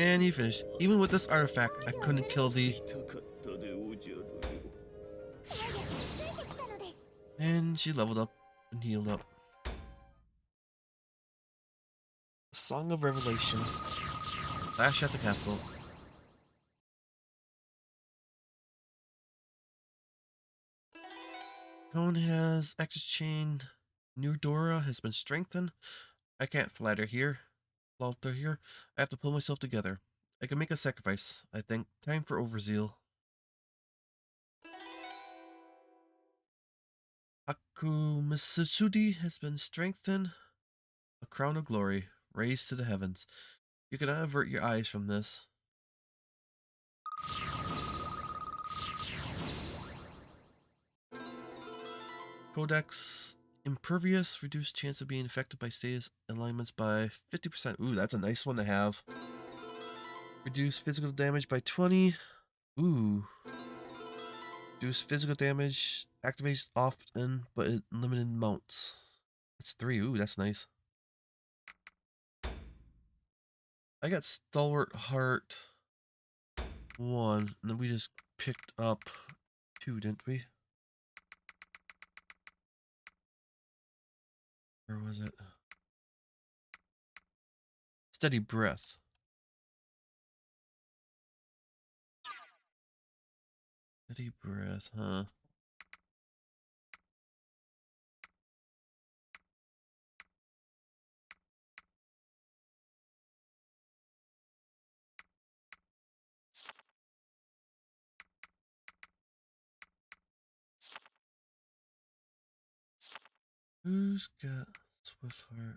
And he finished. Even with this artifact, I couldn't kill the... And she leveled up and healed up. Song of Revelation. Flash at the capital. Cone has access chain. New Dora has been strengthened. I can't falter here. I have to pull myself together. I can make a sacrifice, I think. Time for overzeal. Akumisudi has been strengthened. A crown of glory, raised to the heavens. You cannot avert your eyes from this. Codex Impervious, reduced chance of being affected by status alignments by 50%. Ooh, that's a nice one to have. Reduce physical damage by 20. Ooh. Reduce physical damage, activates often, but in limited amounts. That's 3. Ooh, that's nice. I got Stalwart Heart 1, and then we just picked up 2, didn't we? Where was it? Steady Breath. Steady Breath, huh? Who's got Swift Heart?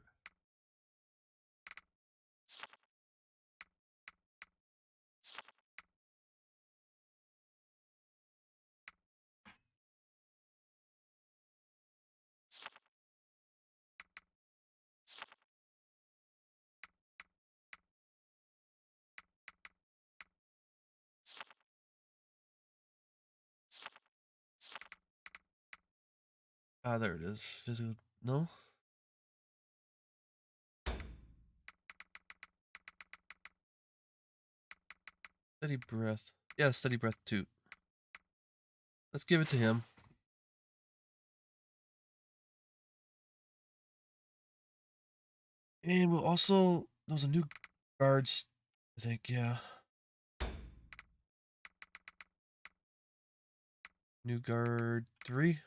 Ah, there it is. Physical. No? Steady Breath. Yeah, Steady Breath 2. Let's give it to him. And we'll also, those are new guards, I think, yeah. New guard 3.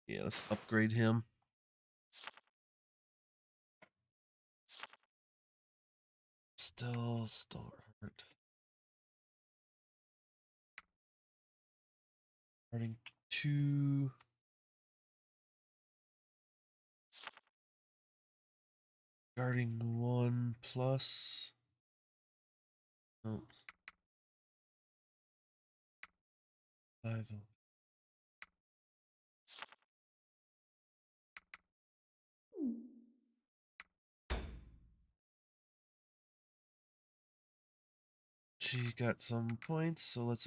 Yeah, let's upgrade him. Still hurt. Guarding 2. Guarding 1 plus. Oh. 5. She got some points, so let's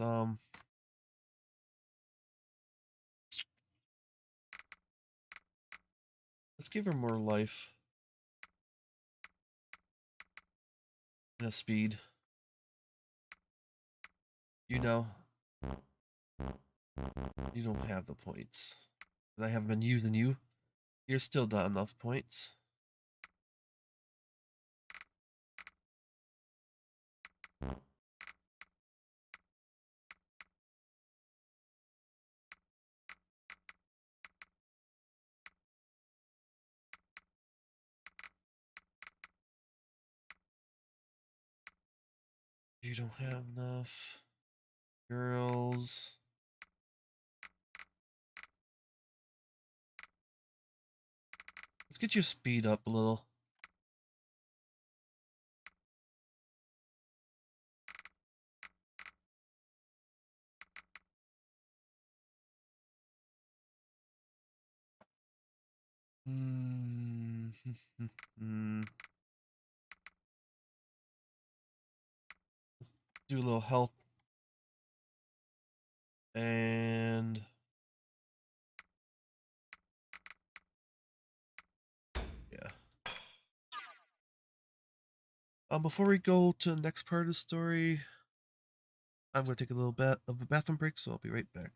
give her more life. And a speed. You know. You don't have the points. And I haven't been using you. You're still not enough points. You don't have enough. Girls. Let's get your speed up a little. Do a little health. And yeah. Before we go to the next part of the story, I'm going to take a little bit of a bathroom break, so I'll be right back.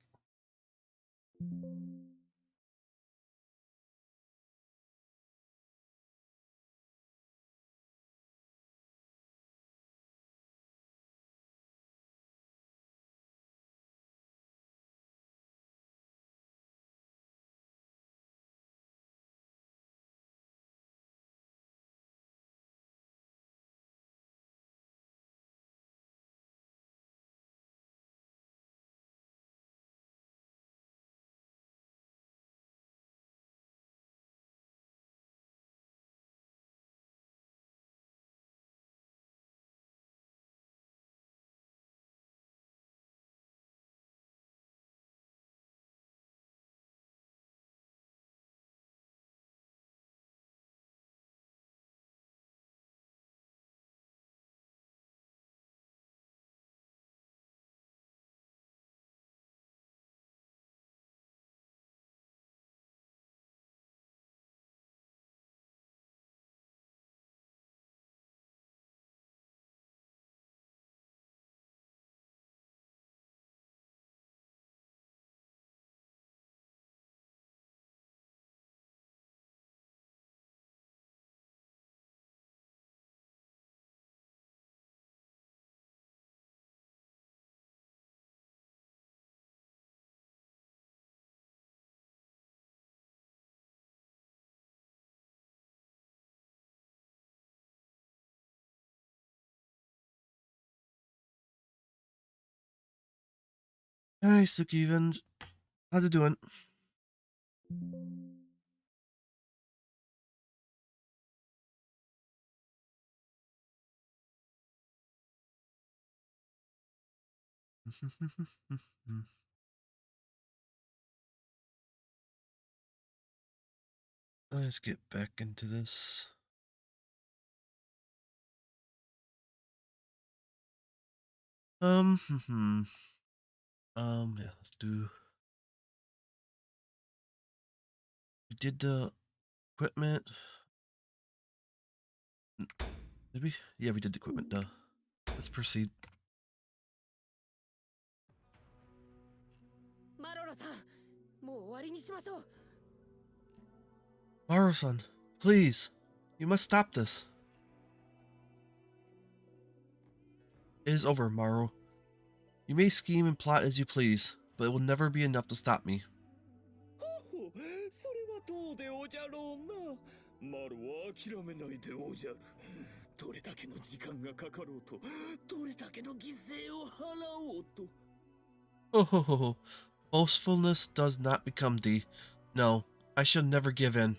Hi, Sukivan. How's it doing? Let's get back into this. Yeah, let's do. We did the equipment. Did we? Yeah, we did the equipment. Duh. Let's proceed. もう終わりにしましょう。 Maru-san, please. You must stop this. It is over, Maru. You may scheme and plot as you please, but it will never be enough to stop me. それはどうでおじゃろうな。マルは諦めないでおじゃる。どれだけの時間がかかろうと、どれだけの犠牲を払おうと。Oh, ho, ho, ho. Boastfulness does not become thee. No, I shall never give in.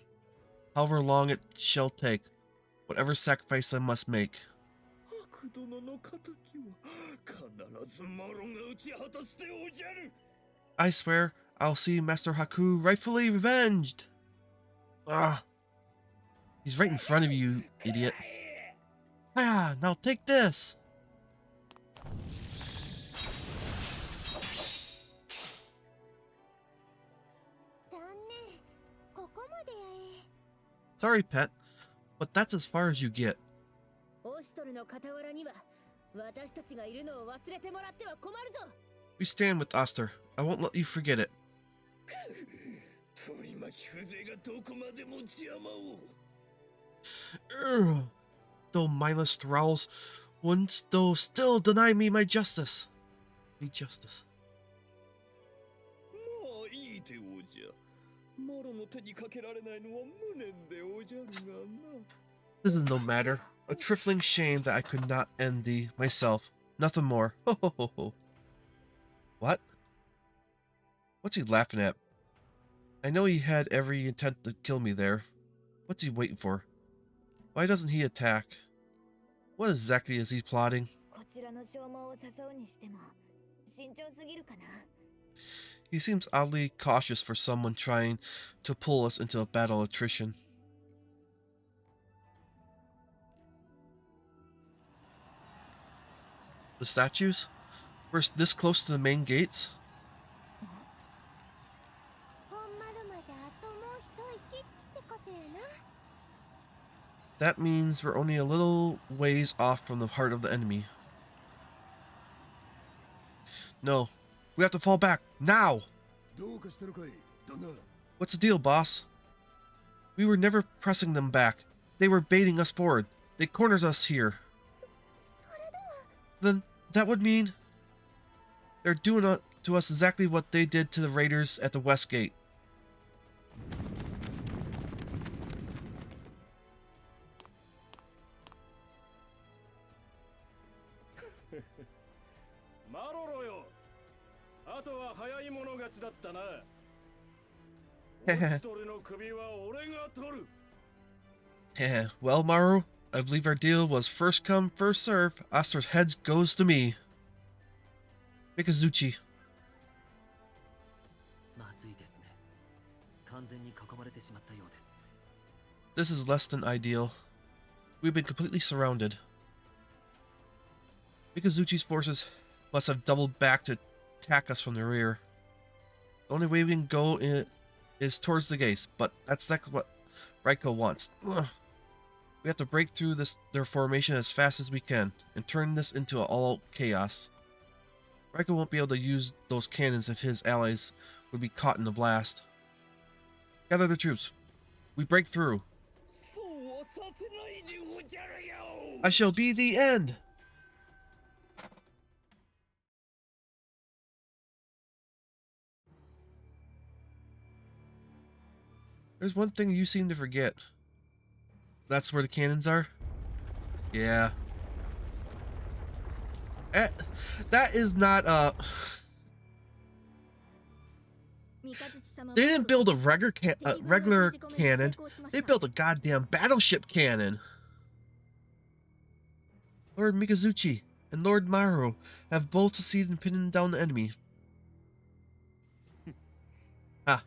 However long it shall take, whatever sacrifice I must make. 悪殿の仇は必ずマロが打ち果たしておじゃる。 I swear I'll see Master Haku rightfully revenged. Ah, he's right in front of you, idiot. Ah, now take this. Sorry, pet, but that's as far as you get. オシトルの傍らには私たちがいるのを忘れてもらっては困るぞ。 We stand with Oster. I won't let you forget it. 取り巻き風情がどこまでも邪魔を。Though mindless thralls once though still deny me my justice. Me justice. まあいいでおじゃ。マロの手にかけられないのは無念でおじゃるがな。 This is no matter. A trifling shame that I could not end thee myself. Nothing more. Ho ho ho ho. What? What's he laughing at? I know he had every intent to kill me there. What's he waiting for? Why doesn't he attack? What exactly is he plotting? こちらの消耗を誘うにしても慎重すぎるかな。 He seems oddly cautious for someone trying to pull us into a battle attrition. The statues? We're this close to the main gates? That means we're only a little ways off from the heart of the enemy. No, we have to fall back, now! What's the deal, boss? We were never pressing them back. They were baiting us forward. They cornered us here. Then that would mean they're doing to us exactly what they did to the raiders at the West Gate. Well, Maru, I believe our deal was first come, first serve. Aster's heads goes to me. Mikazuchi. まずいですね。完全に囲まれてしまったようです。 This is less than ideal. We've been completely surrounded. Mikazuchi's forces must have doubled back to attack us from the rear. The only way we can go is towards the gates, but that's exactly what Raiko wants. Ugh. We have to break through their formation as fast as we can and turn this into an all-out chaos. Raiko won't be able to use those cannons if his allies would be caught in the blast. Gather the troops. We break through. I shall be the end! There's one thing you seem to forget. That's where the cannons are? Yeah. That is not They didn't build a regular cannon. They built a goddamn battleship cannon. Lord Mikazuchi and Lord Maru have both succeeded in pinning down the enemy. Ah.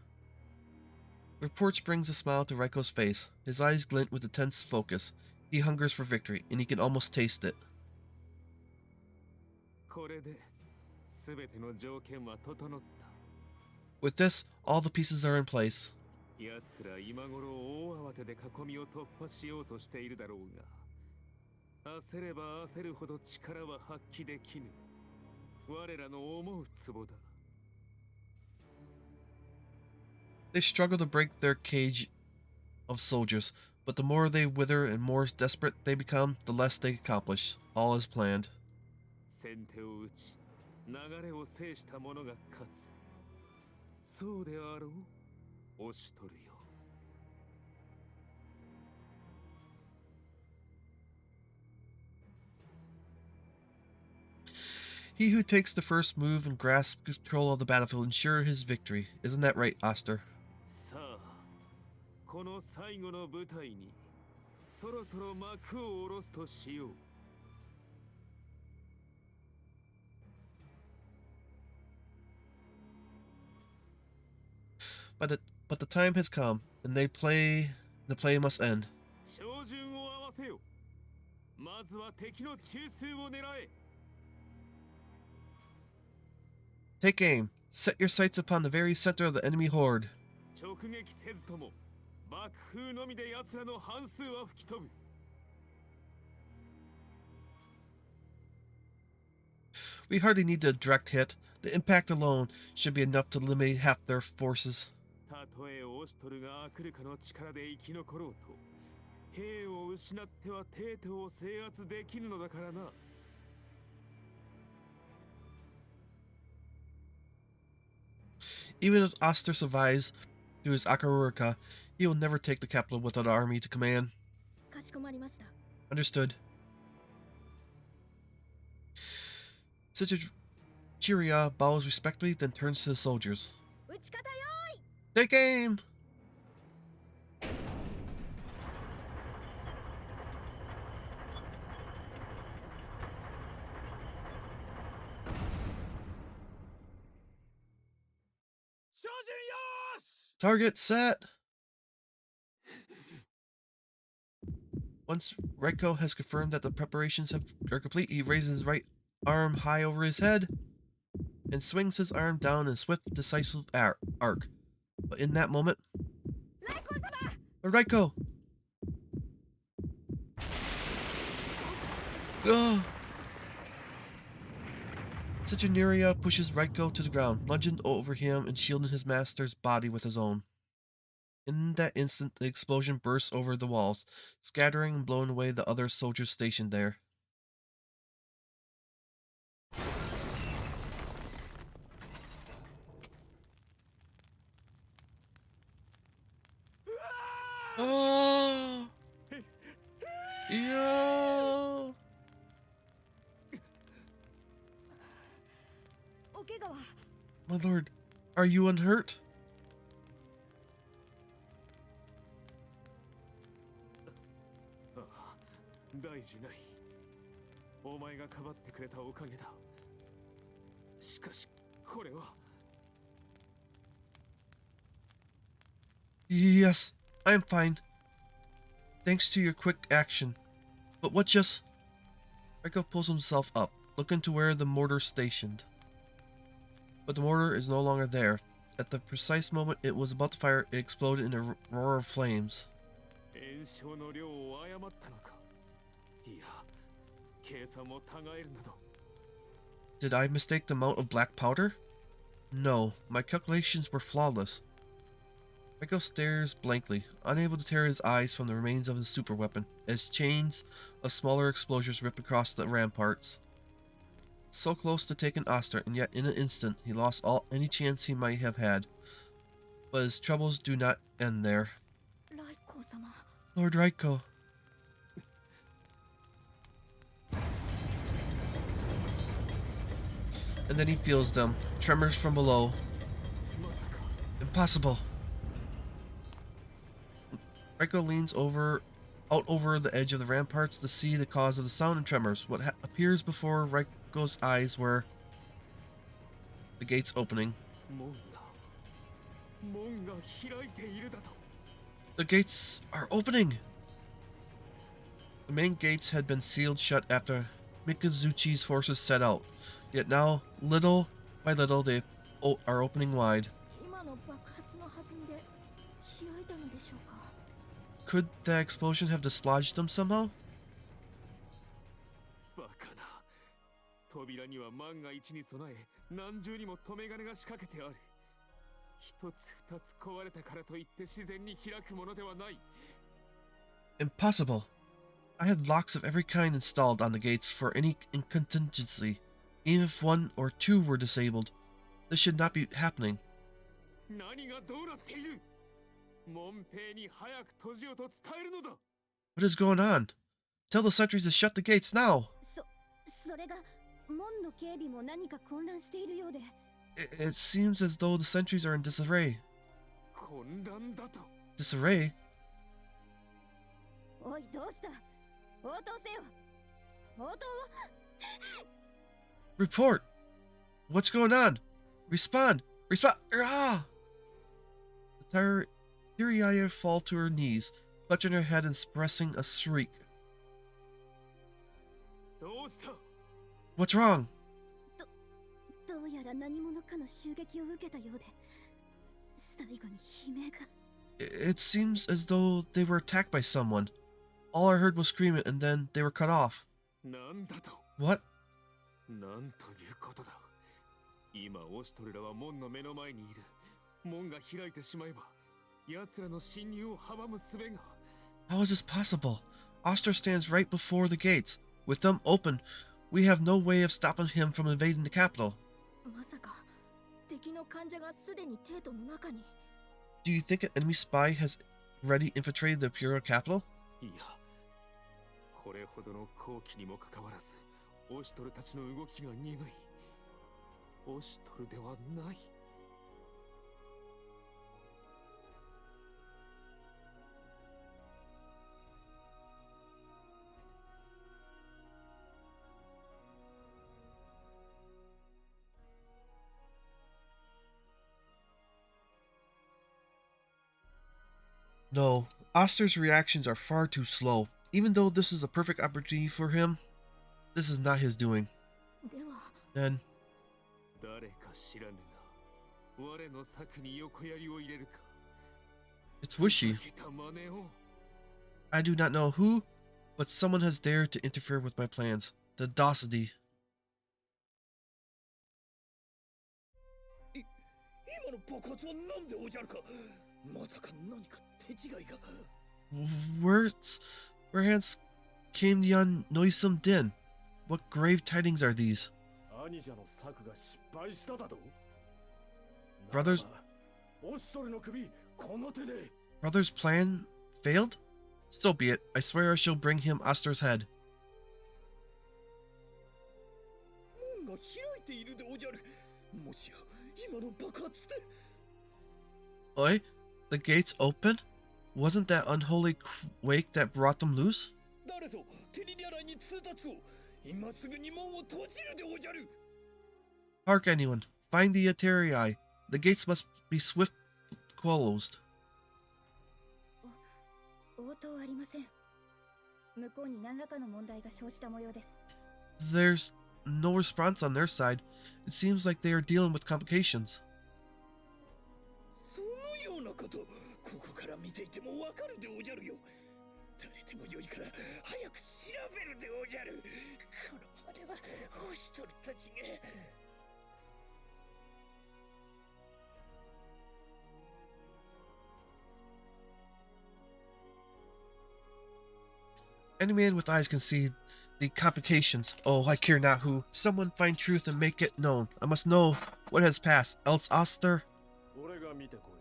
Reports brings a smile to Raiko's face. His eyes glint with intense focus. He hungers for victory, and he can almost taste it. With this, all the pieces are in place. 奴ら今頃大慌てで囲みを突破しようとしているだろうが、焦れば焦るほど力は発揮できぬ。我らの思うツボだ。They struggle to break their cage of soldiers, but the more they wither and more desperate they become, the less they accomplish. All is planned. 先手を打ち流れを制した者が勝つ。そうであろう、おしとるよ。He who takes the first move and grasps control of the battlefield ensures his victory. Isn't that right, Oster? さあ、この最後の舞台にそろそろ幕を下ろすとしよう。But the time has come, and the play must end. 照準を合わせよ。まずは敵の中枢を狙え。Take aim. Set your sights upon the very center of the enemy horde. 直撃せずとも爆風のみで奴らの半数は吹き飛ぶ。We hardly need a direct hit. The impact alone should be enough to eliminate half their forces. たとえオシトルがアクルカの力で生き残ろうと、兵を失ってはテートを制圧できるのだからな。Even if Oster survives through his Akaruruka, he will never take the capital without an army to command. かしこまりました。 Understood. Chiria bows respectfully, then turns to the soldiers. 撃ち方よい。 Take aim! Target set! Once Reiko has confirmed that the preparations are complete, he raises his right arm high over his head and swings his arm down in a swift, decisive arc. But in that moment... Reiko! Ugh! Citriniria pushes Reiko to the ground, lunging over him and shielding his master's body with his own. In that instant, the explosion bursts over the walls, scattering and blowing away the other soldiers stationed there. Oh! Yo! お怪我は。 My lord, are you unhurt? ああ、大事ない。お前がかばってくれたおかげだ。しかし、これは。Yes, I am fine. Thanks to your quick action. But what just... Reiko pulls himself up, looking to where the mortar's stationed. But the mortar is no longer there. At the precise moment it was about to fire, it exploded in a roar of flames. 炎症の量を誤ったのか。いや、計算もたがえるなど。Did I mistake the amount of black powder? No, my calculations were flawless. Reiko stares blankly, unable to tear his eyes from the remains of his super weapon, as chains of smaller explosions rip across the ramparts. So close to taking Oster, and yet in an instant he lost any chance he might have had. But his troubles do not end there. ライコ様。 Lord Reiko. And then he feels them, tremors from below. Impossible. Reiko leans out over the edge of the ramparts to see the cause of the sound and tremors. What appears before Reiko's eyes were the gates opening. The gates are opening! The main gates had been sealed shut after Mikazuchi's forces set out, yet now, little by little, they are opening wide. 今の爆発の弾みで開いたのでしょうか。 Could that explosion have dislodged them somehow? バカな。扉には万が一に備え何重にも留め金が仕掛けてある。一つ二つ壊れたからといって自然に開くものではない。 Impossible. I had locks of every kind installed on the gates for any contingency. Even if one or two were disabled, this should not be happening. 何がどうなっている。門兵に早く閉じよと伝えるのだ。 What is going on? Tell the sentries to shut the gates now. それが門の警備も何か混乱しているようで。It seems as though the sentries are in disarray. 混乱だと。 Disarray? おい、どうした？応答せよ。応答を。 Report! What's going on? Respond! Respond! Ah! The Tyriaya fall to her knees, clutching her head and expressing a shriek. どうした？ What's wrong? どうやら何者かの襲撃を受けたようで、最後に悲鳴が。 It seems as though they were attacked by someone. All I heard was screaming and then they were cut off. なんだと。 What? なんということだ。今オシトルらは門の目の前にいる。門が開いてしまえば、奴らの侵入を阻む術が。 How is this possible? Oster stands right before the gates. With them open, we have no way of stopping him from invading the capital. まさか敵の患者がすでにテートの中に。 Do you think an enemy spy has already infiltrated the imperial capital? いや、これほどの好機にもかかわらず、オシトルたちの動きが鈍い。オシトルではない。 No, Oster's reactions are far too slow. Even though this is a perfect opportunity for him, this is not his doing. では Then, 誰か知らぬが、我の策に横槍を入れるか。 it's wishy. 避けた真似を。 I do not know who, but someone has dared to interfere with my plans. The audacity. 今の爆発は何でおじゃるか。まさか何か手違いが。 Whence came the noisome din? What grave tidings are these? 兄者の策が失敗しただと。 Brothers, オシトルの首、この手で。 brother's plan failed? So be it. I swear I shall bring him Oster's head. 門が開いているでおじゃる。もしや今の爆発で。 Oi, the gates open? Wasn't that unholy quake that brought them loose? 誰ぞテリリアライに通達を。今すぐに門を閉じるでおじゃる。 Hark anyone, find the Utawarerumono. The gates must be swift closed. 応答ありません。向こうに何らかの問題が生じた模様です。 There's no response on their side. It seems like they are dealing with complications. そのようなこと、ここから見ていてもわかるでおじゃるよ。誰でもよいから早く調べるでおじゃる。このままではおしとるたちが。 Any man with eyes can see the complications. Oh, I care not who. Someone find truth and make it known. I must know what has passed. Else, Oster, 俺が見てこよ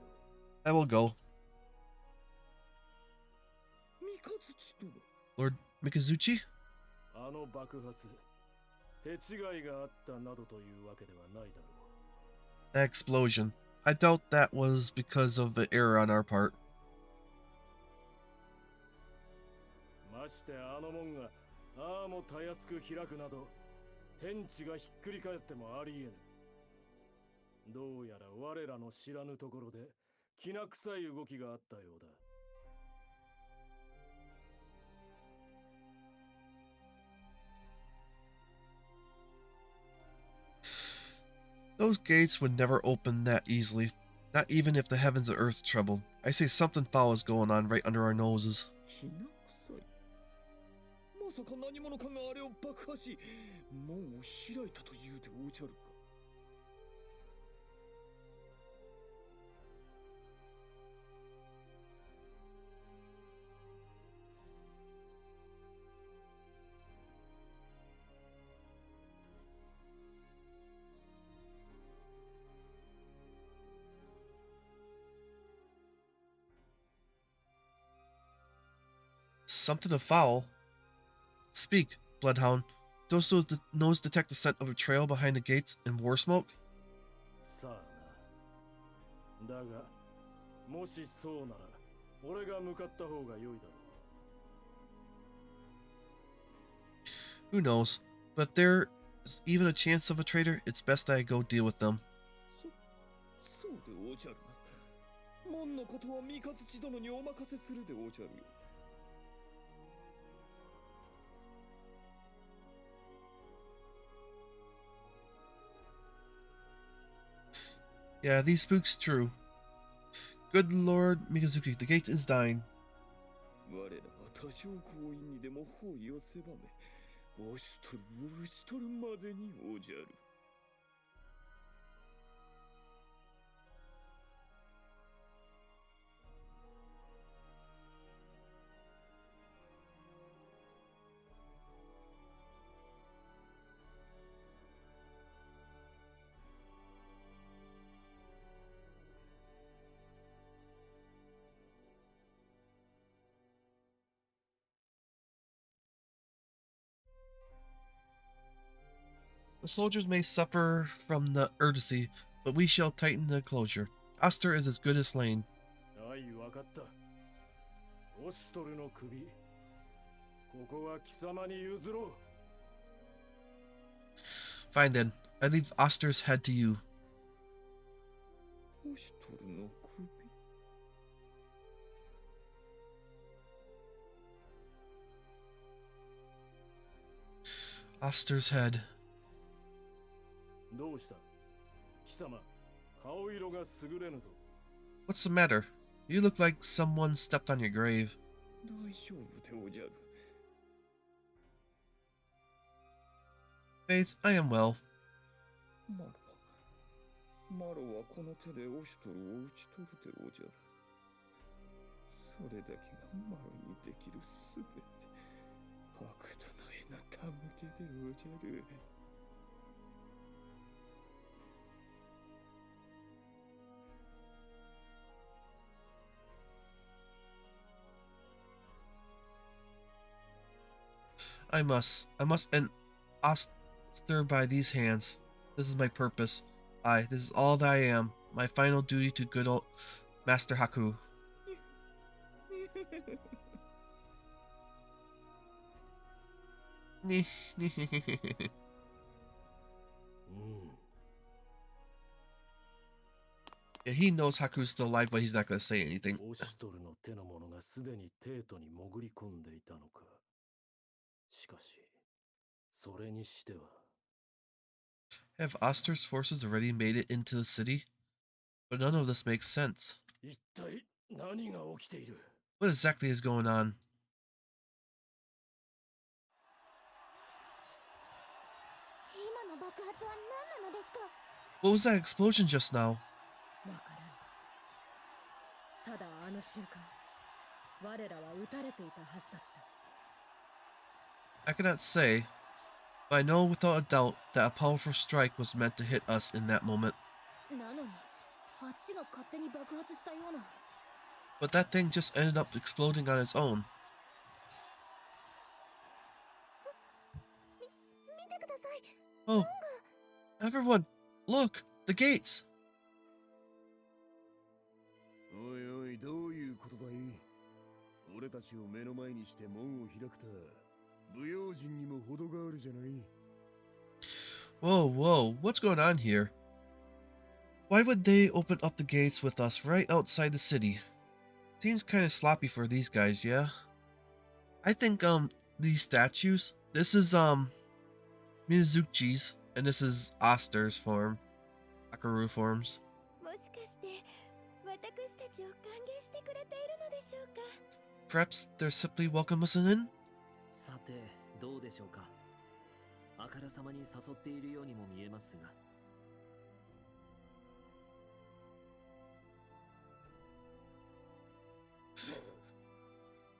I will go. 三日月とは Lord Mikazuchi? あの爆発、手違いがあったなどというわけではないだろう。 That explosion. I doubt that was because of the error on our part. ましてあの門がああもたやすく開くなど、天地がひっくり返ってもありえぬ。どうやら我らの知らぬところできな臭い動きがあったようだ。 Those gates would never open that easily. Not even if the heavens and earth trembled. I say something foul is going on right under our noses. きな臭い。まさか何者かがあれを爆破し、門を開いたというでおじゃるか。Something afoul. Speak, Bloodhound. Does those nose detect the scent of a trail behind the gates and war smoke? さあな。だが、もしそうなら、俺が向かった方が良いだろう。Who knows? But if there's even a chance of a traitor, it's best I go deal with them. そうでおじゃるな。門のことは三日月殿にお任せするでおじゃるよ。Yeah, these spooks true. Good Lord Mikazuki, the gate is dying. 我らは多少強引にでも包囲を狭め、押しとる打ち取るまでにおじゃる。The soldiers may suffer from the urgency, but we shall tighten the closure. Oster is as good as slain. はい、わかった。オシュトルの首。ここは貴様に譲ろう。Fine then, I leave Oster's head to you. 押しとるの首。Oster's head. どうした貴様、顔色が優れぬぞ。What's the matter? You look like someone stepped on your grave. 大丈夫でおじゃる。Faith, I am well. マロはこの手でオシトルを打ち取るでおじゃる。それだけがマロにできるすべて。悪とのへの手向けでおじゃる。I must end Oster by these hands. This is my purpose. This is all that I am. My final duty to good old Master Haku. Yeah, he knows Haku's still alive, but he's not going to say anything. オシュトルの手の者がすでにテートに潜り込んでいたのか。しかし、それにしては。Have Oster's forces already made it into the city? But none of this makes sense. 一体何が起きている? What exactly is going on? 今の爆発は何なのですか? What was that explosion just now? わからん。ただあの瞬間、我らは撃たれていたはずだった。I cannot say, but I know without a doubt that a powerful strike was meant to hit us in that moment. なのに、あっちが勝手に爆発したような。But that thing just ended up exploding on its own. 見てください。 Oh, everyone, look, the gates. おいおい、どういうことだい? 俺たちを目の前にして門を開くた。不用心にも程があるじゃない。 Whoa, what's going on here? Why would they open up the gates with us right outside the city? Seems kind of sloppy for these guys, yeah? I think, these statues, this is, Mizuchi's, and this is Oster's form. Akaru forms. もしかして私たちを歓迎してくれているのでしょうか? Perhaps they're simply welcome us in? さて、どうでしょうか。あからさまに誘っているようにも見えますが。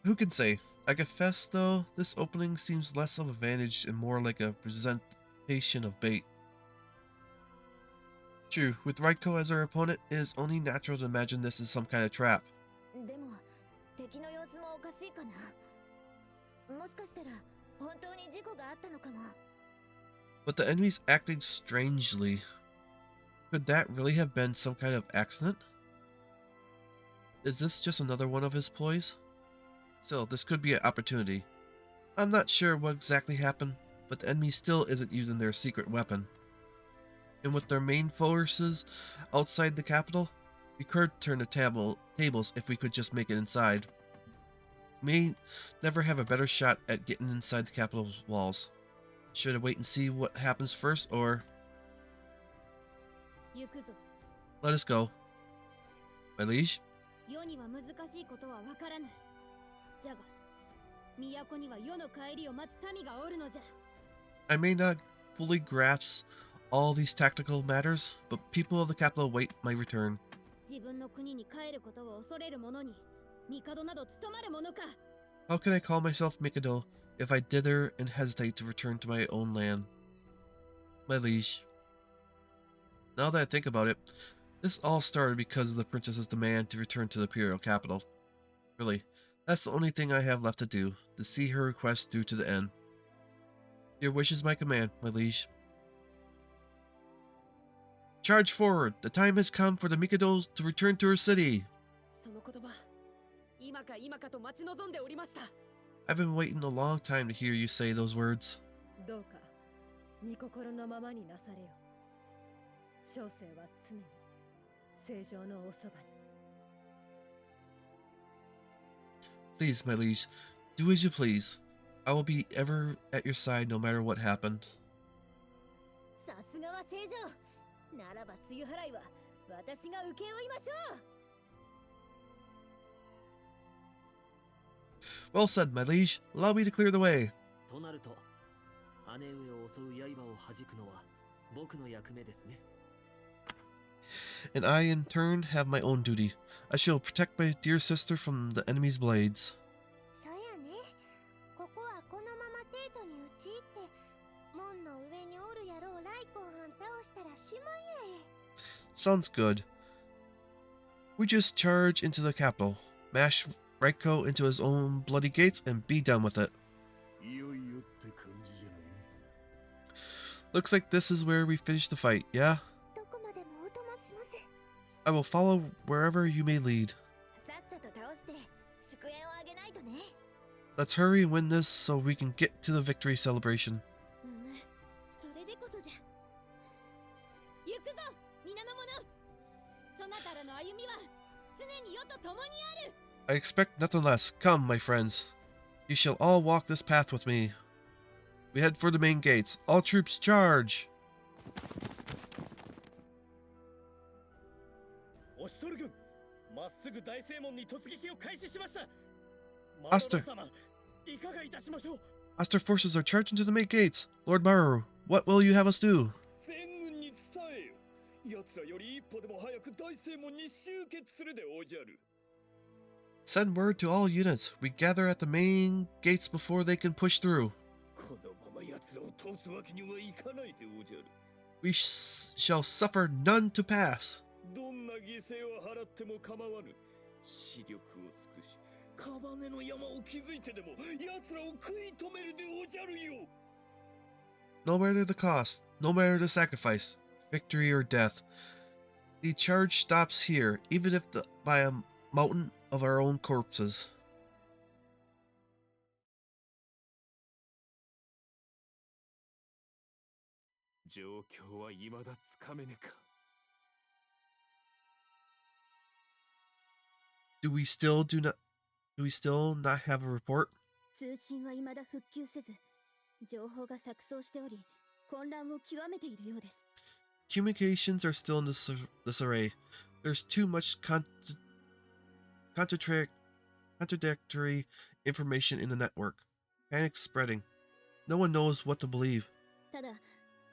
Who can say? I confess, though, this opening seems less of advantage and more like a presentation of bait. True, with Raiko as our opponent, it is only natural to imagine this is some kind of trap. でも、敵の様子もおかしいかな。もしかしたら本当に事故があったのかも。 But the enemy's acting strangely. Could that really have been some kind of accident? Is this just another one of his ploys? Still, this could be an opportunity. I'm not sure what exactly happened, but the enemy still isn't using their secret weapon. And with their main forces outside the capital, we could turn the tables if we could just make it inside. May never have a better shot at getting inside the capital's walls. Should I wait and see what happens first, or 行くぞ。 let us go? My liege? 世には難しいことはわからぬ。じゃが、都には世の帰りを待つ民がおるのじゃ。 I may not fully grasp all these tactical matters, but people of the capital await my return. 自分の国に帰ることを恐れる者に、帝など務まるものか。 How can I call myself Mikado if I dither and hesitate to return to my own land? My liege. Now that I think about it, this all started because of the princess's demand to return to the imperial capital. Really, that's the only thing I have left to do, to see her request through to the end. Your wish is my command, my liege. Charge forward! The time has come for the Mikado to return to her city! その言葉、今か今かと待ち望んでおりました。 I've been waiting a long time to hear you say those words. どうか御心のままになされよ。小生は常に正常のおそばに。 Please, my liege, do as you please. I will be ever at your side no matter what happened. さすがは正常。ならば梅雨払いは私が請け負いましょう。 Well said, my liege. Allow me to clear the way. となると、姉上を襲う刃を弾くのは僕の役目ですね。 And I, in turn, have my own duty. I shall protect my dear sister from the enemy's blades. そうやね。ここはこのまま帝都に討ち入って門の上におるやろう来光藩倒したらしまいやえ。 Sounds good. We just charge into the capital, mash Raiko into his own bloody gates, and be done with it. いよいよって感じじゃない。 Looks like this is where we finish the fight, yeah? どこまでもお供します。 I will follow wherever you may lead. さっさと倒して祝宴をあげないとね。 Let's hurry and win this so we can get to the victory celebration. それでこそじゃ。行くぞ、皆の者。そなたらの歩みは常に世と共にある。 I expect nothing less. Come, my friends. You shall all walk this path with me. We head for the main gates. All troops charge! オシトル軍、まっすぐ大正門に突撃を開始しました。アスターマロ様、いかがいたしましょう。 Our forces are charging to the main gates. Lord Maru, what will you have us do? 全軍に伝えよ。奴らより一歩でも早く大正門に集結するでおじゃる。 Send word to all units. We gather at the main gates before they can push through. このまま奴らを通すわけにはいかないでおじゃる。 We shall suffer none to pass. どんな犠牲を払っても構わぬ。視力を尽くし、カバネの山を築いてでも奴らを食い止めるでおじゃるよ。 No matter the cost, no matter the sacrifice, victory or death, the charge stops here, even if by a mountain of our own corpses. 状況は未だつかめぬか。 Do we still not have a report? 通信は未だ復旧せず、情報が錯綜しており、混乱を極めているようです。 Communications are still in disarray. There's too much contradictory information in the network. Panic spreading. No one knows what to believe. ただ、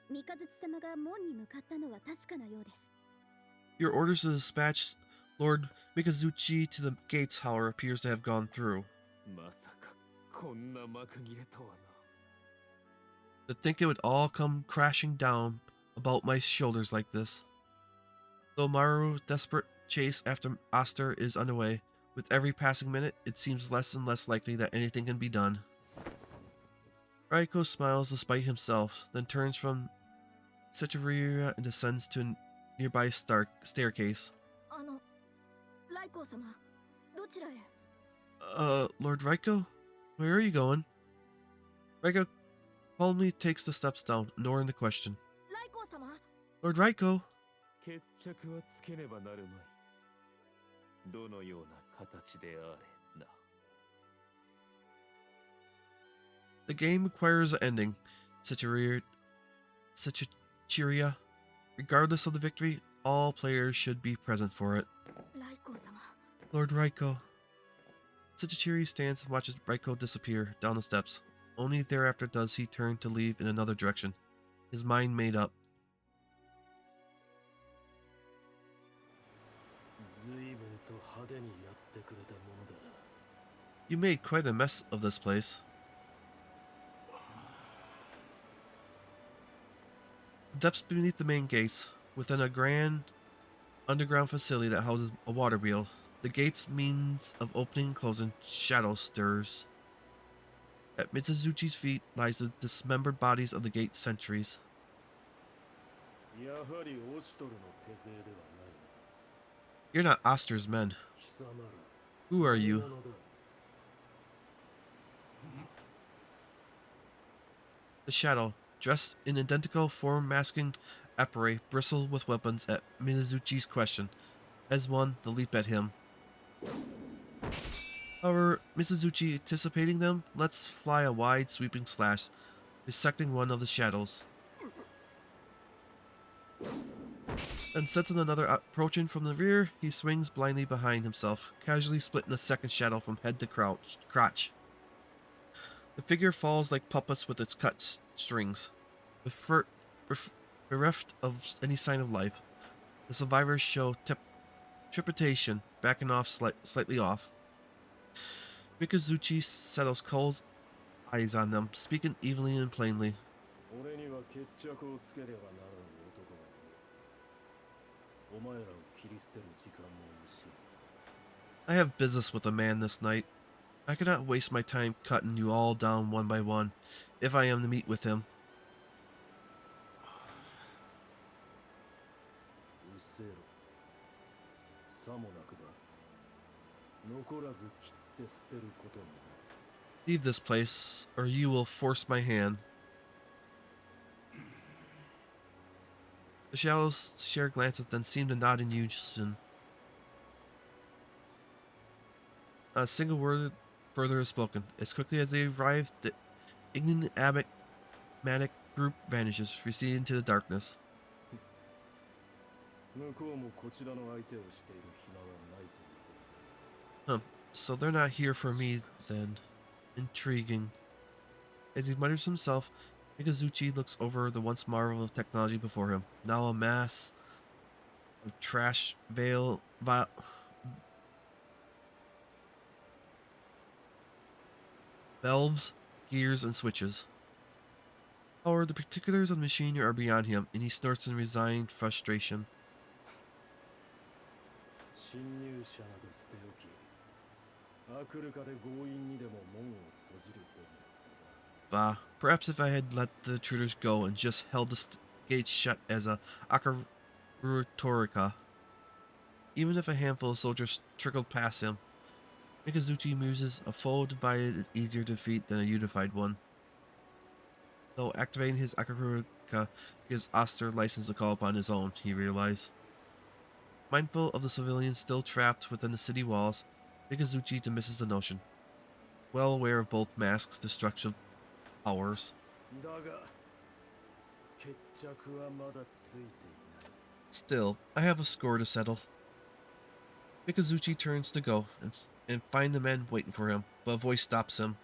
三日月様が門に向かったのは確かなようです。 Your orders to dispatch Lord Mikazuchi to the gates, however, appears to have gone through. まさかこんな幕切れとはな。 To think it would all come crashing down about my shoulders like this. Though Maru's desperate chase after Oster is underway, with every passing minute, it seems less and less likely that anything can be done. Raiko smiles despite himself, then turns from Setsuria and descends to a nearby staircase. ライコー様、どちらへ？ Lord Raiko? Where are you going? Raiko calmly takes the steps down, ignoring the question. ライコー様？ Lord Raiko! 決着はつけねばなるまい。どのような形であれな。The game requires an ending. Setsuria. Regardless of the victory, all players should be present for it. ライコー様。 Lord Raiko. Setsuria stands and watches Raiko disappear down the steps. Only thereafter does he turn to leave in another direction, his mind made up. 随分と派手にやってくれたものだな。 You made quite a mess of this place. Depths beneath the main gates, within a grand underground facility that houses a water wheel. The gate's means of opening and closing shadow stirs. At Mitsuzuchi's feet lies the dismembered bodies of the gate's sentries. やはりオシトルの手勢ではないな。 You're not Oster's men. 貴様ら。 Who are 本 you? 物だ。 The shadow, dressed in identical form-masking apparat, bristled with weapons at Mitsuzuchi's question, as one to leap at him. However, Mitsuzuchi, anticipating them, lets fly a wide, sweeping slash, bisecting one of the shadows. Then sensing another approaching from the rear, he swings blindly behind himself, casually splitting a second shadow from head to crotch. The figure falls like puppets with its cut strings, bereft of any sign of life. The survivors show trepidation, backing off slightly off. Mikazuchi settles Cole's eyes on them, speaking evenly and plainly. 俺には決着をつければならん男がいる。お前らを切り捨てる時間も惜しい。 I have business with a man this night. I cannot waste my time cutting you all down one by one, if I am to meet with him. うせろ。さもなくば。残らず切って捨てることになる。 Leave this place, or you will force my hand. The shadows share glances, then seem to nod in unison. Not a single word further is spoken. As quickly as they arrive, the enigmatic group vanishes, receding into the darkness. 向こうもこちらの相手をしている暇はないという。 So they're not here for me, then. Intriguing. As he mutters to himself, Mikazuchi looks over the once marvel of technology before him, now a mass of trash, valves, gears, and switches. However, the particulars of the machinery are beyond him, and he snorts in resigned frustration. 侵入者など捨ておき。悪ルカで強引にでも門を閉じるべきだったが。 Bah, perhaps if I had let the intruders go and just held the gates shut as a Akarutorica. Even if a handful of soldiers trickled past him, Mikazuchi muses, a foe divided is easier to defeat than a unified one. Though activating his Akarutorica gives Oster license to call upon his own, he realized. Mindful of the civilians still trapped within the city walls, Mikazuchi dismisses the notion, well aware of both masks' destructive powers. だが、決着はまだついていない。 Still, I have a score to settle. Mikazuchi turns to go and find the men waiting for him, but a voice stops him.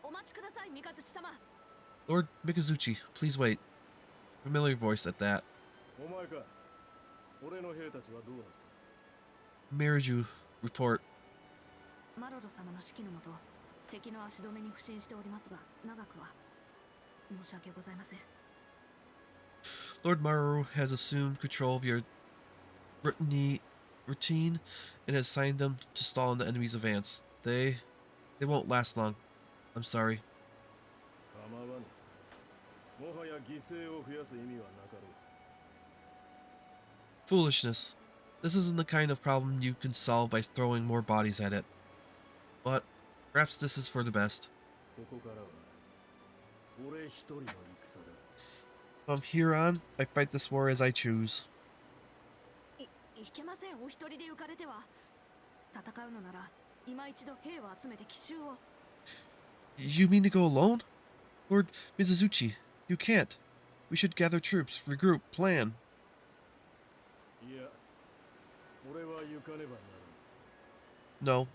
お待ちください、三日月様。 Lord Mikazuchi, please wait. Familiar voice at that. お前か。俺の兵たちはどうなった？ Mariju, report. マロロ様の指揮のもと、敵の足止めに不審しておりますが、長くは申し訳ございません。 Lord Maru has assumed control of your routine and has assigned them to stall in the enemy's advance. They won't last long. I'm sorry. 構わぬ。もはや犠牲を増やす意味はなかろう。 Foolishness. This isn't the kind of problem you can solve by throwing more bodies at it. But perhaps this is for the best. ここからは俺一人の戦だ。 From here on, I fight this war as I choose. いけません。お一人で行かれては。戦うのなら今一度兵を集めて奇襲を。 You mean to go alone? Lord Mizuzuchi, you can't. We should gather troops, regroup, plan. いや、俺は行かねばならん。 No,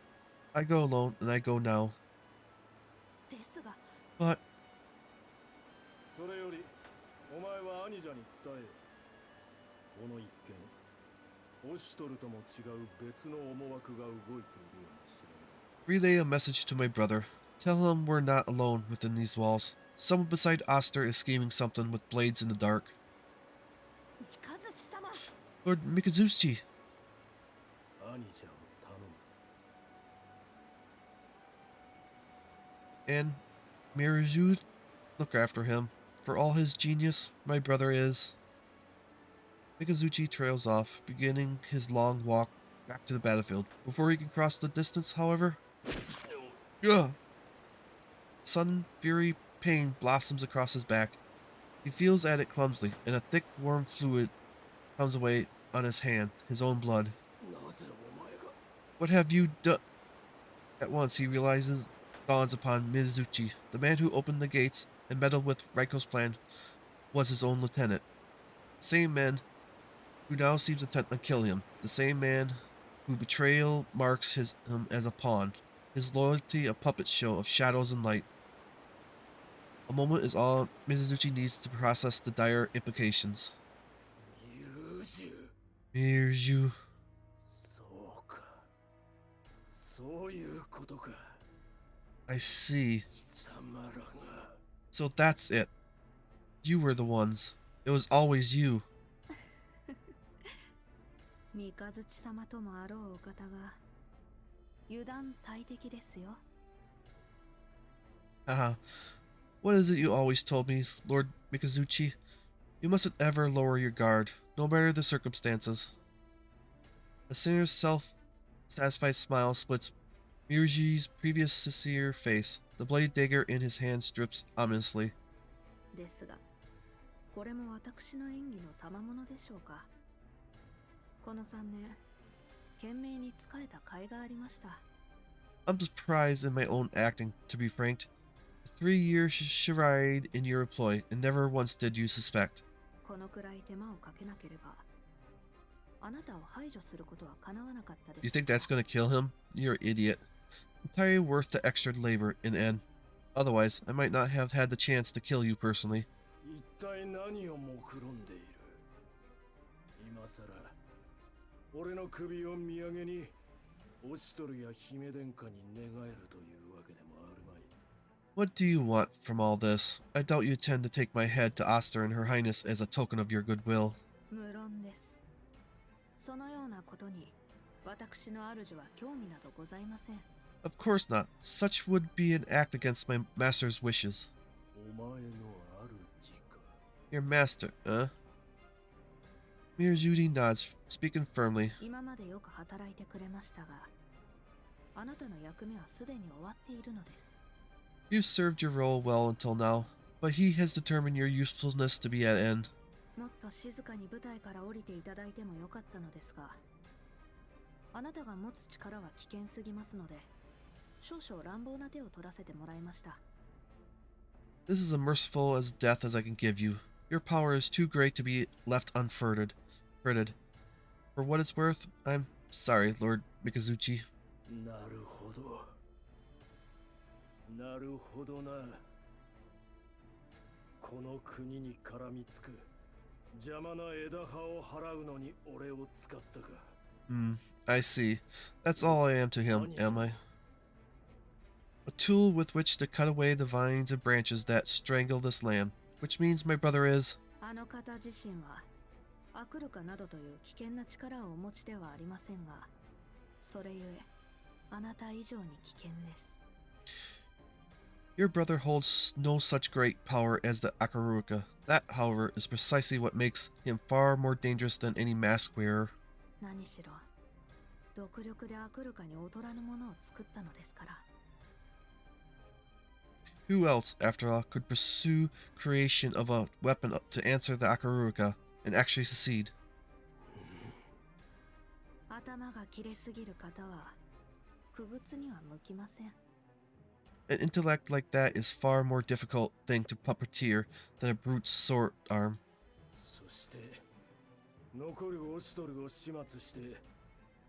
I go alone and I go now. ですが。 But それより、お前は兄者に伝えよ。この一件、オシュトルとも違う別の思惑が動いているように知らない。 relay a message to my brother. Tell him we're not alone within these walls. Someone beside Oster is scheming something with blades in the dark. 三日月様。 Lord Mikazuchi. 兄者を頼む。 And Miruzu, look after him. For all his genius, my brother is. Mikazuchi trails off, beginning his long walk back to the battlefield. Before he can cross the distance, however, sudden fury pain blossoms across his back. He feels at it clumsily, and a thick, warm fluid comes away on his hand, his own blood. What have you done? At once he dawns upon Mizuchi. The man who opened the gates and meddled with Raiko's plan was his own lieutenant. The same man who now seems intent on killing him. The same man whose betrayal marks him as a pawn. His loyalty a puppet show of shadows and light. A moment is all Mizuchi needs to process the dire implications. Miruju. そうか。そういうことか。 I see. 貴様らが。 So that's it. You were the ones. It was always you. 三日月様ともあろうお方が油断大敵ですよ。 Haha. What is it you always told me, Lord Mikazuchi? You mustn't ever lower your guard, no matter the circumstances. A sinner's self-satisfied smile splits Miruji's previous sincere face. The bloody dagger in his hand drips ominously. ですが、これも私の演技の賜物でしょうか。この3年、懸命に仕えた甲斐がありました。 I'm surprised in my own acting, to be frank. 3-year charade in your employ, and never once did you suspect. このくらい手間をかけなければ、あなたを排除することは叶わなかったで You す。 think that's gonna kill him? You're an idiot. Entirely worth the extra labor in the end. Otherwise, I might not have had the chance to kill you personally. 一体何を目論んでいる。今さら俺の首を見上げにオシトルや姫殿下に寝返るというわけでもあるまい。 What do you want from all this? I doubt you intend to take my head to Oster and Her Highness as a token of your goodwill. 無論です。そのようなことに私の主は興味などございません。 Of course not. Such would be an act against my master's wishes. お前の主か。 Your master, Mirzudi nods, speaking firmly. 今までよく働いてくれましたが、あなたの役目はすでに終わっているのです。 You've served your role well until now, but he has determined your usefulness to be at end. もっと静かに舞台から降りていただいてもよかったのですが、あなたが持つ力は危険すぎますので、少々乱暴な手を取らせてもらいました。 This is as merciful as death as I can give you. Your power is too great to be left unfurted. For what it's worth, I'm sorry, Lord Mikazuchi. なるほど。なるほどな。この国に絡みつく邪魔な枝葉を払うのに俺を使ったか。I see. That's all I am to him, am I? A tool with which to cut away the vines and branches that strangle this land, which means my brother is... あの方自身はアクルカなどという危険な力をお持ちではありませんが、それゆえあなた以上に危険です。Your brother holds no such great power as the Akaruka. That, however, is precisely what makes him far more dangerous than any mask wearer. 何しろ独力でアクルカに劣らぬものを作ったのですから。 Who else, after all, could pursue creation of a weapon to answer the Akaruka and actually succeed? 頭が切れすぎる方は苦物には向きません。 An intellect like that is far more difficult thing to puppeteer than a brute sword arm. そして残るオシトルを始末して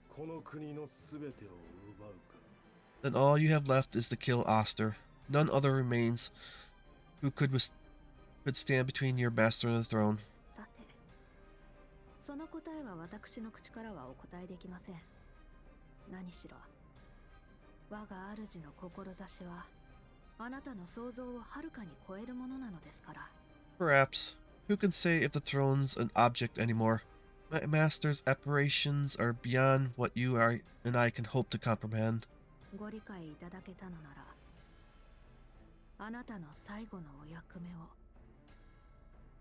この国のすべてを奪うか。 Then all you have left is to kill Oster. None other remains who could stand between your master and the throne. さて、その答えは私の口からはお答えできません。何しろ我が主の志はあなたの想像をはるかに超えるものなのですから。 Perhaps. Who can say if the throne's an object anymore? My master's aspirations are beyond what you and I can hope to comprehend. ご理解いただけたのなら、あなたの最後のお役目を。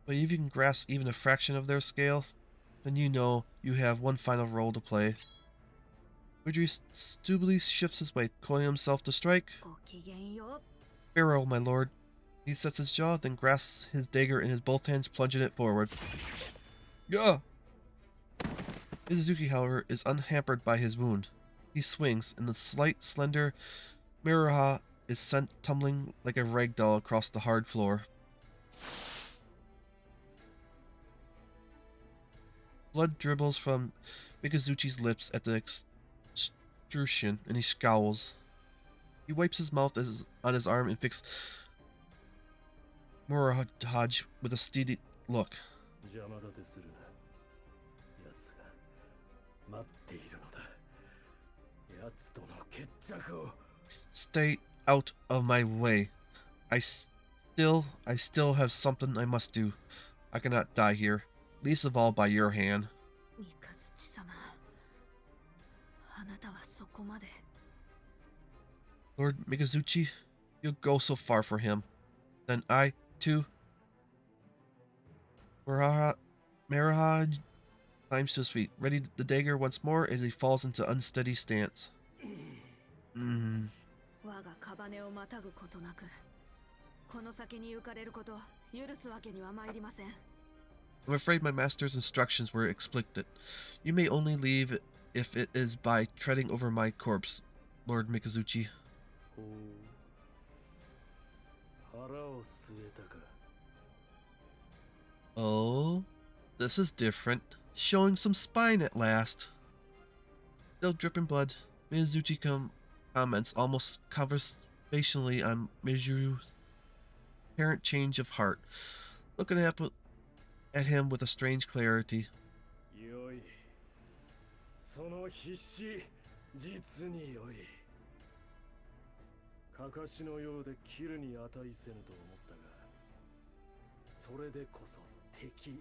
But if you can grasp even a fraction of their scale, then you know you have one final role to play. Widri stupidly shifts his weight, coiling himself to strike. ごきげんよう。 Farewell, my lord. He sets his jaw, then grasps his dagger in his both hands, plunging it forward. Gah! Mizuki, however, is unhampered by his wound. He swings, and the slight, slender Miruha is sent tumbling like a rag doll across the hard floor. Blood dribbles from Mikazuchi's lips at the extrusion, and he scowls. He wipes his mouth on his arm and fixes Murahaj with a steady look. 邪魔立てするな。奴が待っているのだ。奴との決着を。 Stay out of my way. I still have something I must do. I cannot die here, least of all by your hand. 三日月様、あなたはそこまで。 Lord Mikazuchi, you'll go so far for him. Then I, too. Marahaj climbs to his feet, ready the dagger once more as he falls into unsteady stance. 我が屍をまたぐことなく、この先に行かれること許すわけには参りません。 I'm afraid my master's instructions were explicit. You may only leave if it is by treading over my corpse, Lord Mikazuchi. ほう。腹を据えたか。 Oh, this is different. Showing some spine at last. Still dripping blood, Mizuchi comments almost conversationally on Mizuru's apparent change of heart, looking at him with a strange clarity. よい。その必死、実によい。かかしのようで切るに値せぬと思ったが、それでこそ敵。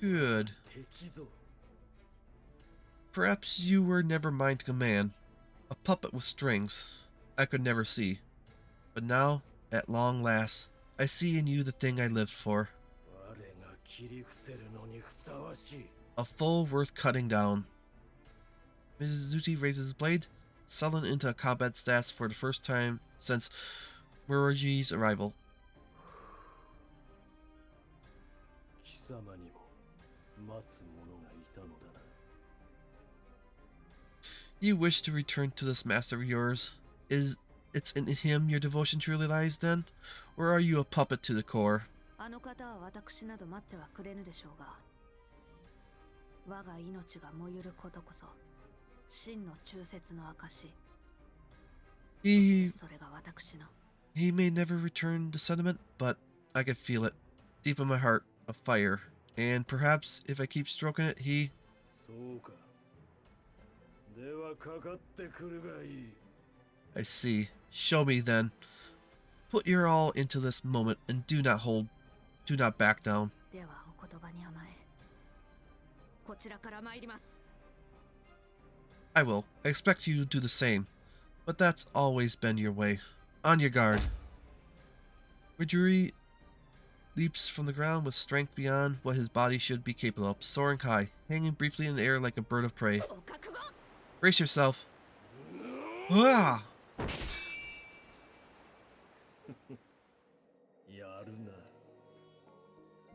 Good. 敵ぞ。 Perhaps you were never mine to command. A puppet with strings. I could never see. But now, at long last, I see in you the thing I lived for. 我が切り伏せるのにふさわしい。 A foe worth cutting down. Mizuchi raises his blade, settling into combat stats for the first time since Muraji's arrival. 貴様にも待つ者がいたのだな。 You wish to return to this master of yours? It's in him your devotion truly lies then? Or are you a puppet to the core? あの方は私など待ってはくれぬでしょうが、我が命が燃ゆることこそ真の忠説の証。 He それが私の。 may never return to sentiment, but I can feel it, deep in my heart, a fire. And perhaps if I keep stroking it, he... そうか。ではかかってくるがいい。 I see. Show me then. Put your all into this moment and do not back down. ではお言葉に甘え、こちらから参ります。 I will. I expect you to do the same. But that's always been your way. On your guard. Ridguri leaps from the ground with strength beyond what his body should be capable of, soaring high, hanging briefly in the air like a bird of prey. Brace yourself. Ah! やるな。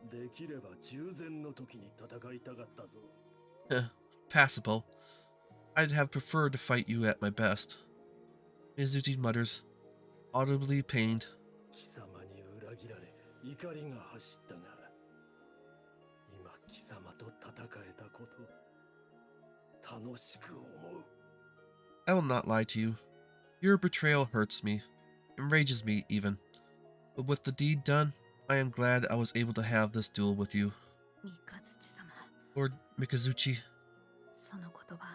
できれば従前の時に戦いたかったぞ。Passable. I'd have preferred to fight you at my best. Mizuchi mutters, audibly pained. 貴様に裏切られ怒りが走ったが、今貴様と戦えたこと、楽しく思う。I will not lie to you. Your betrayal hurts me, enrages me even. But with the deed done, I am glad I was able to have this duel with you. 三日月様、 Lord Mikazuchi, その言葉、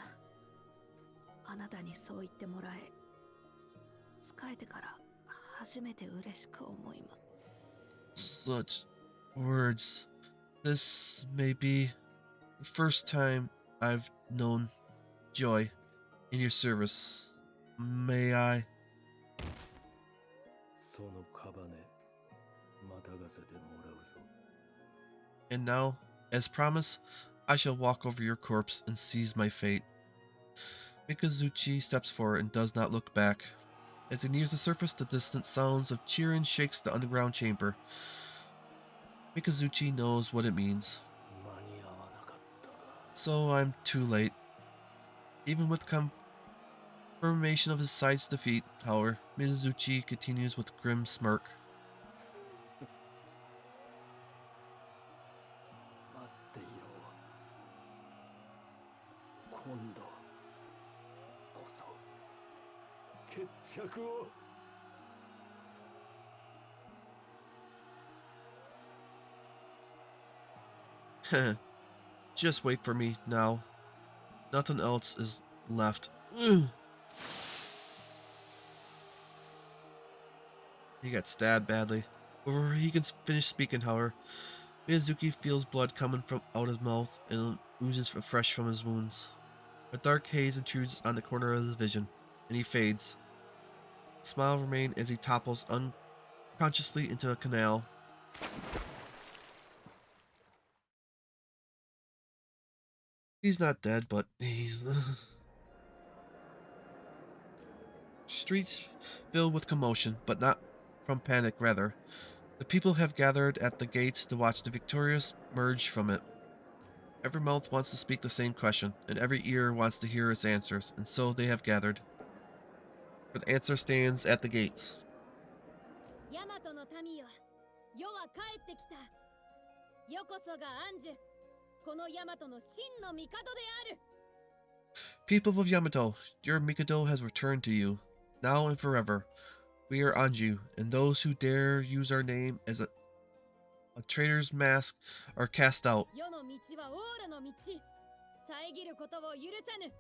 あなたにそう言ってもらえ、仕えてから初めて嬉しく思います。 such words. This may be the first time I've known joy in your service. May I? そのカバネ、またがせてもらうぞ。 And now, as promised, I shall walk over your corpse and seize my fate. Mikazuchi steps forward and does not look back. As he nears the surface, the distant sounds of cheering shakes the underground chamber. Mikazuchi knows what it means. 間に合わなかったが。 So I'm too late. Even with confirmation of his side's defeat, however, Mikazuchi continues with a grim smirk. 待っていろ。今度こそ決着を。 Just wait for me now. Nothing else is left. Ugh. He got stabbed badly. Before he can finish speaking, however, Miyazuki feels blood coming from out his mouth and oozes afresh from his wounds. A dark haze intrudes on the corner of his vision, and he fades. The smile remains as he topples unconsciously into a canal. He's not dead, but he's... Streets filled with commotion, but not from panic, rather. The people have gathered at the gates to watch the victorious merge from it. Every mouth wants to speak the same question, and every ear wants to hear its answers, and so they have gathered. For the answer stands at the gates. Yamato no tami yo, yo wa kaette kita. Yokoso ga anju. Kono Yamato no shin no mikado de aru. People of Yamato, your Mikado has returned to you, now and forever. We are Anju, and those who dare use our name as a traitor's mask are cast out. Yo no michi wa oura no michi. Saegiru koto wo yurusanu.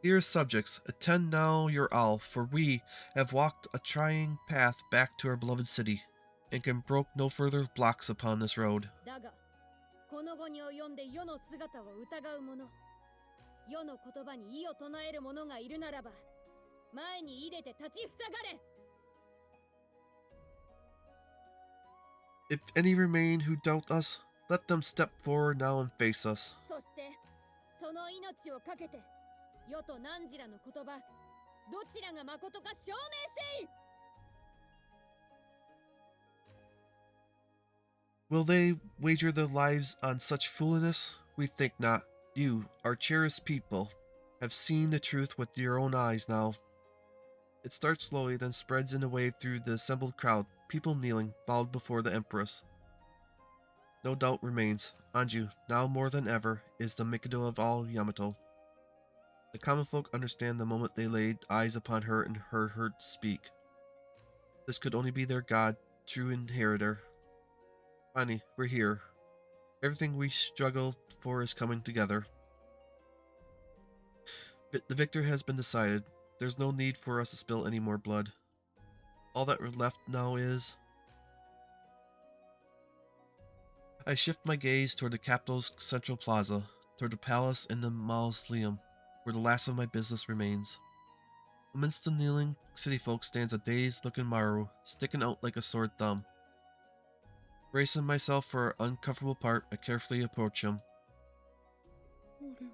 Dear subjects, attend now your owl, for we have walked a trying path back to our beloved city, and can brook no further blocks upon this road. だが、この後に及んで世の姿を疑う者、世の言葉に異を唱える者がいるならば、前に入れて立ちふさがれ。 If any remain who doubt us, let them step forward now and face us. そして、その命をかけて、世と汝らの言葉、どちらが誠か証明せい。 Will they wager their lives on such foolishness? We think not. You, our cherished people, have seen the truth with your own eyes now. It starts slowly, then spreads in a wave through the assembled crowd, people kneeling, bowed before the Empress. No doubt remains. Anju, now more than ever, is the Mikado of all Yamato. The common folk understand the moment they laid eyes upon her and heard her speak. This could only be their god, true inheritor. Finally, we're here. Everything we struggled for is coming together. The victor has been decided. There's no need for us to spill any more blood. All that we're left now is... I shift my gaze toward the capital's central plaza, toward the palace and the mausoleum, where the last of my business remains. Amidst the kneeling city folk stands a dazed-looking Maru, sticking out like a sore thumb. Bracing myself for an uncomfortable part, I carefully approach him. あれは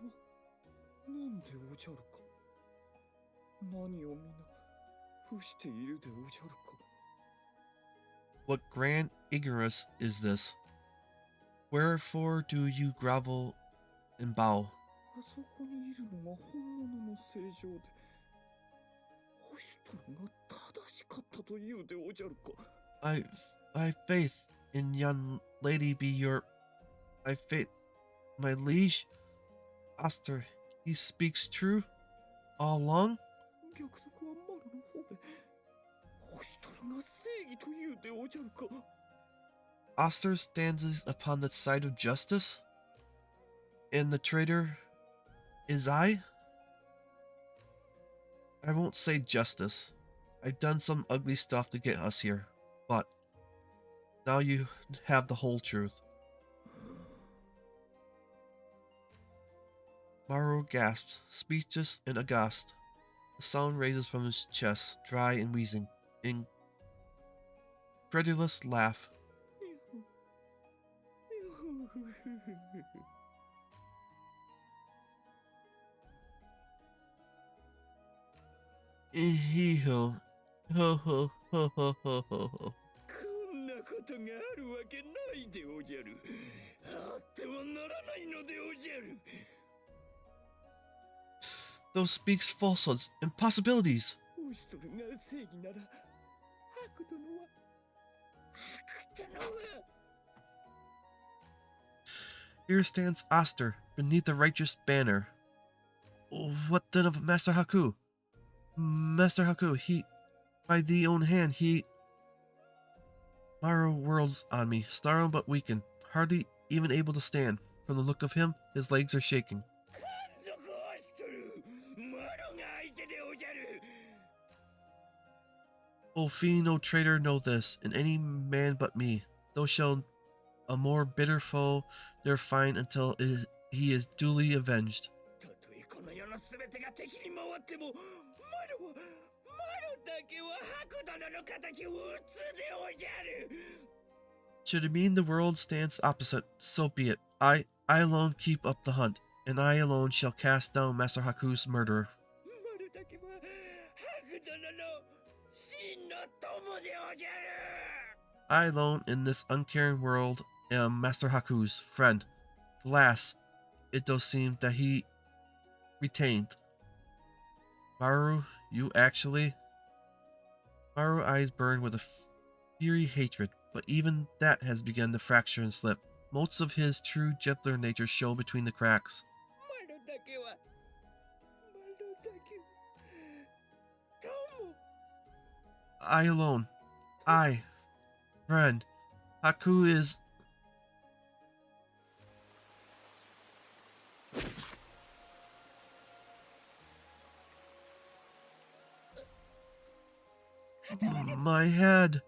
なんでおじゃるか。何を皆伏しているでおじゃるか。 What grand ignorance is this? Wherefore do you grovel and bow? あそこにいるのが本物の正常で、ホシュトルが正しかったというでおじゃるか。 I faith in young lady be your... I faith, my liege. Oster, he speaks true all along? 逆賊はマルの方で、ホシュトルが正義というでおじゃるか。 Oster stands upon the side of justice? And the traitor is I? I won't say justice. I've done some ugly stuff to get us here, but now you have the whole truth. Maru gasps, speechless and aghast. The sound raises from his chest, dry and wheezing. Incredulous laugh. Hee-ho. Ho ho ho ho ho ho ho. こんなことがあるわけないでおじゃる。あってはならないのでおじゃる。 Those speaks falsehoods, impossibilities. ホシュトルが正義なら、悪殿は悪殿は。 Here stands Oster, beneath the righteous banner. What then of Master Haku? Master Haku, he... By thee own hand, he... Maru whirls on me, snarled but weakened, hardly even able to stand. From the look of him, his legs are shaking. O fiend, O traitor, know this, and any man but me. Thou shalt a more bitter foe there find until he is duly avenged. Should it mean the world stands opposite, so be it. I alone keep up the hunt, and I alone shall cast down Master Haku's murderer. I alone in this uncaring world am Master Haku's friend. Alas, it does seem that he retained. Maru, you actually... Maru's eyes burn with a fiery hatred, but even that has begun to fracture and slip. Most of his true, gentler nature show between the cracks. I alone. I. Friend. Haku is... My head.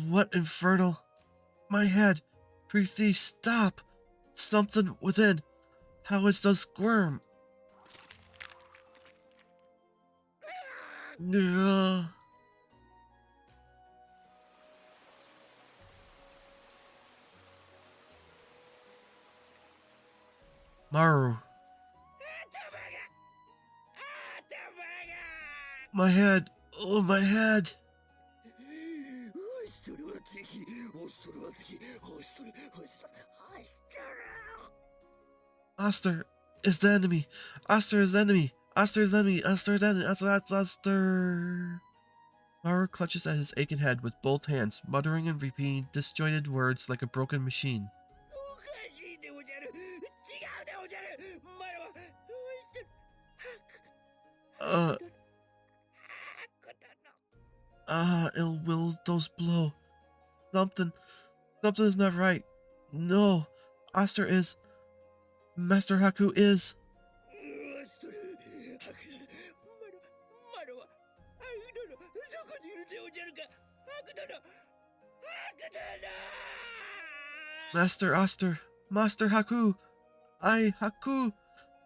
What infernal? My head. Prithee, stop. Something within. How it does squirm. Ugh. Maru. My head. Oh, my head. Oster is the enemy. Oster is the enemy. Oster is the enemy. Oster is the enemy. Oster. Maru clutches at his aching head with both hands, muttering and repeating disjointed words like a broken machine. Ill will those blow. Something is not right. No, Oster is... Master Haku is. しとるハクマロはハク殿どこにいるでおじゃるか。ハク殿ハク殿 Master Oster. Master Haku. Haku.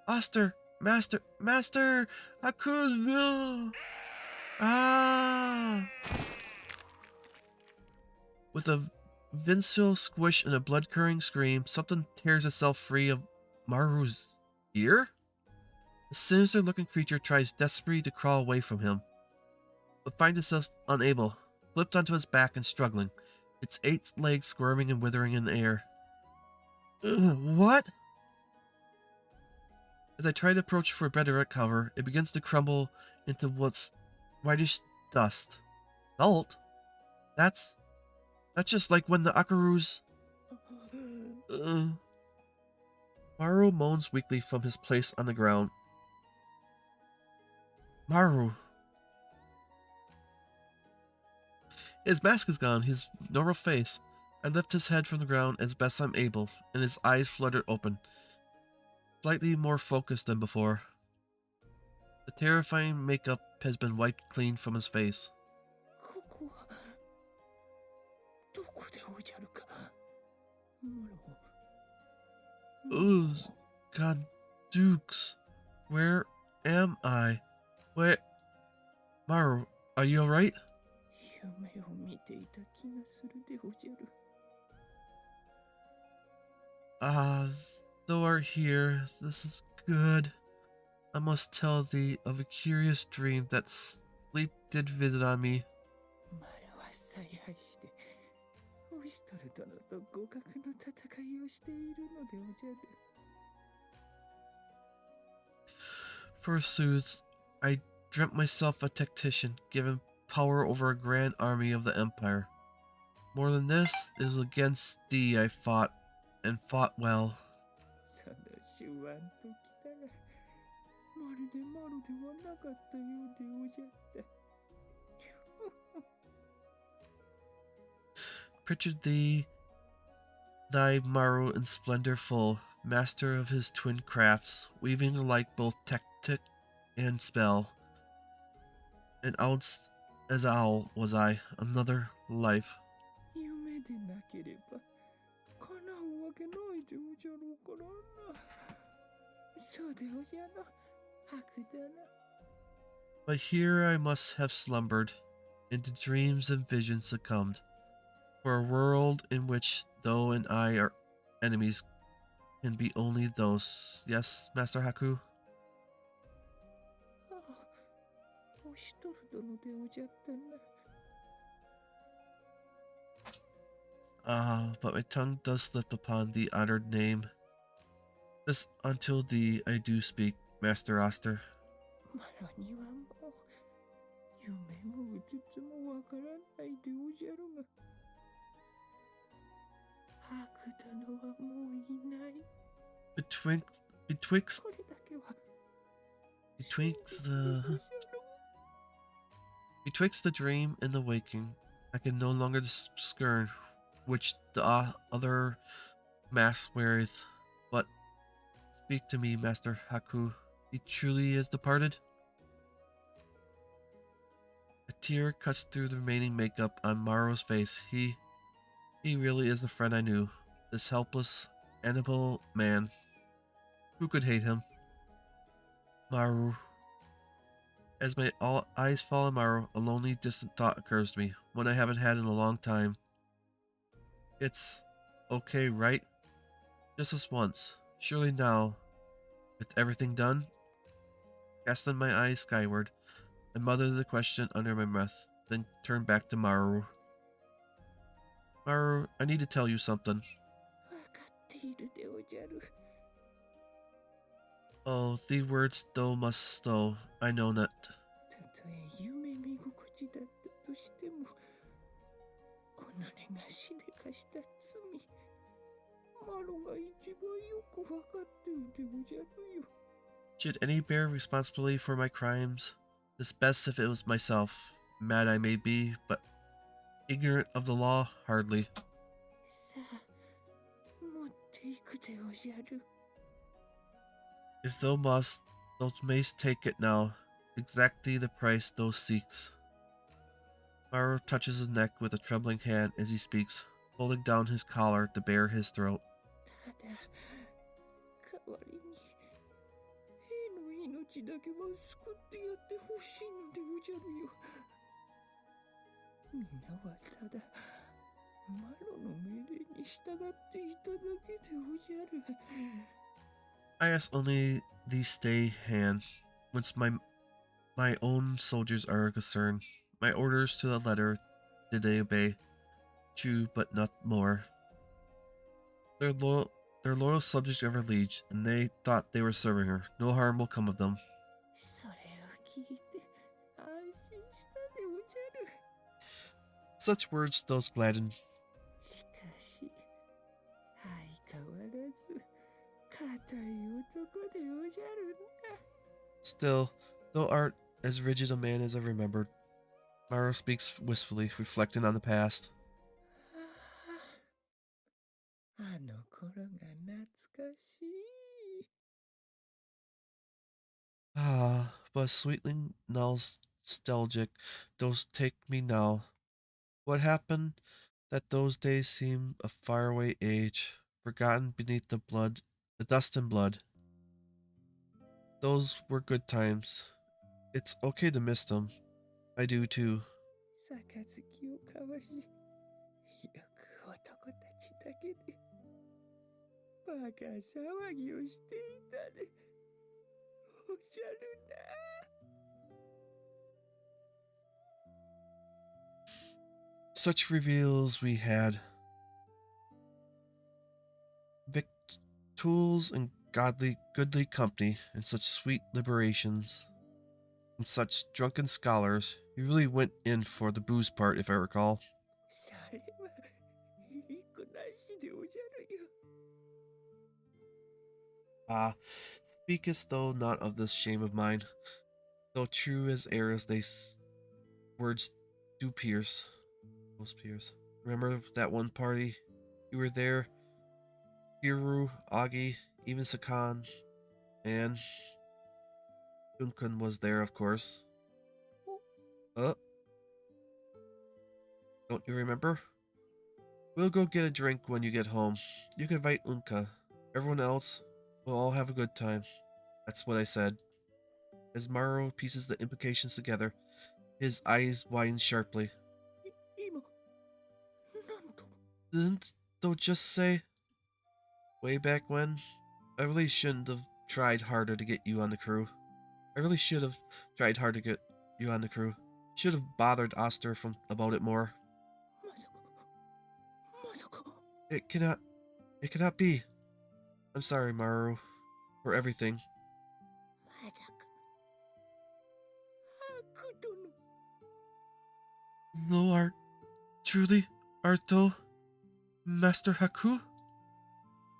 Oster. Master Haku. No. Ah. With a visceral squish and a blood-curdling scream, something tears itself free of Maru's ear? The sinister-looking creature tries desperately to crawl away from him, but finds itself unable, flipped onto its back and struggling, its 8 legs squirming and withering in the air. What? As I try to approach for better cover, it begins to crumble into what's whitish dust. Salt? That's just like when the Akaru's... Maru moans weakly from his place on the ground. Maru. His mask is gone, his normal face. I lift his head from the ground as best I'm able, and his eyes flutter open, slightly more focused than before. The terrifying makeup has been wiped clean from his face. ここはどこでおじゃるか。マロ Ooze, God Dukes, where am I? Where... Maru, are you alright? 夢を見ていた気がするでおじゃる。Thou art here. This is good. I must tell thee of a curious dream that sleep did visit on me. マロは采配してオイストル殿と互角の戦いをしているのでおじゃる。Forsooth, I dreamt myself a tactician, given power over a grand army of the Empire. More than this, it was against thee I fought, and fought well. その手腕ときたらまるでマロではなかったようでおじゃった。Pictured thee, thy Maru in splendor full, master of his twin crafts, weaving alike both tactic and spell. And out as owl was I, another life. 夢でなければ叶うわけないでおじゃろうからな。そうでおじゃろ、ハク殿。But here I must have slumbered, into dreams and visions succumbed, for a world in which thou and I are enemies can be only those. Yes, Master Haku? ああ、オシトル殿でおじゃったな。But my tongue does slip upon the honored name. This until thee I do speak, Master Oster. マロにはもう夢もうつつもわからないでおじゃるが。ハク殿はもういない。Betwixt これだけは betwixt the dream and the waking, I can no longer discern which the other mask weareth. But speak to me, Master Haku. He truly is departed? A tear cuts through the remaining makeup on Maru's face. He really is the friend I knew. This helpless, animal man. Who could hate him? Maru. As my eyes fall on Maru, a lonely, distant thought occurs to me, one I haven't had in a long time. It's okay, right? Just this once. Surely now, with everything done? Casting my eyes skyward, I muttered the question under my breath, then turned back to Maru. Maru, I need to tell you something. わかっているでおじゃる。 Oh, the words thou must though, I know not. たとえ夢見心地だったとしても、己がしでかした罪、マロが一番よくわかってるでおじゃるよ。 Should any bear responsibility for my crimes? It's best if it was myself. Mad I may be, but ignorant of the law, hardly. さあ、持っていくでおじゃる。If thou must, thou mayst take it now. Exactly the price thou seeks. Maru touches his neck with a trembling hand as he speaks, holding down his collar to bare his throat. ただ代わりに兵の命だけは救ってやってほしいのでおじゃるよ。みんなはただマロの命令に従っていただけでおじゃる。 I ask only thee stay hand, whence my own soldiers are concerned. My orders to the letter did they obey, true but not more. Their loyal subjects of her liege, and they thought they were serving her. No harm will come of them. それを聞いて安心したでおじゃる。 Such words those gladden. しかし相変わらず固い男でおじゃるな。 Still, thou art as rigid a man as I remembered. Maru speaks wistfully, reflecting on the past. あの頃が懐かしい。 Ah, but sweetly nostalgic, those take me now. What happened that those days seem a faraway age, forgotten beneath the dust and blood. Those were good times. It's okay to miss them. I do too. 杯を交わし、よく男たちだけでバカ騒ぎをしていたでおじゃるな。 Such reveals we had. Victuals and goodly company, and such sweet liberations, and such drunken scholars. You really went in for the booze part, if I recall. それはいい子なしでおじゃるよ。 Ah, speakest thou not of this shame of mine? Though true as arrows, words do pierce. Those pierce. Remember that one party? You were there. Hiru, Agi, even Sakan, and Unkun was there, of course. Don't you remember? We'll go get a drink when you get home. You can invite Unka. Everyone else, we'll all have a good time. That's what I said. As Maru pieces the implications together, his eyes widen sharply. 今なんと Didn't thou just say? Way back when? I really shouldn't have tried harder to get you on the crew. I really should have tried hard to get you on the crew. Should have bothered Oster about it more. まさか It cannot be. I'm sorry, Maru, for everything. まさか悪殿 Thou art art thou Master Haku?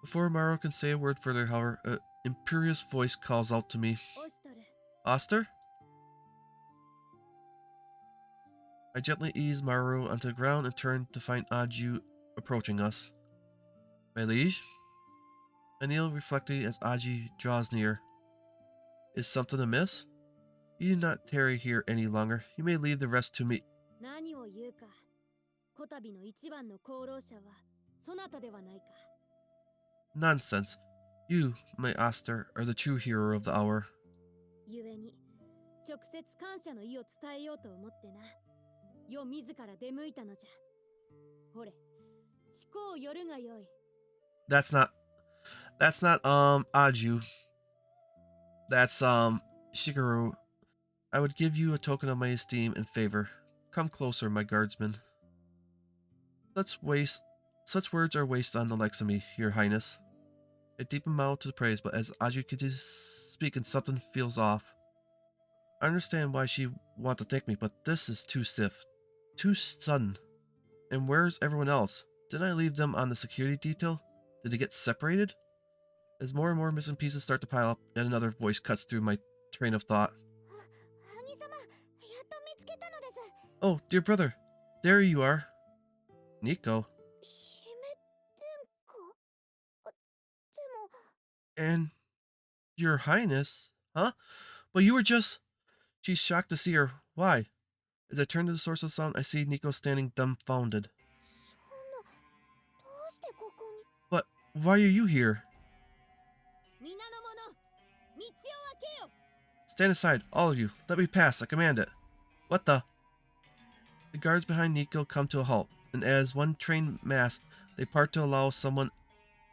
Before Maru can say a word further, however, an imperious voice calls out to me. オシトル Oster? I gently ease Maru onto the ground and turn to find Aju approaching us. My liege? I kneel reflecting as Aji draws near. Is something amiss? You need not tarry here any longer. You may leave the rest to me. 何を言うかこたびの一番の功労者はそなたではないか。 Nonsense. You, my Oster, are the true hero of the hour. ゆえに直接感謝の意を伝えようと思ってな。よ自ら出向いたのじゃ。ほれ、誓う夜がよい。 That's not Aju. That's Shigeru. I would give you a token of my esteem and favor. Come closer, my guardsman. Such words are waste on the likes of me, your highness. I deepen mouth to the praise, but as Aju continues speaking, something feels off. I understand why she want to thank me, but this is too stiff. Too sudden. And where's everyone else? Didn't I leave them on the security detail? Did they get separated? As more and more missing pieces start to pile up, yet another voice cuts through my train of thought. Oh, dear brother, there you are. Nico. And Your Highness? Huh? But you were just... She's shocked to see her. Why? As I turn to the source of sound, I see Nico standing dumbfounded. But why are you here? Stand aside, all of you. Let me pass, I command it. What the? The guards behind Nico come to a halt, and as one trained mass, they part to allow someone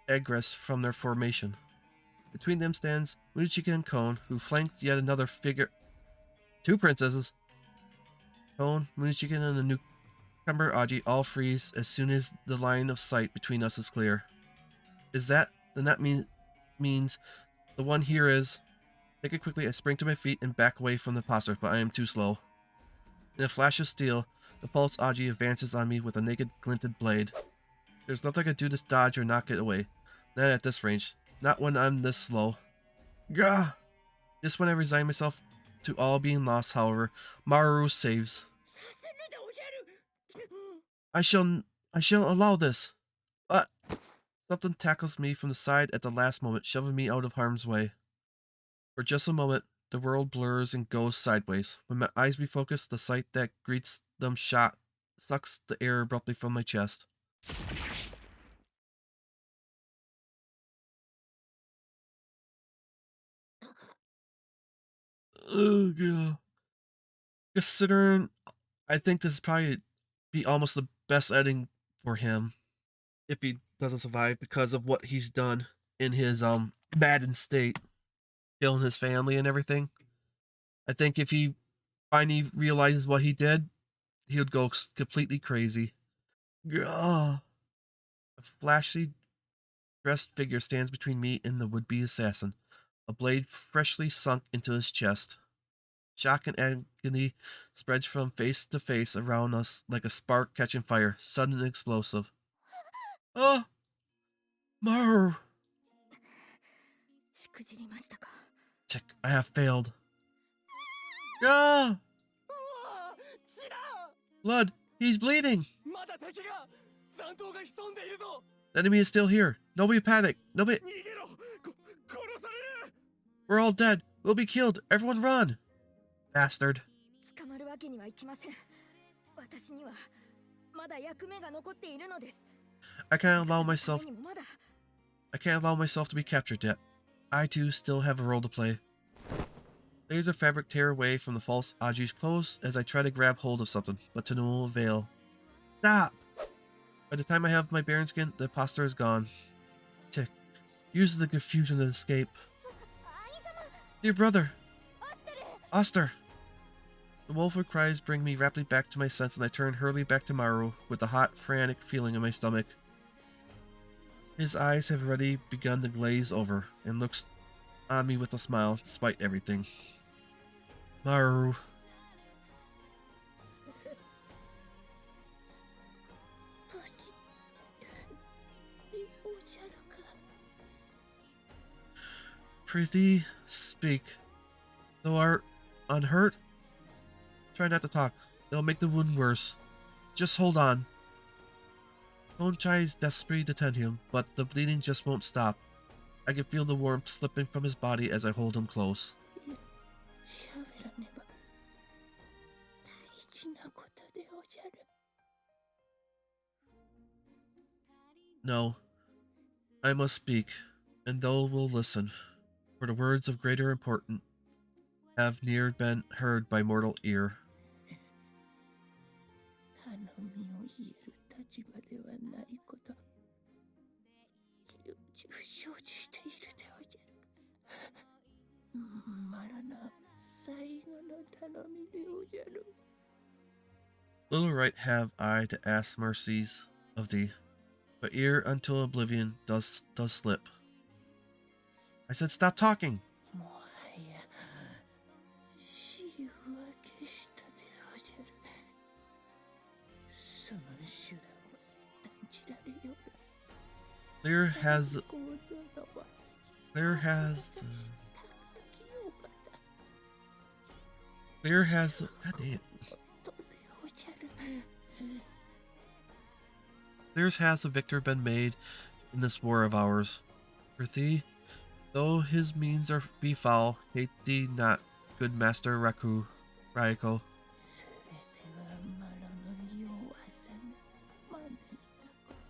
egress from their formation. Between them stands Munichika and Kon, who flanked yet another figure. Two princesses. Kon, Munichika, and the newcomer Aji all freeze as soon as the line of sight between us is clear. Then that means the one here is... Thinking quickly, I spring to my feet and back away from the imposter, but I am too slow. In a flash of steel, the false Aji advances on me with a naked, glinted blade. There's nothing I can do to dodge or knock it away. Not at this range. Not when I'm this slow. Gah! Just when I resign myself to all being lost, however, Maru saves. I shall allow this. But something tackles me from the side at the last moment, shoving me out of harm's way. For just a moment, the world blurs and goes sideways. When my eyes refocus, the sight that greets them sucks the air abruptly from my chest. Oh god. Considering, I think this is probably be almost the best ending for him if he doesn't survive because of what he's done in his maddened state, killing his family and everything. I think if he finally realizes what he did, he would go completely crazy. Gah. A flashy dressed figure stands between me and the would-be assassin, a blade freshly sunk into his chest. Shock and agony spreads from face to face around us like a spark catching fire, sudden and explosive. Oh! Maru! Tick, I have failed. Ah! Blood! He's bleeding! The enemy is still here. Nobody panic. Nobody... We're all dead. We'll be killed. Everyone run! Bastard. I can't allow myself to be captured yet. I too still have a role to play. Layers of fabric tear away from the false Aji's clothes as I try to grab hold of something, but to no avail. Stop! By the time I have my bearing skin, the imposter is gone. Tick. Use the confusion to escape. Dear brother! Oster! The woeful cries bring me rapidly back to my sense, and I turn hurriedly back to Maru with a hot, frantic feeling in my stomach. His eyes have already begun to glaze over, and looks on me with a smile, despite everything. Maru. Prithee, speak. Thou art unhurt? Try not to talk. It'll make the wound worse. Just hold on. Kon tries desperately to tend him, but the bleeding just won't stop. I can feel the warmth slipping from his body as I hold him close. No. I must speak, and thou will listen, for the words of greater importance have ne'er been heard by mortal ear. Little right have I to ask mercies of thee, but ere until oblivion does slip. I said stop talking! There has... God damn. Theirs has a victor been made in this war of ours. Prithee, Though his means are be foul, hate thee not, good master Raiko. 全てはマロの弱さに招い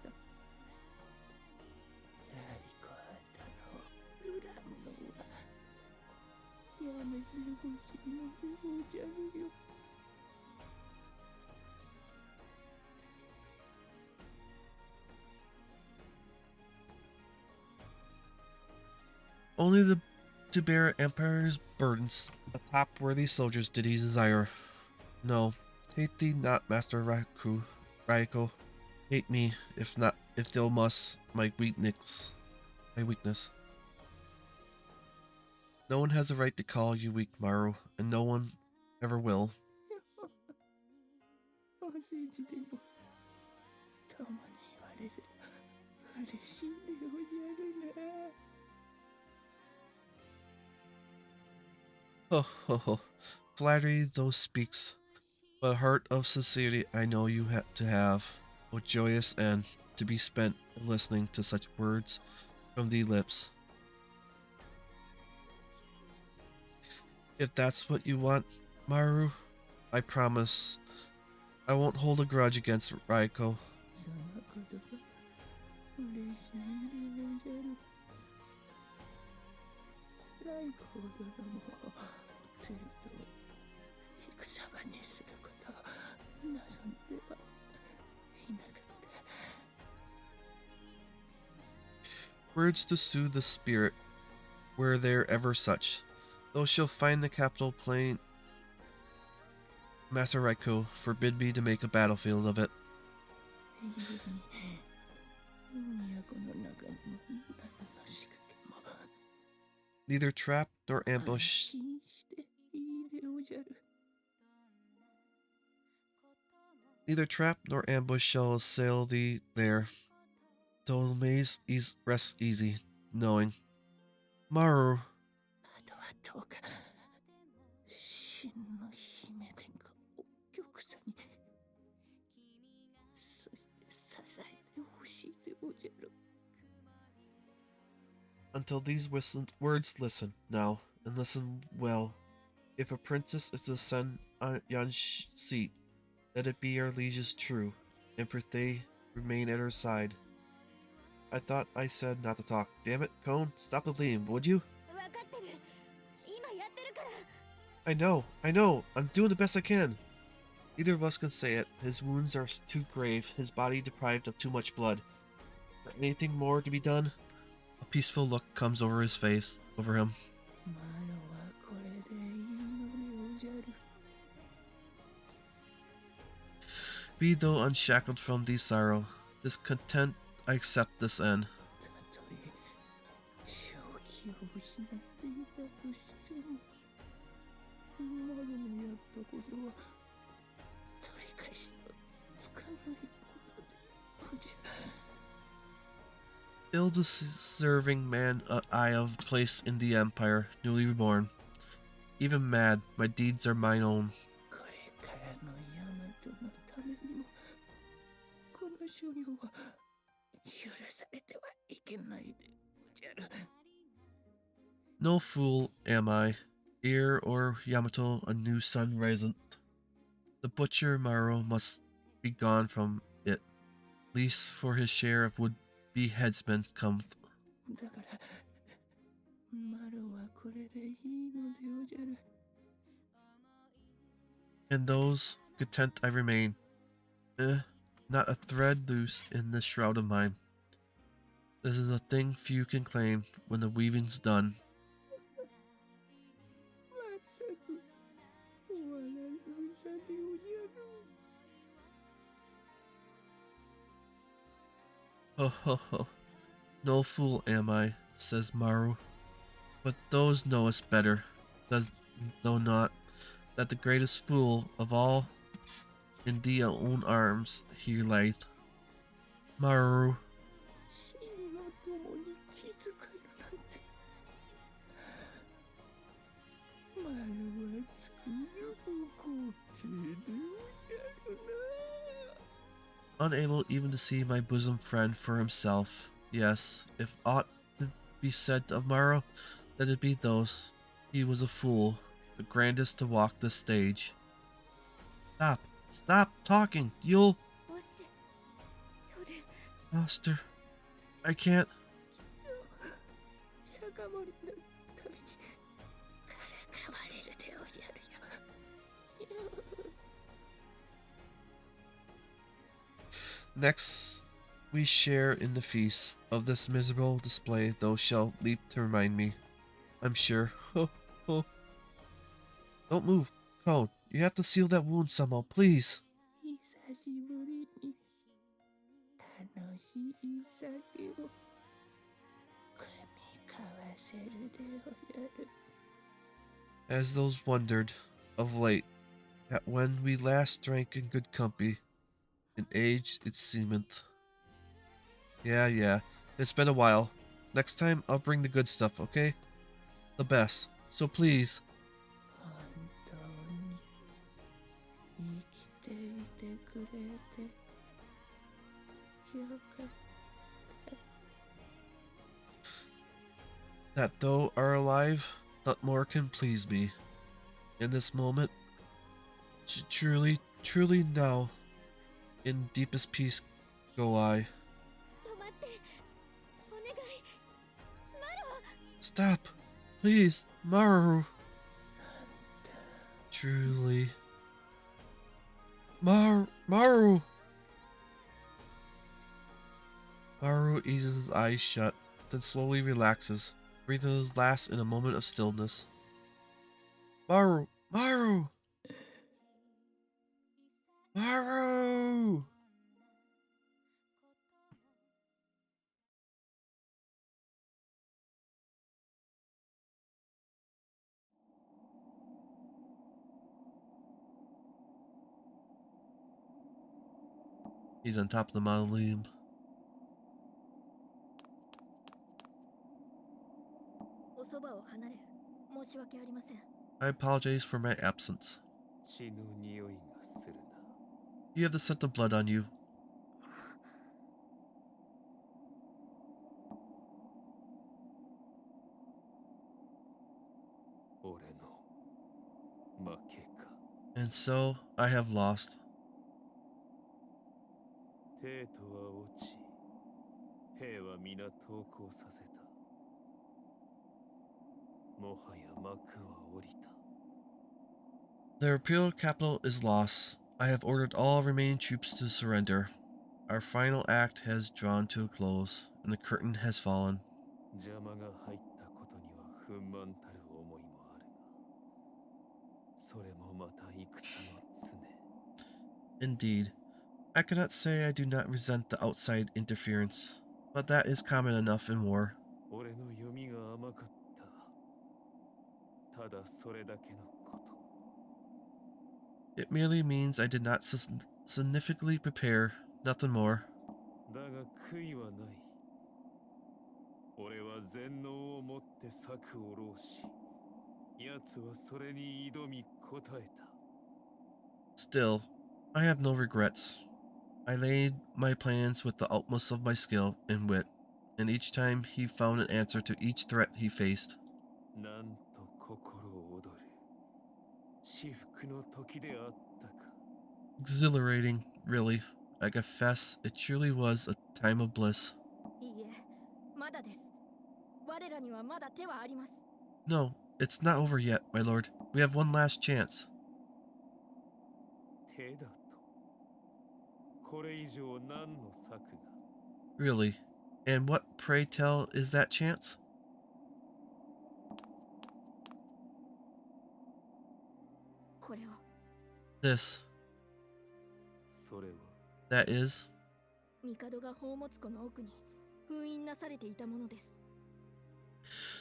たこと。ライコ殿を恨むのはやめてほしいのでおじゃるよ。Only to bear empire's burdens, a top worthy soldiers did he desire. No, hate thee not, master Raiko. Hate me, if thou must, my weakness. No one has a right to call you weak, Maru, and no one ever will. お世辞でも共に言われる嬉しいでおじゃるね。Ho ho ho. Flattery though speaks, but a heart of sincerity I know you to have, O joyous end, to be spent listening to such words from thee lips. If that's what you want, Maru, I promise I won't hold a grudge against Raiko. その言葉嬉しいでおじゃる。ライコ殿も程度戦場にすることを望んではいなかった。 Words to soothe the spirit, were there ever such. Though she'll find the capital plain, Master Raiko, forbid me to make a battlefield of it. Neither trap nor ambush. Neither trap nor ambush shall assail thee there. Though maze rest easy, knowing. Maru. どうか真の姫殿がお玉座にそして支えてほしいでおじゃる。 Until these words listen now, and listen well. If a princess is to ascend yon seat, let it be our liege's true, and prithee remain at her side. I thought I said not to talk. Damn it, Cone, stop the bleeding, would you? I know, I'm doing the best I can. Neither of us can say it. His wounds are too grave, his body deprived of too much blood. Is there anything more to be done? A peaceful look comes over his face, over him. Be thou unshackled from thee sorrow. Discontent, I accept this end. Ill-deserving man I of place in the empire, newly reborn. Even mad, my deeds are mine own. No fool am I, ere or Yamato a new sun riseth. The butcher Maru must be gone from it, least for his share of would-be headsmen cometh. And those content I remain. Not a thread loose in this shroud of mine. This is a thing few can claim when the weaving's done. Ho ho ho. No fool am I, says Maru. But those knowest better, does thou not, that the greatest fool of all in thee own arms he lieth. Maru. Unable even to see my bosom friend for himself, yes, if aught be said of Maro, let it be those. He was a fool, the grandest to walk this stage. Stop. Stop talking. You'll... わしどれ Master, I can't. 酒盛りのためにからかわれるでおじゃるよ。 Next, we share in the feast of this miserable display. Those shall leap to remind me. I'm sure. Don't move, Cone. You have to seal that wound somehow, please. 久しぶりに楽しい酒を酌み交わせるでおじゃる。 As those wondered of late at when we last drank in good company, in age it seemeth. Yeah, it's been a while. Next time I'll bring the good stuff, okay? The best. So please. 本当に生きていてくれてよかった。 That though are alive, not more can please me. In this moment, truly now, in deepest peace go I. 止まってお願いマロ Stop, please, Maru. Truly. Maru. Maru eases his eyes shut, then slowly relaxes, breathing his last in a moment of stillness. Maru! He's on top of the mausoleum. おそばを離れ申し訳ありません。 I apologize for my absence. 血の匂いがするな。 You have the scent of blood on you. 俺の負けか。 And so I have lost. 帝都は落ち、兵は皆投降させた。もはや幕は降りた。 The imperial capital is lost. I have ordered all remaining troops to surrender. Our final act has drawn to a close, and the curtain has fallen. 邪魔が入ったことには憤懣たる思いもあるが、それもまた戦の常。 Indeed, I cannot say I do not resent the outside interference, but that is common enough in war. 俺の読みが甘かった。ただそれだけのこと。 It merely means I did not significantly prepare, nothing more. だが悔いはない。俺は全能をもって策を浪し、奴はそれに挑み応えた。 Still, I have no regrets. I laid my plans with the utmost of my skill and wit, and each time he found an answer to each threat he faced. なんと心躍る至福の時であったか。 Exhilarating, really. I confess it truly was a time of bliss. いいえまだです。我らにはまだ手はあります。 No, it's not over yet, my lord. We have one last chance. 手だと。これ以上何の策が。 Really? And what, pray tell, is that chance? これを This. それは That is. 帝が宝物庫の奥に封印なされていたものです。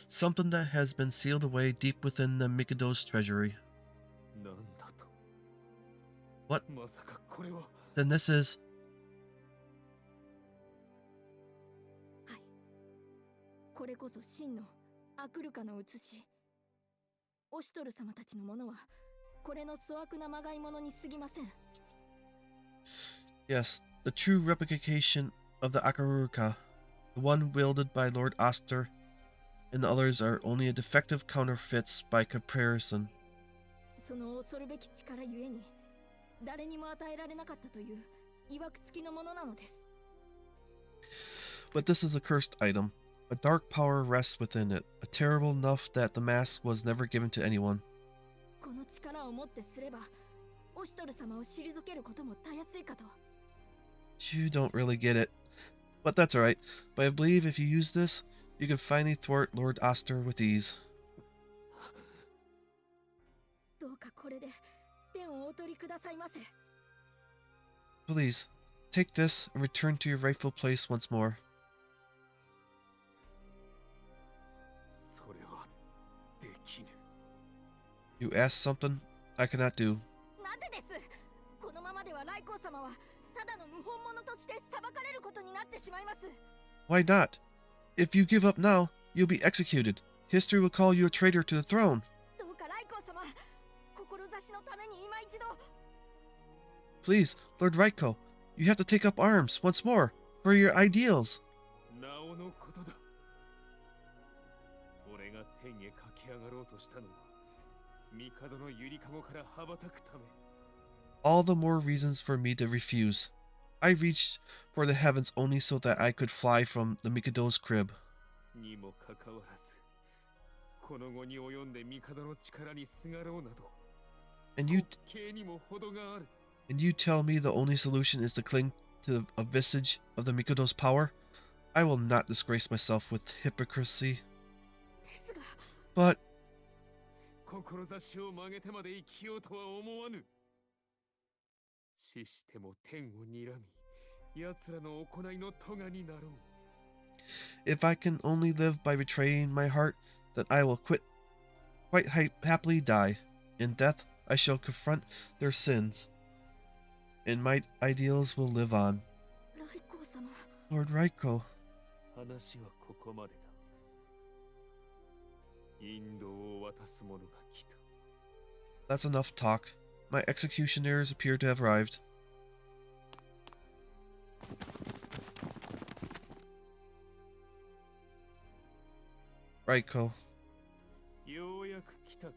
Something that has been sealed away deep within the Mikado's treasury. なんだと。 What? まさかこれは。 Then this is. はい。これこそ真のアクルカの写し。オシトル様たちのものはこれの粗悪なまがいものに過ぎません。 Yes, the true replication of the Akaruka, the one wielded by Lord Oster and others are only a defective counterfeits by comparison. その恐るべき力ゆえに誰にも与えられなかったという曰く付きのものなのです。 But this is a cursed item. A dark power rests within it, a terrible enough that the mask was never given to anyone. この力をもってすればオシトル様を退けることもたやすいかと。 You don't really get it. But that's alright. But I believe if you use this, you can finally thwart Lord Oster with ease. どうかこれで天をお取りくださいませ。 Please, take this and return to your rightful place once more. それはできぬ。 You asked something I cannot do. なぜです。このままでは来光様はただの無本者として裁かれることになってしまいます。 Why not? If you give up now, you'll be executed. History will call you a traitor to the throne. どうか来光様、志のために今一度。 Please, Lord Raiko, you have to take up arms once more for your ideals. なおのことだ。俺が天へ駆け上がろうとしたのは帝のゆりかごから羽ばたくため。 All the more reasons for me to refuse. I reached for the heavens only so that I could fly from the Mikado's crib. にもかかわらず、この後に及んで帝の力にすがろうなど、 And you 滑稽にも程がある。 and you tell me the only solution is to cling to a vestige of the Mikado's power? I will not disgrace myself with hypocrisy. ですが。 But 志を曲げてまで生きようとは思わぬ。死しても天を睨み、奴らの行いの咎になろう。 if I can only live by betraying my heart, then I will quite happily die. In death, I shall confront their sins, and my ideals will live on. 来光様。 Lord Raiko, 話はここまでだ。引導を渡す者が来た。 that's enough talk. My executioners appear to have arrived. Raiko, ようやく来たか。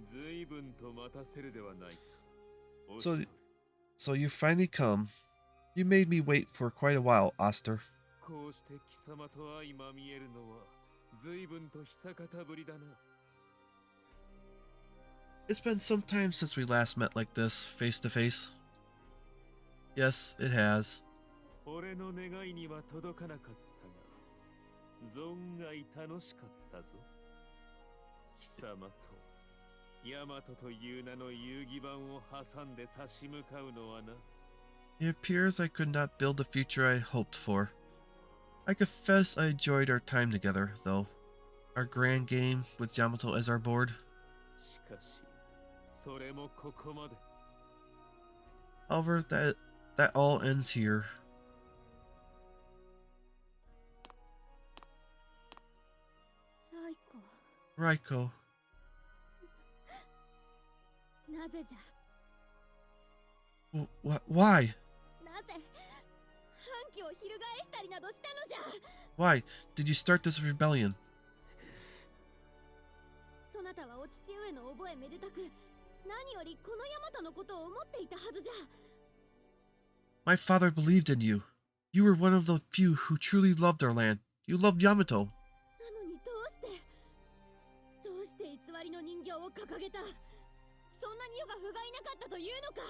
随分と待たせるではないか。 so you finally come. You made me wait for quite a while, Oster. こうして貴様と相まみえるのは随分と久方ぶりだな。 It's been some time since we last met like this, face to face. Yes, it has. 俺の願いには届かなかったが、存外楽しかったぞ。貴様とヤマトという名の遊戯版を挟んで差し向かうのはな。 It appears I could not build the future I hoped for. I confess I enjoyed our time together, though. Our grand game with Yamato as our board. しかし、それもここまで。 However, that all ends here. 来光。 Raiko, なぜじゃ。 why? なぜ反旗を翻したりなどしたのじゃ。 Why did you start this rebellion? そなたはお父上の覚えめでたく、何よりこのヤマトのことを思っていたはずじゃ。 My father believed in you. You were one of the few who truly loved our land. You loved Yamato. なのにどうして偽りの人形を掲げた。そんなに世が不甲斐なかったというのか。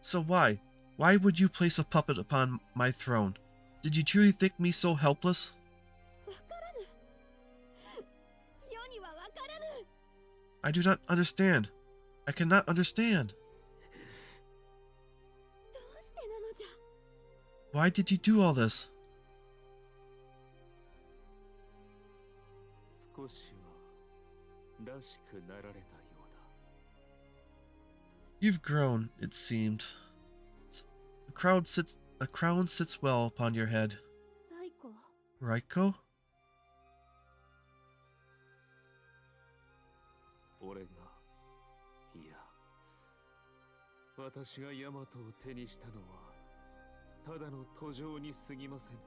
So why? Why would you place a puppet upon my throne? Did you truly think me so helpless? わからぬ。世にはわからぬ。 I do not understand. I cannot understand. どうしてなのじゃ。 Why did you do all this? 少しはらしくなられたようだ。 You've grown, it seemed. A crown sits well upon your head. 来光。 Raiko? 俺が、いや、私がヤマトを手にしたのは、ただの途上に過ぎません。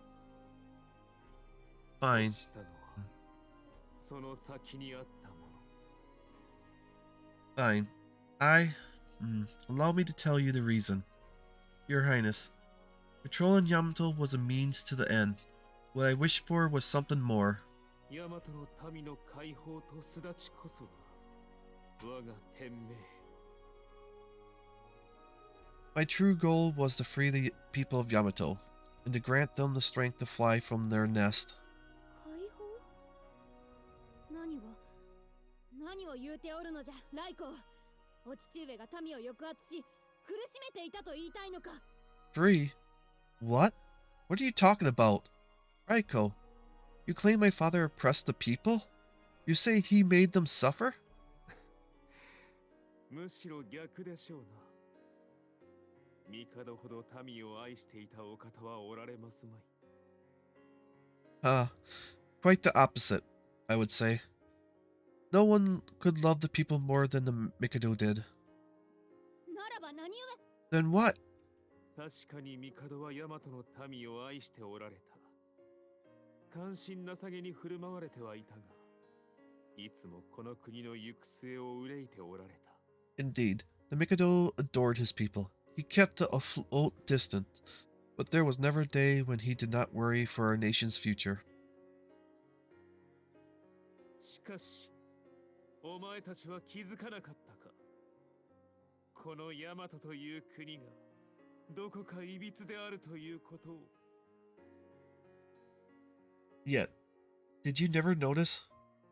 Fine. したのはその先にあったもの。 Fine. Allow me to tell you the reason. Your Highness, patrolling Yamato was a means to the end. What I wished for was something more. ヤマトの民の解放と巣立ちこそが我が天命。 My true goal was to free the people of Yamato, and to grant them the strength to fly from their nest. 解放？何を言うておるのじゃ、ライコ。お父上が民を抑圧し、苦しめていたと言いたいのか？ Free? What? What are you talking about? Raiko, you claim my father oppressed the people? You say he made them suffer? むしろ逆でしょうな。帝ほど民を愛していたお方はおられますまい。Quite the opposite, I would say. No one could love the people more than the Mikado did. ならば何故？ Then what? 確かに帝は大和の民を愛しておられた。関心なさげに振る舞われてはいたが、いつもこの国の行く末を憂いておられた。 Indeed, the Mikado adored his people. He kept afloat distant, but there was never a day when he did not worry for our nation's future. しかし、お前たちは気づかなかったか。この大和という国がどこかいびつであるということを。 Yet, did you never notice?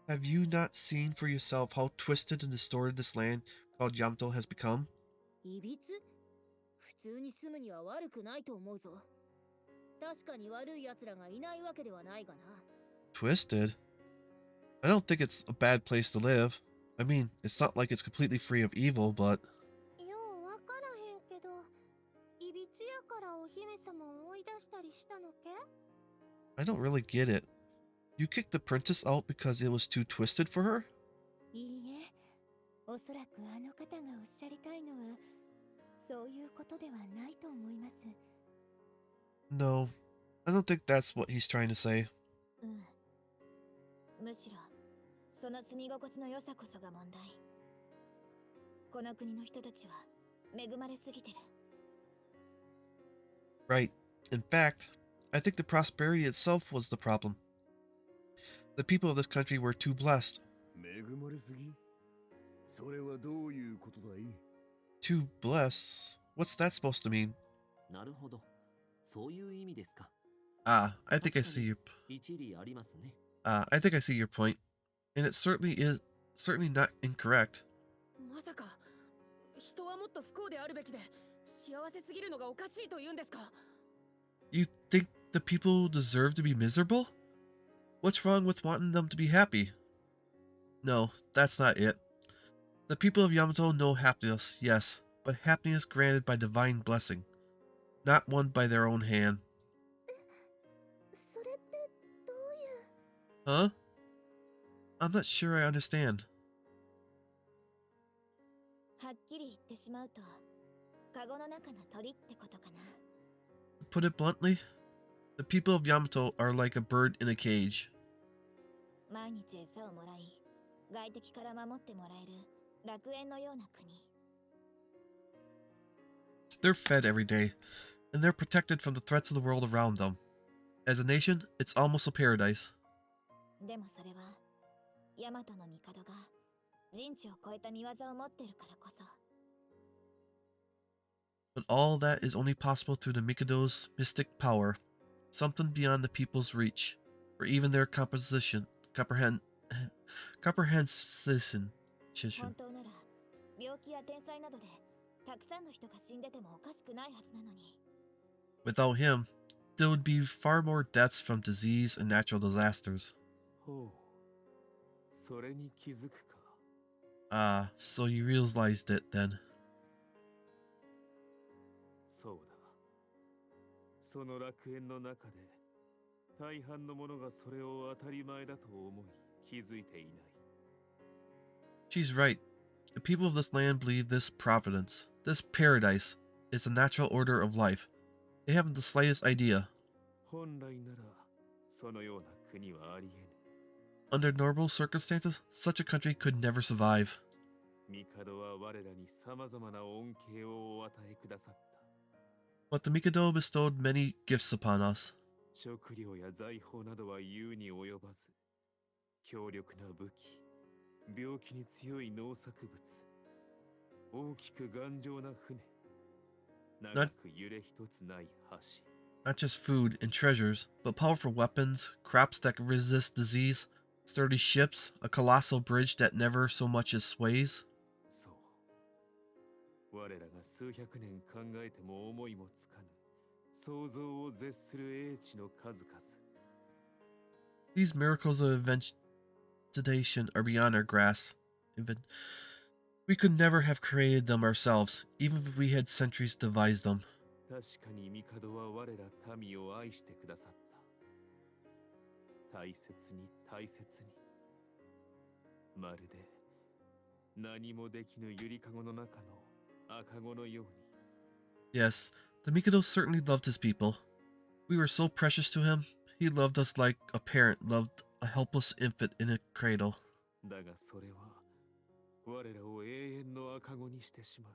Have you not seen for yourself how twisted and distorted this land called Yamato has become? いびつ？普通に住むには悪くないと思うぞ。確かに悪い奴らがいないわけではないがな。 Twisted? I don't think it's a bad place to live. I mean, it's not like it's completely free of evil, but... ようわからへんけど、いびつやからお姫様を追い出したりしたのけ？ I don't really get it. You kicked the princess out because it was too twisted for her? いいえ、おそらくあの方がおっしゃりたいのは、そういうことではないと思います。 No, I don't think that's what he's trying to say. むしろ、その住み心地の良さこそが問題。この国の人たちは恵まれすぎてる。 Right. In fact, I think the prosperity itself was the problem. The people of this country were too blessed. 恵まれすぎ？それはどういうことだい？ Too blessed? What's that supposed to mean? なるほど。そういう意味ですか。 I think I see your... 一理ありますね。 I think I see your point. And it certainly not incorrect. まさか、人はもっと不幸であるべきで、幸せすぎるのがおかしいと言うんですか？ You think the people deserve to be miserable? What's wrong with wanting them to be happy? No, that's not it. The people of Yamato know happiness, yes, but happiness granted by divine blessing, not won by their own hand. それってどういう？ Huh? I'm not sure I understand. はっきり言ってしまうと、カゴの中の鳥ってことかな。 To put it bluntly, the people of Yamato are like a bird in a cage. 毎日餌をもらい、外敵から守ってもらえる楽園のような国。 They're fed every day, and they're protected from the threats of the world around them. As a nation, it's almost a paradise. でもそれは、ヤマトの帝が人知を超えた見業を持ってるからこそ。 But all that is only possible through the Mikado's mystic power, something beyond the people's reach, or even their comprehension. 本当なら、病気や天災などで、たくさんの人が死んでてもおかしくないはずなのに。 Without him, there would be far more deaths from disease and natural disasters. ほう。それに気づくか。 So you realized it then. そうだ。その楽園の中で、大半の者がそれを当たり前だと思い、気づいていない。 She's right. The people of this land believe this providence, this paradise, is the natural order of life. They haven't the slightest idea. 本来なら、そのような国はありえぬ。Under normal circumstances, such a country could never survive. 帝は我らに様々な恩恵をお与えくださった。 But the Mikado bestowed many gifts upon us. 食料や財宝などは言うに及ばず、強力な武器、病気に強い農作物、大きく頑丈な船、長く揺れ一つない橋。 Not just food and treasures, but powerful weapons, crops that can resist disease, sturdy ships, a colossal bridge that never so much as sways. そう。我らが数百年考えても思いもつかぬ、想像を絶する英知の数々。 These miracles of invention are beyond our grasp. We could never have created them ourselves, even if we had centuries to devise them. 確かに帝は我ら民を愛してくださった。大切に大切に。まるで何もできぬゆりかごの中の赤子のように。 Yes, the Mikado certainly loved his people. We were so precious to him. He loved us like a parent loved a helpless infant in a cradle. だがそれは我らを永遠の赤子にしてしまう。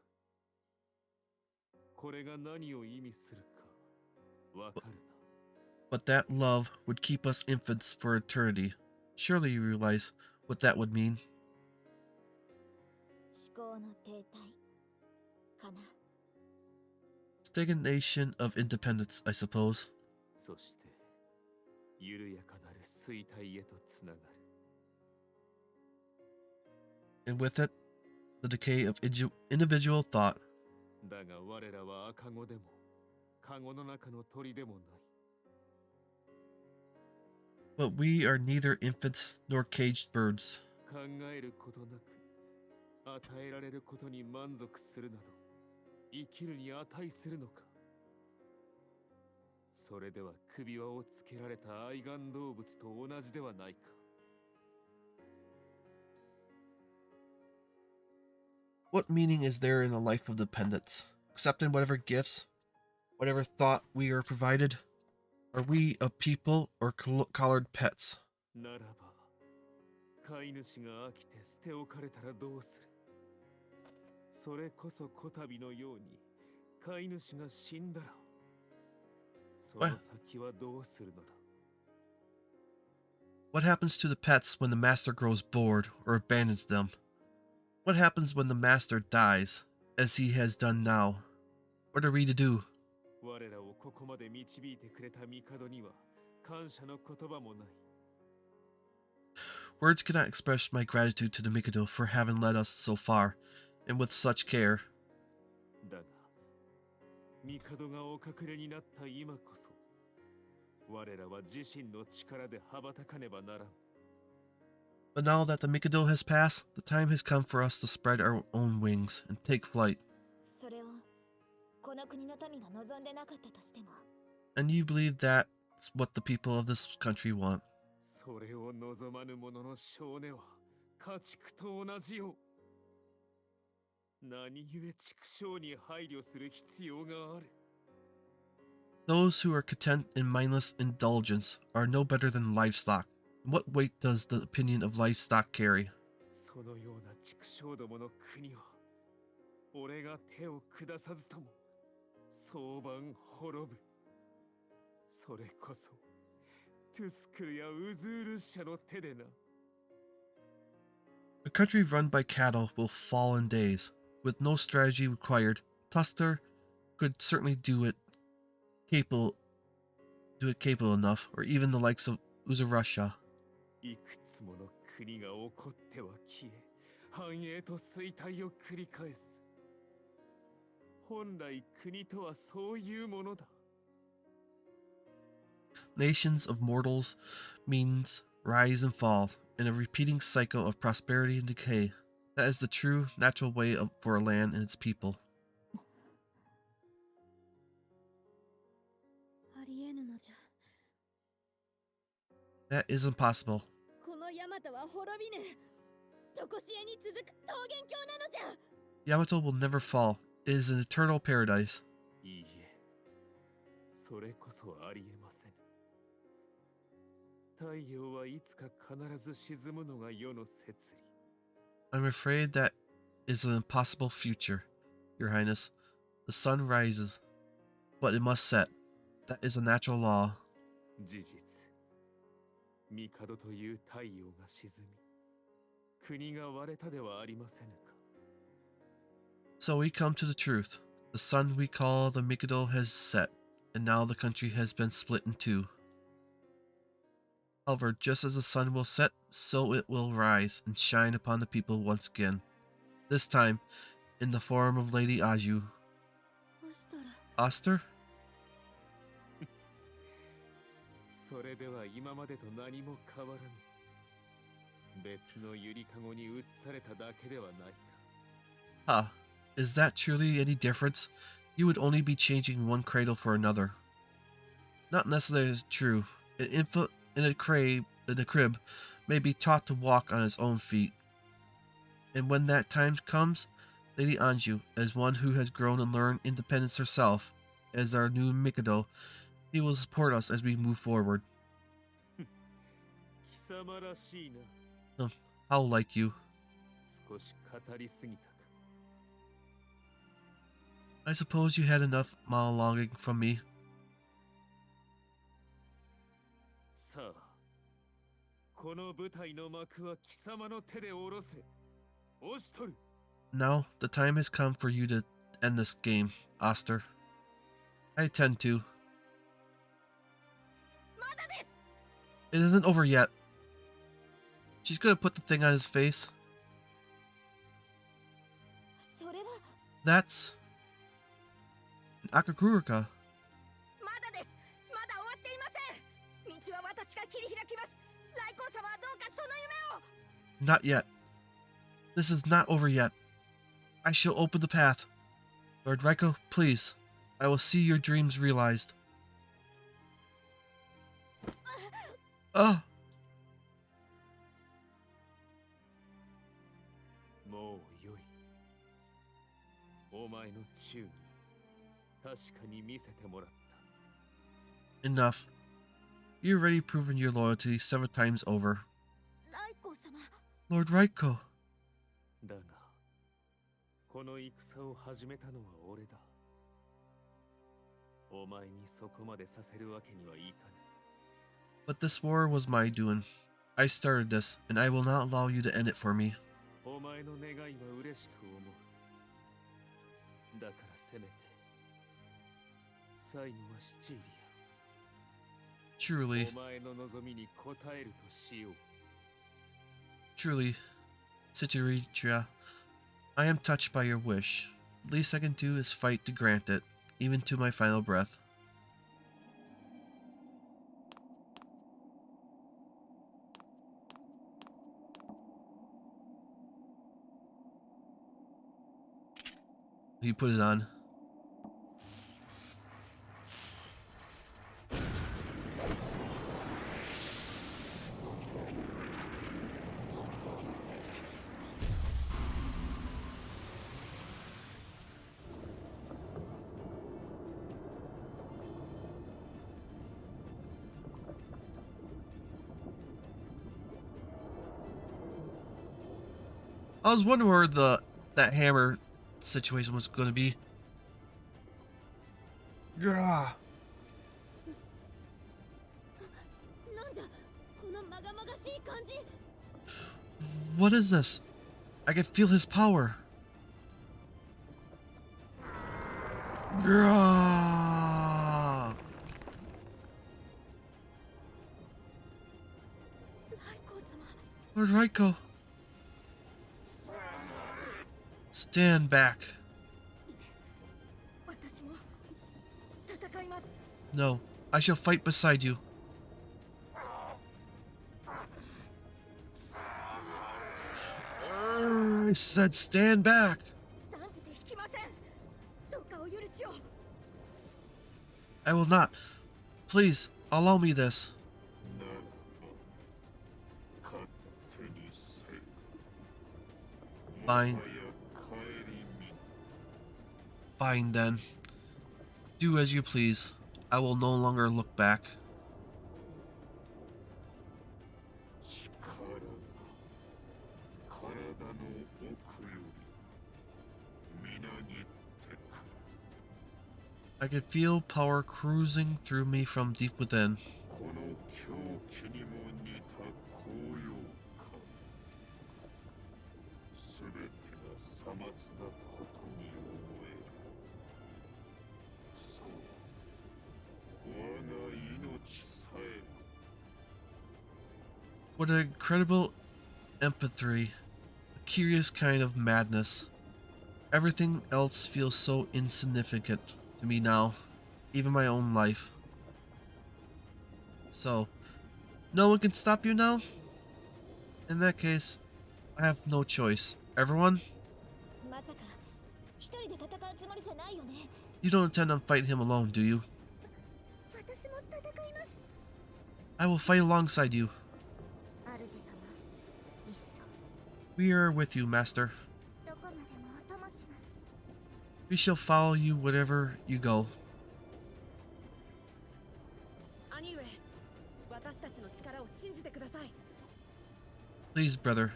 これが何を意味するかわかるな。 But that love would keep us infants for eternity. Surely you realize what that would mean. 思考の停滞かな。 Stagnation of independence, I suppose. そして緩やかなる衰退へとつながる。 And with it, the decay of individual thought. だが我らは赤子でもカゴの中の鳥でもない。 But we are neither infants nor caged birds. 考えることなく与えられることに満足するなど生きるに値するのか。それでは首輪をつけられた愛玩動物と同じではないか。 What meaning is there in a life of dependence? Accepting whatever gifts, whatever thought we are provided? Are we a people or collared pets? ならば飼い主が飽きて捨て置かれたらどうする。それこそこたびのように飼い主が死んだらその先はどうするのだ。 What happens to the pets when the master grows bored or abandons them? What happens when the master dies, as he has done now? What are we to do? 我らをここまで導いてくれた帝には感謝の言葉もない。 Words cannot express my gratitude to the Mikado for having led us so far, and with such care. だが帝がお隠れになった今こそ我らは自身の力で羽ばたかねばならん。 But now that the Mikado has passed, the time has come for us to spread our own wings and take flight. それをこの国の民が望んでなかったとしても。 And you believe that's what the people of this country want. それを望まぬ者の少年は家畜と同じよ。何故畜生に配慮する必要がある。 Those who are content in mindless indulgence are no better than livestock. What weight does the opinion of livestock carry? そのような畜生どもの国は俺が手を下さずとも早晩滅ぶ。それこそトゥスクルやウズール社の手でな。 A country run by cattle will fall in days. With no strategy required, Tuster could certainly do it capable enough, or even the likes of Uzurusha. いくつもの国が起こっては消え、繁栄と衰退を繰り返す。本来国とはそういうものだ。 Nations of mortals means rise and fall in a repeating cycle of prosperity and decay. That is the true, natural way for a land and its people. ありえぬのじゃ。 That is impossible. このヤマトは滅びぬ。とこしえに続く桃源郷なのじゃ。 Yamato will never fall. It is an eternal paradise. いいえ、それこそありえません。太陽はいつか必ず沈むのが世の摂理。 I'm afraid that is an impossible future, Your Highness. The sun rises, but it must set. That is a natural law. 事実、帝という太陽が沈み、国が割れたではありませぬか。 So we come to the truth. The sun we call the Mikado has set, and now the country has been split in two. However, just as the sun will set, so it will rise and shine upon the people once again. This time, in the form of Lady Aju. どうしたら Oster? それでは今までと何も変わらぬ。別のゆりかごに移されただけではないか。 Ah, is that truly any difference? You would only be changing one cradle for another. Not necessarily true. An infant in a crib may be taught to walk on his own feet. And when that time comes, Lady Anju, as one who has grown and learned independence herself, as our new Mikado, he will support us as we move forward. 貴様らしいな。 How like you. 少し語りすぎたか。 I suppose you had enough monologuing from me. さあ、この舞台の幕は貴様の手で下ろせ。押しとる。 Now, the time has come for you to end this game, Oster. I intend to. まだです。 It isn't over yet. She's gonna put the thing on his face. それは That's an Akakuruka. まだです。まだ終わっていません。道は私が切り開きます。来光様はどうかその夢を。 Not yet. This is not over yet. I shall open the path. Lord Raiko, please. I will see your dreams realized. Ah! もうよい。お前の忠義、確かに見せてもらった。 Enough. You've already proven your loyalty several times over. 来光様。 Lord Raiko. だが、この戦を始めたのは俺だ。お前にそこまでさせるわけにはいかぬ。 But this war was my doing. I started this, and I will not allow you to end it for me. お前の願いは嬉しく思う。だからせめて、最後はシチーリ Truly, ア。お前の望みに応えるとしよう。 truly, Cichiritra, I am touched by your wish. The least I can do is fight to grant it, even to my final breath. He put it on. I was wondering where that hammer situation was going to be. Gah. なんじゃこのまがまがしい感じ。 What is this? I can feel his power. Gah. 来光様。 Lord Raiko. Stand back. 私も戦います。 No, I shall fight beside you. I said stand back. 断じて引きません。どうかお許しを。 I will not. Please, allow me this. 勝手にせい。 Fine. もはや顧みぬ。 Fine then. Do as you please. I will no longer look back. I could feel power cruising through me from deep within. この狂気にも似た高揚感。すべてがさまつなことに思える。そう、我が命さえ。 What an incredible empathy, a curious kind of madness. Everything else feels so insignificant to me now, even my own life. So, no one can stop you now? In that case, I have no choice. Everyone? まさか一人で戦うつもりじゃないよね。 You don't intend on fighting him alone, do you? 私も戦います。 I will fight alongside you. 主様、一緒。 We are with you, Master. どこまでもお供します。 We shall follow you wherever you go. 兄上、私たちの力を信じてください。 Please, brother,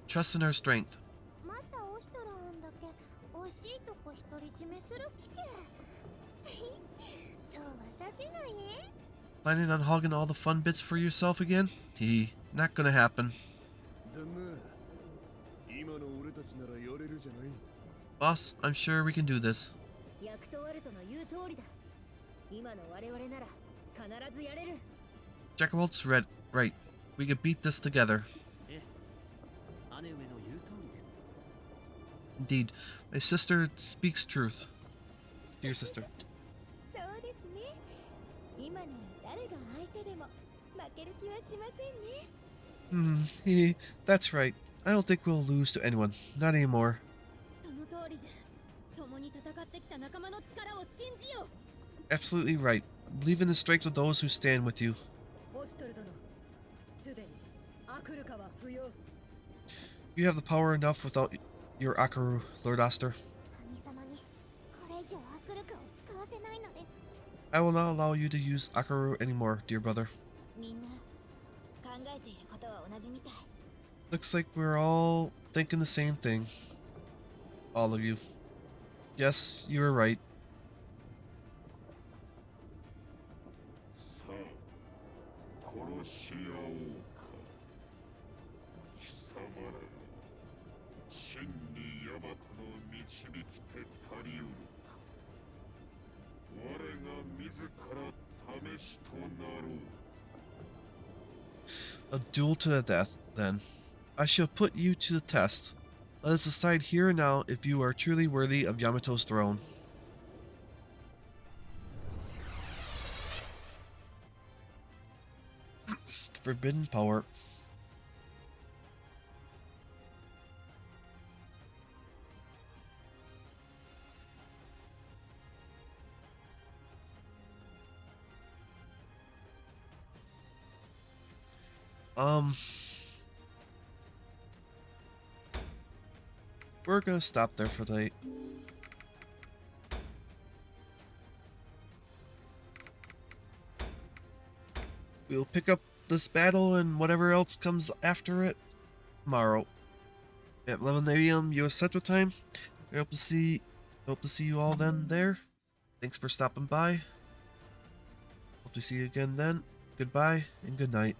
trust in our strength. またオシトランだけ美味しいとこ独り占めする気け。そうはさせないえ。 Planning on hogging all the fun bits for yourself again? Not gonna happen. だが、今の俺たちならやれるじゃない。 Boss, I'm sure we can do this. ヤクトワルトの言う通りだ。今の我々なら必ずやれる。 Jackalbolt's right. We can beat this together. ええ、姉上の言う通りです。 Indeed, my sister speaks truth. Dear sister. そうですね。今なら誰が相手でも負ける気はしませんね。That's right. I don't think we'll lose to anyone. Not anymore. その通りじゃ。共に戦ってきた仲間の力を信じよう。 Absolutely right. Believe in the strength of those who stand with you. オシトル殿、すでにアクルカは不要。 You have the power enough without your Akaru, Lord Oster. 神様にこれ以上アクルカを使わせないのです。 I will not allow you to use Akaru anymore, dear brother. みんな考えていることは同じみたい。 Looks like we're all thinking the same thing. All of you. Yes, you were right. さあ、殺し合おうか。貴様らが真にヤマトの導きて足りうるか。我が自ら試しとなろう。 A duel to the death, then. I shall put you to the test. Let us decide here and now if you are truly worthy of Yamato's throne. Forbidden power. We're gonna stop there for tonight. We'll pick up this battle and whatever else comes after it tomorrow at 11 a.m. U.S. Central Time. I hope to see you all then there. Thanks for stopping by. Hope to see you again then. Goodbye and good night.